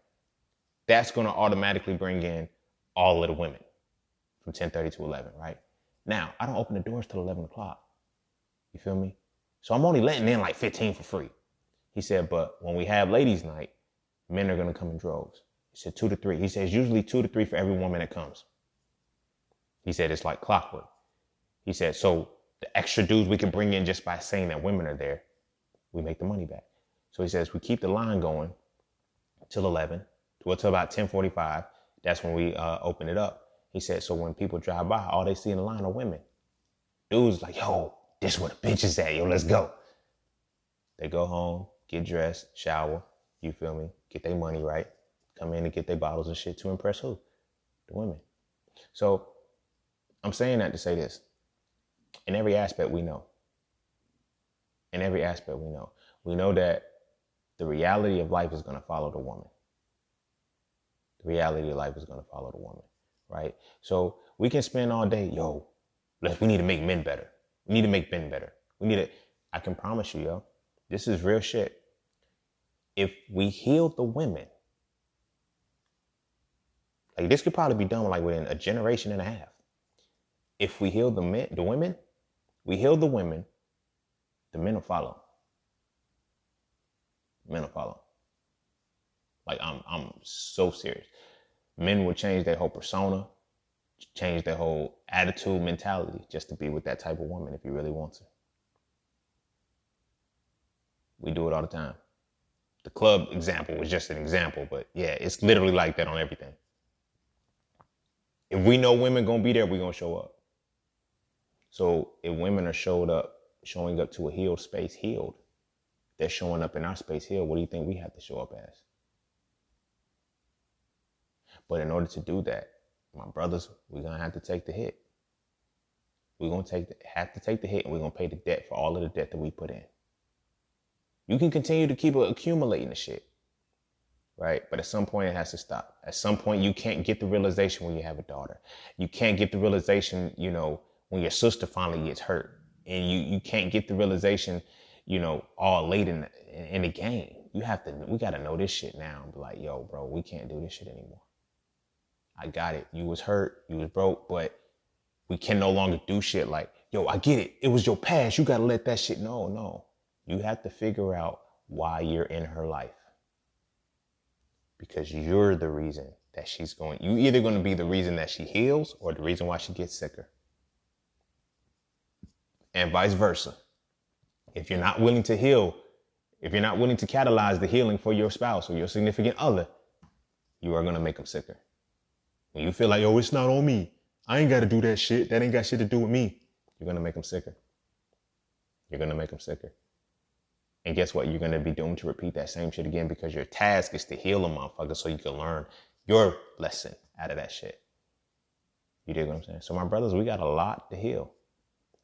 That's going to automatically bring in all of the women from 10:30 to 11, right? Now, I don't open the doors till 11 o'clock. You feel me? So I'm only letting in 15 for free. He said, but when we have ladies' night, men are going to come in droves. He said 2 to 3. He says usually 2 to 3 for every woman that comes. He said it's like clockwork. He said, so the extra dudes we can bring in just by saying that women are there, we make the money back. So he says we keep the line going till 11, till about 10:45. That's when we open it up. He said, so when people drive by, all they see in the line are women. Dudes like, yo, this where the bitch is at. Yo, let's go. They go home, get dressed, shower, you feel me? Get their money right. Come in and get their bottles and shit to impress who? The women. So I'm saying that to say this. In every aspect we know. We know that the reality of life is going to follow the woman. Right? So we can spend all day, we need to make men better. I can promise you, this is real shit. If we heal the women, this could probably be done within a generation and a half. If we heal the women, the men will follow. I'm so serious. Men will change their whole persona, change their whole attitude, mentality, just to be with that type of woman if you really want to. We do it all the time. The club example was just an example, but yeah, it's literally like that on everything. If we know women gonna be there, we gonna show up. So if women are showing up to a healed space, healed, they're showing up in our space healed, what do you think we have to show up as? But in order to do that, my brothers, we're going to have to take the hit. We're going to have to take the hit, and we're going to pay the debt for all of the debt that we put in. You can continue to keep accumulating the shit, right? But at some point, it has to stop. At some point, you can't get the realization when you have a daughter. You can't get the realization, when your sister finally gets hurt. And you can't get the realization, all late in the game. We got to know this shit now and be like, yo, bro, we can't do this shit anymore. I got it. You was hurt. You was broke, but we can no longer do shit like, yo, I get it. It was your past. You got to let that shit. No. You have to figure out why you're in her life. Because you're the reason that you either going to be the reason that she heals or the reason why she gets sicker. And vice versa. If you're not willing to heal, if you're not willing to catalyze the healing for your spouse or your significant other, you are going to make them sicker. When you feel like, yo, it's not on me. I ain't got to do that shit. That ain't got shit to do with me. You're going to make them sicker. And guess what? You're going to be doomed to repeat that same shit again because your task is to heal a motherfucker so you can learn your lesson out of that shit. You dig what I'm saying? So my brothers, we got a lot to heal.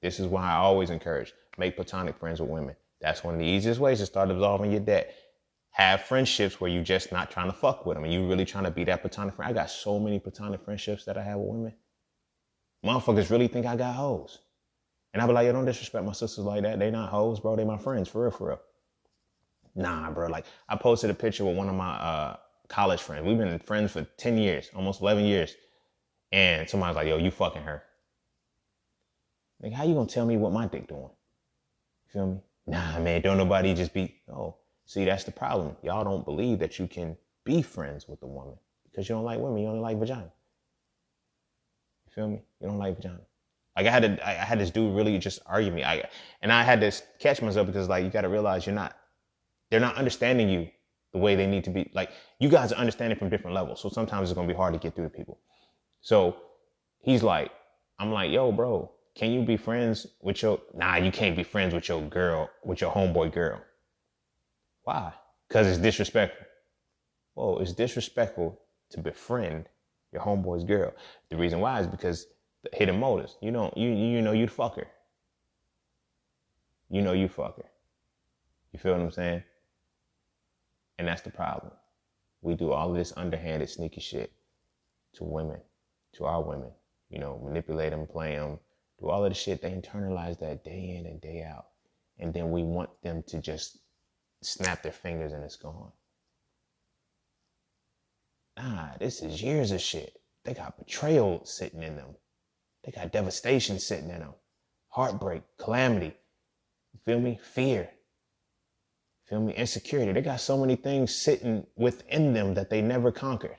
This is why I always encourage, make platonic friends with women. That's one of the easiest ways to start absolving your debt. Have friendships where you just not trying to fuck with them and you really trying to be that platonic friend. I got so many platonic friendships that I have with women. Motherfuckers really think I got hoes. And I be like, yo, don't disrespect my sisters like that. They not hoes, bro. They my friends, for real, for real. Nah, bro. Like, I posted a picture with one of my college friends. We've been friends for 10 years, almost 11 years. And somebody's like, yo, you fucking her. Like, how you gonna tell me what my dick doing? You feel me? Nah, man, don't nobody just be, oh. See, that's the problem. Y'all don't believe that you can be friends with a woman because you don't like women. You only like vagina. You feel me? You don't like vagina. Like I had this dude really just argue me. I had to catch myself because like, you got to realize they're not understanding you the way they need to be. Like you guys are understanding from different levels. So sometimes it's going to be hard to get through to people. So he's like, I'm like, yo, bro, can you be friends with you can't be friends with your girl, with your homeboy girl. Why? Because it's disrespectful. Whoa, it's disrespectful to befriend your homeboy's girl. The reason why is because the hidden motives. You know you'd fuck her. You know you fuck her. You feel what I'm saying? And that's the problem. We do all of this underhanded, sneaky shit to women, to our women. You know, manipulate them, play them, do all of the shit. They internalize that day in and day out. And then we want them to just snap their fingers and it's gone. Nah, this is years of shit. They got betrayal sitting in them. They got devastation sitting in them. Heartbreak, calamity. You feel me? Fear. Feel me? Insecurity. They got so many things sitting within them that they never conquered.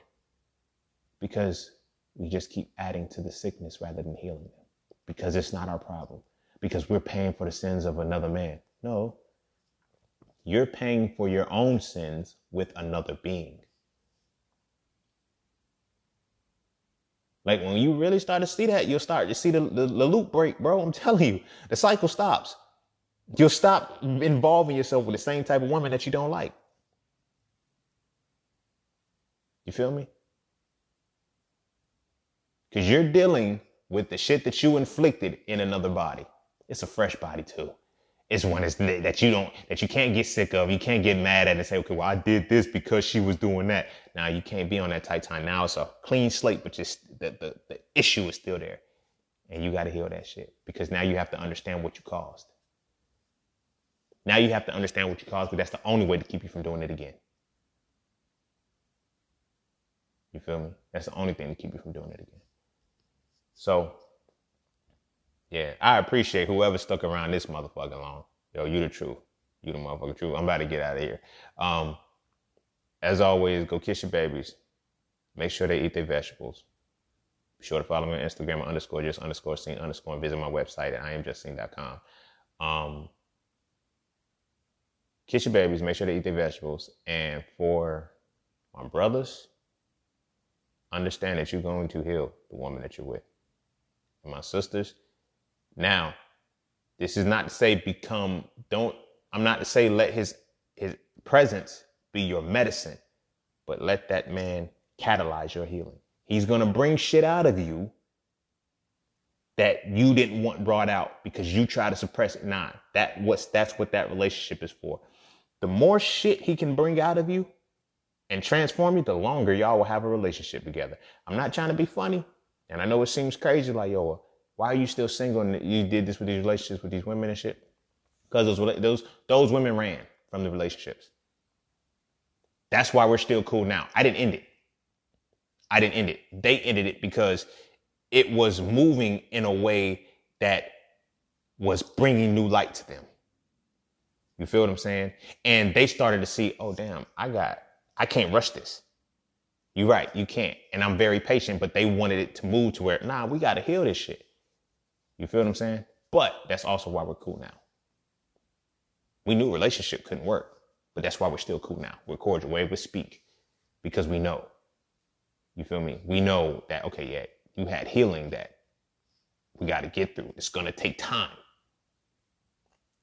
Because we just keep adding to the sickness rather than healing them. Because it's not our problem. Because we're paying for the sins of another man. No. You're paying for your own sins with another being. Like when you really start to see that, you'll start to see the loop break, bro. I'm telling you, the cycle stops. You'll stop involving yourself with the same type of woman that you don't like. You feel me? Because you're dealing with the shit that you inflicted in another body. It's a fresh body too. It's one that you can't get sick of. You can't get mad at and say, okay, well, I did this because she was doing that. Now you can't be on that tight time. Now it's a clean slate, but just the issue is still there. And you got to heal that shit because now you have to understand what you caused. Now you have to understand what you caused, but that's the only way to keep you from doing it again. You feel me? That's the only thing to keep you from doing it again. So, yeah, I appreciate whoever stuck around this motherfucker long. Yo, you the truth. You the motherfucking truth. I'm about to get out of here. As always, go kiss your babies. Make sure they eat their vegetables. Be sure to follow me on Instagram _just_scene_ and visit my website at iamjustscene.com. Kiss your babies. Make sure they eat their vegetables. And for my brothers, understand that you're going to heal the woman that you're with. And my sisters, now, this is not to say I'm not to say let his presence be your medicine, but let that man catalyze your healing. He's going to bring shit out of you that you didn't want brought out because you try to suppress it. Nah, that's what that relationship is for. The more shit he can bring out of you and transform you, the longer y'all will have a relationship together. I'm not trying to be funny. And I know it seems crazy, like, yo, why are you still single and you did this with these relationships with these women and shit? Because those women ran from the relationships. That's why we're still cool now. I didn't end it. They ended it because it was moving in a way that was bringing new light to them. You feel what I'm saying? And they started to see, oh, damn, I can't rush this. You're right, you can't. And I'm very patient, but they wanted it to move to where, nah, we got to heal this shit. You feel what I'm saying? But that's also why we're cool now. We knew relationship couldn't work, but that's why we're still cool now. We're cordial, we're able to speak because we know. You feel me? We know that, okay, yeah, you had healing that we got to get through. It's going to take time.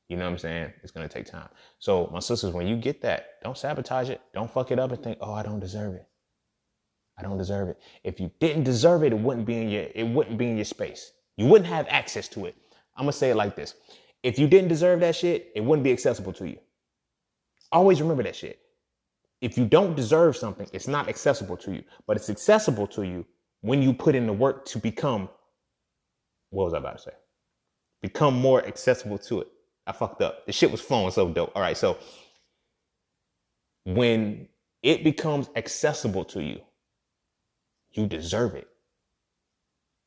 You know what I'm saying? It's going to take time. So my sisters, when you get that, don't sabotage it. Don't fuck it up and think, oh, I don't deserve it. I don't deserve it. If you didn't deserve it, it wouldn't be in your space. You wouldn't have access to it. I'm going to say it like this. If you didn't deserve that shit, it wouldn't be accessible to you. Always remember that shit. If you don't deserve something, it's not accessible to you, but it's accessible to you when you put in the work to become, what was I about to say? Become more accessible to it. I fucked up. The shit was flowing so dope. All right. So when it becomes accessible to you, you deserve it.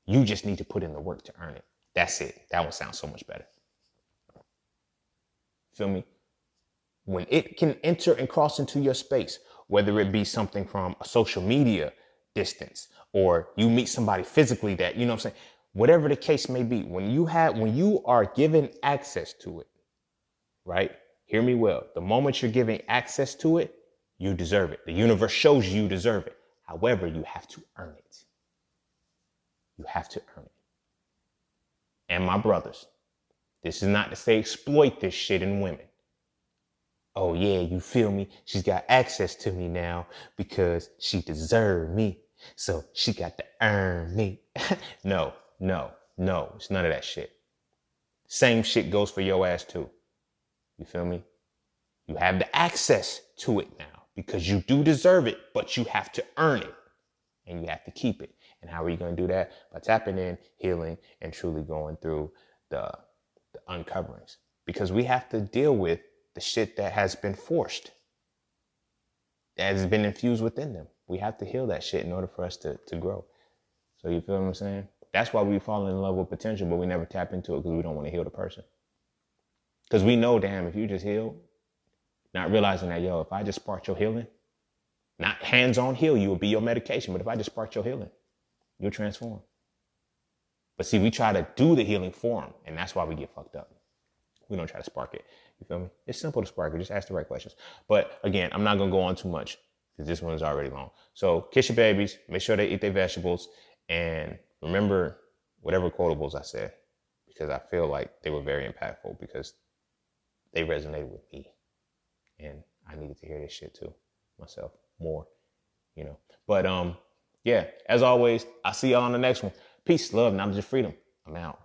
You just need to put in the work to earn it. That's it. That one sounds so much better. Feel me? When it can enter and cross into your space, whether it be something from a social media distance or you meet somebody physically that, you know what I'm saying? Whatever the case may be, when you are given access to it, right? Hear me well. The moment you're giving access to it, you deserve it. The universe shows you deserve it. However, you have to earn it. You have to earn it. And my brothers, this is not to say exploit this shit in women. Oh yeah, you feel me? She's got access to me now because she deserved me. So she got to earn me. No. It's none of that shit. Same shit goes for your ass too. You feel me? You have the access to it now because you do deserve it, but you have to earn it and you have to keep it. And how are you going to do that? By tapping in, healing, and truly going through the uncoverings. Because we have to deal with the shit that has been forced, that has been infused within them. We have to heal that shit in order for us to grow. So you feel what I'm saying? That's why we fall in love with potential, but we never tap into it because we don't want to heal the person. Because we know, damn, if you just heal, not realizing that, if I just spark your healing, not hands-on heal you will be your medication, but if I just spark your healing, you'll transform. But see, we try to do the healing for them, and that's why we get fucked up. We don't try to spark it. You feel me? It's simple to spark it. Just ask the right questions. But again, I'm not going to go on too much because this one is already long. So kiss your babies. Make sure they eat their vegetables. And remember whatever quotables I said, because I feel like they were very impactful because they resonated with me. And I needed to hear this shit too, myself, more, But yeah, as always, I'll see y'all on the next one. Peace, love, knowledge, and freedom. I'm out.